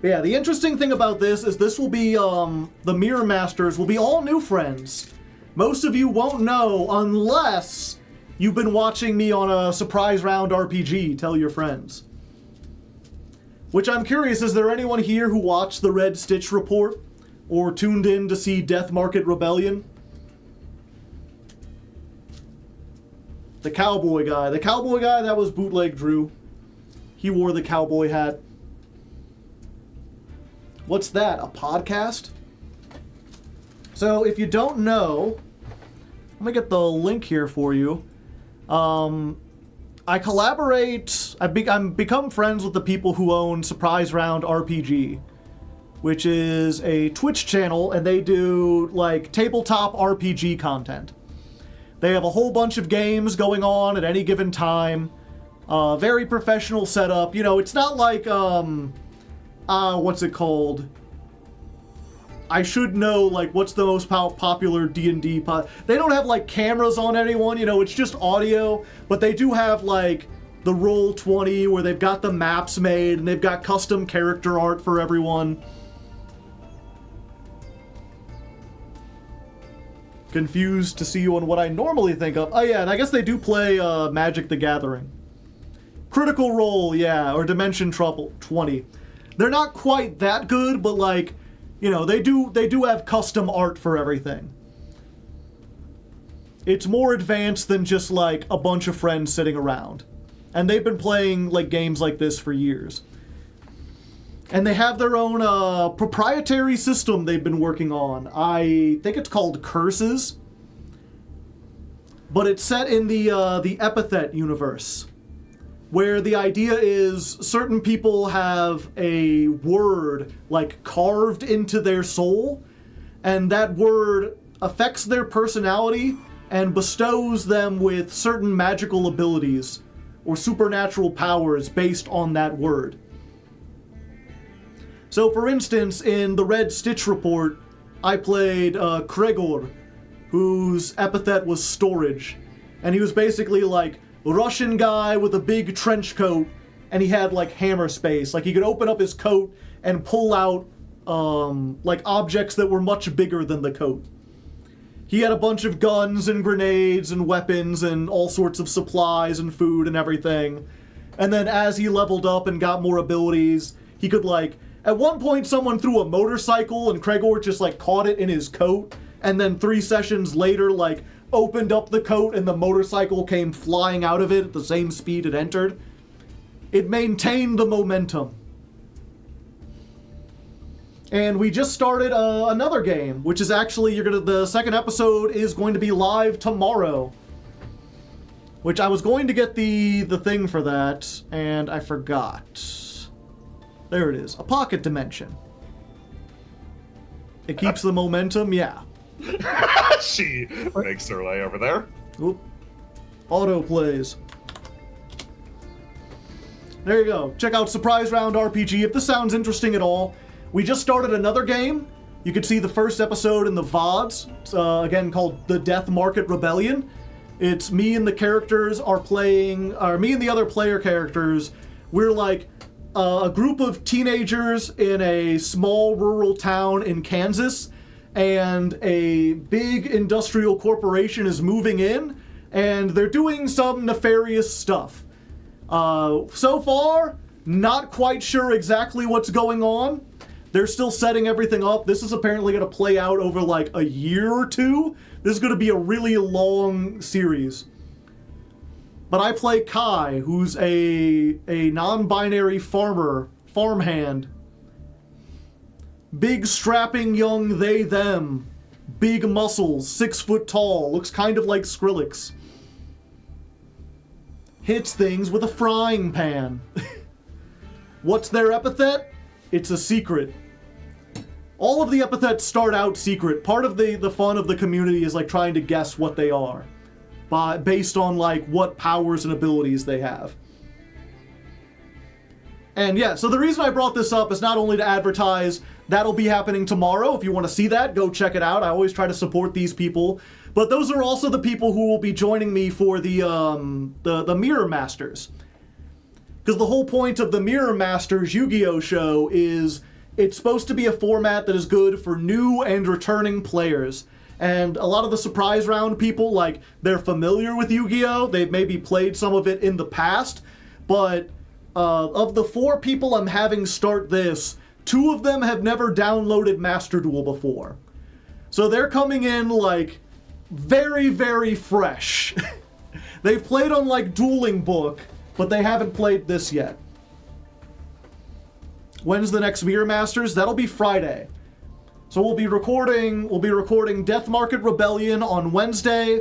But yeah, the interesting thing about this is this will be, the Mirror Masters will be all new friends. Most of you won't know unless you've been watching me on a surprise round RPG, Tell Your Friends. Which I'm curious, is there anyone here who watched the Red Stitch Report? Or tuned in to see Death Market Rebellion? The cowboy guy. The cowboy guy, that was Bootleg Drew. He wore the cowboy hat. What's that? A podcast? So, if you don't know, let me get the link here for you. I collaborate, I'm become friends with the people who own Surprise Round RPG, which is a Twitch channel, and they do, like, tabletop RPG content. They have a whole bunch of games going on at any given time. Very professional setup. You know, it's not like, what's it called? I should know, like, what's the most popular D&D They don't have, like, cameras on anyone, you know, it's just audio, but they do have, like, the Roll20, where they've got the maps made, and they've got custom character art for everyone. Confused to see you on what I normally think of. Oh yeah, and I guess they do play Magic the Gathering. Critical Role, yeah, or Dimension Trouble 20. They're not quite that good, but, like, you know, they do have custom art for everything. It's more advanced than just, like, a bunch of friends sitting around. And they've been playing, like, games like this for years. And they have their own proprietary system they've been working on. I think it's called Curses. But it's set in the Epithet universe, where the idea is certain people have a word, like, carved into their soul, and that word affects their personality and bestows them with certain magical abilities or supernatural powers based on that word. So, for instance, in the Red Stitch Report, I played Kregor, whose epithet was Storage, and he was basically, like, a Russian guy with a big trench coat, and he had, like, hammer space. Like, he could open up his coat and pull out, like, objects that were much bigger than the coat. He had a bunch of guns and grenades and weapons and all sorts of supplies and food and everything. And then as he leveled up and got more abilities, he could, like, at one point someone threw a motorcycle and Kregor just, like, caught it in his coat, and then 3 sessions later, like, opened up the coat and the motorcycle came flying out of it at the same speed it entered. It maintained the momentum. And we just started another game, which is actually, the second episode is going to be live tomorrow. Which I was going to get the thing for that, and I forgot. There it is, a pocket dimension. It keeps the momentum, yeah. She makes her way over there. Oop. Auto plays. There you go. Check out Surprise Round RPG if this sounds interesting at all. We just started another game. You can see the first episode in the VODs. It's, again, called The Death Market Rebellion. It's me and the characters are playing, or me and the other player characters, we're like a group of teenagers in a small rural town in Kansas, and a big industrial corporation is moving in, and they're doing some nefarious stuff. So far, not quite sure exactly what's going on. They're still setting everything up. This is apparently going to play out over like a year or two. This is going to be a really long series. But I play Kai, who's a non-binary farmhand. Big strapping young they them. Big muscles, 6 foot tall, looks kind of like Skrillex. Hits things with a frying pan. What's their epithet? It's a secret. All of the epithets start out secret. Part of the fun of the community is like trying to guess what they are, based on like what powers and abilities they have. And yeah, so the reason I brought this up is not only to advertise that'll be happening tomorrow. If you want to see that, go check it out. I always try to support these people. But those are also the people who will be joining me for the Mirror Masters. Because the whole point of the Mirror Masters Yu-Gi-Oh! Show is it's supposed to be a format that is good for new and returning players. And a lot of the surprise round people, like, they're familiar with Yu-Gi-Oh! They've maybe played some of it in the past. But of the 4 people I'm having start this, 2 of them have never downloaded Master Duel before. So they're coming in, like, very, very fresh. They've played on, like, Dueling Book, but they haven't played this yet. When's the next Mirror Masters? That'll be Friday. So we'll be recording Death Market Rebellion on Wednesday.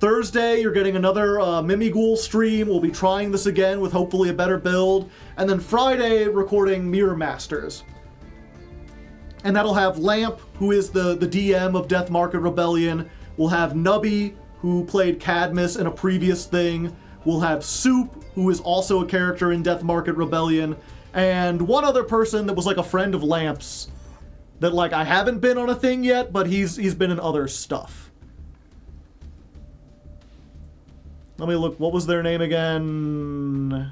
Thursday, you're getting another Mimighoul stream. We'll be trying this again with hopefully a better build. And then Friday, recording Mirror Masters. And that'll have Lamp, who is the DM of Death Market Rebellion. We'll have Nubby, who played Cadmus in a previous thing. We'll have Soup, who is also a character in Death Market Rebellion. And one other person that was like a friend of Lamp's. That like I haven't been on a thing yet, but he's been in other stuff. Let me look. What was their name again?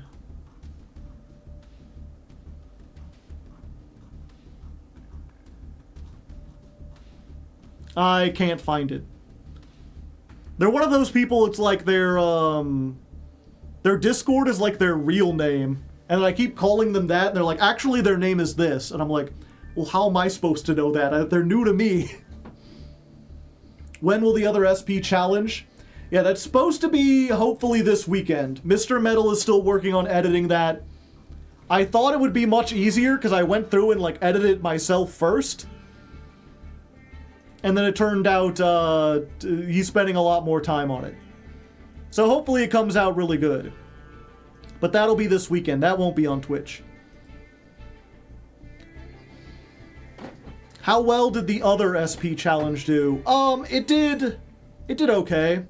I can't find it. They're one of those people, it's like their Discord is like their real name. And I keep calling them that, and they're like, actually their name is this. And I'm like, well, how am I supposed to know that? They're new to me. When will the other SP challenge? Yeah, that's supposed to be hopefully this weekend. Mr. Metal is still working on editing that. I thought it would be much easier because I went through and like edited it myself first. And then it turned out he's spending a lot more time on it. So hopefully it comes out really good. But that'll be this weekend. That won't be on Twitch. How well did the other SP challenge do? It did okay.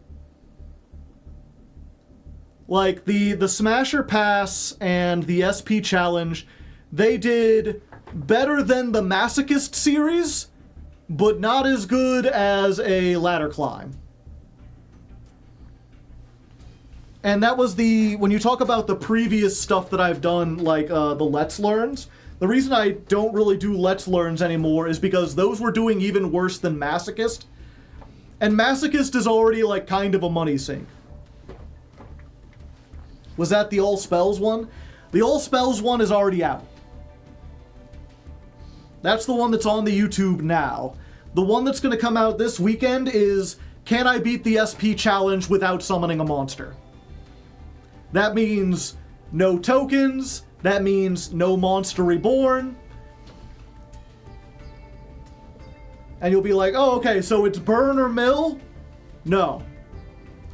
Like, the Smasher Pass and the SP challenge, they did better than the Masochist series, but not as good as a Ladder Climb. And that was when you talk about the previous stuff that I've done, like the Let's Learns, the reason I don't really do Let's Learns anymore is because those were doing even worse than Masochist. And Masochist is already like kind of a money sink. Was that the All Spells one? The All Spells one is already out. That's the one that's on the YouTube now. The one that's going to come out this weekend is, can I beat the SP challenge without summoning a monster? That means no tokens. That means no monster reborn. And you'll be like, oh, okay, so it's burn or mill? No.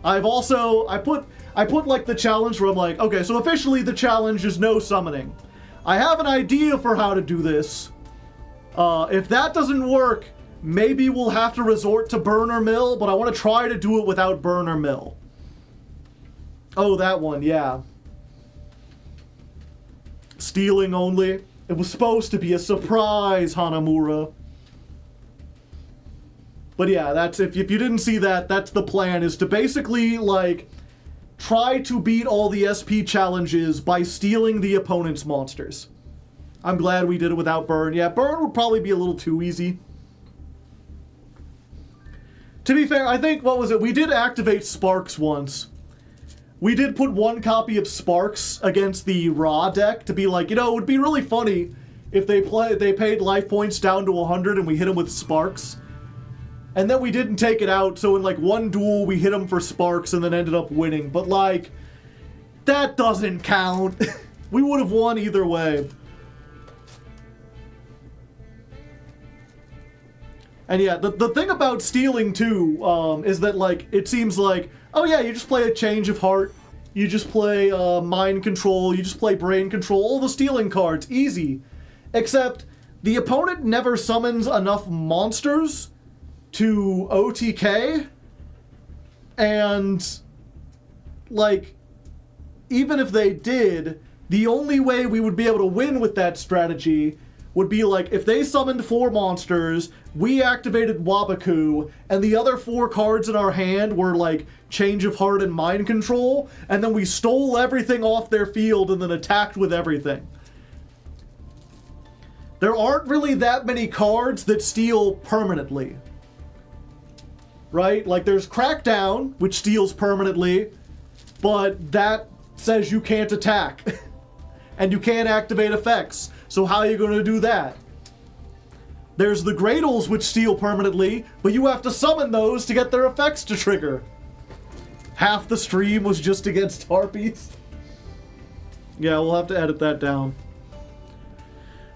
I put like the challenge where I'm like, okay, so officially the challenge is no summoning. I have an idea for how to do this. If that doesn't work, maybe we'll have to resort to burn or mill, but I want to try to do it without burn or mill. Oh, that one, yeah. Stealing only. It was supposed to be a surprise, Hanamura. But yeah, that's if you didn't see that, that's the plan, is to basically, like, try to beat all the SP challenges by stealing the opponent's monsters. I'm glad we did it without burn. Yeah, burn would probably be a little too easy. To be fair, I think, what was it? We did activate Sparks once. We did put one copy of Sparks against the Raw deck to be like, you know, it would be really funny if they paid life points down to 100 and we hit them with Sparks. And then we didn't take it out, so in like one duel we hit them for Sparks and then ended up winning. But like, that doesn't count. We would have won either way. And yeah, the thing about stealing too, is that like, it seems like, oh yeah, you just play a Change of Heart, you just play Mind Control, you just play Brain Control, all the stealing cards, easy. Except, the opponent never summons enough monsters to OTK, and like, even if they did, the only way we would be able to win with that strategy would be like, if they summoned 4 monsters, we activated Wabaku, and the other 4 cards in our hand were like Change of Heart and Mind Control, and then we stole everything off their field and then attacked with everything. There aren't really that many cards that steal permanently. Right? Like, there's Crackdown, which steals permanently, but that says you can't attack. And you can't activate effects. So how are you going to do that? There's the Gradles, which steal permanently, but you have to summon those to get their effects to trigger. Half the stream was just against Harpies. Yeah, we'll have to edit that down.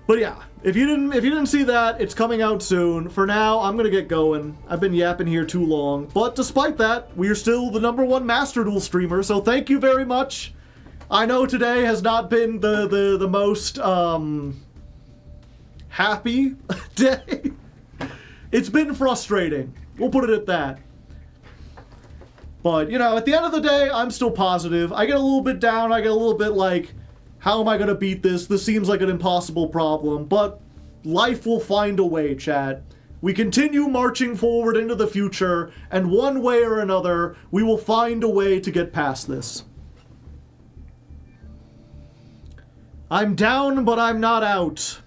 But yeah, if you didn't see that, it's coming out soon. For now, I'm gonna get going. I've been yapping here too long. But despite that, we are still the #1 Master Duel streamer, so thank you very much. I know today has not been the most happy day. It's been frustrating. We'll put it at that. But, you know, at the end of the day, I'm still positive. I get a little bit down, I get a little bit like, how am I gonna beat this? This seems like an impossible problem, but life will find a way, chat. We continue marching forward into the future, and one way or another, we will find a way to get past this. I'm down, but I'm not out.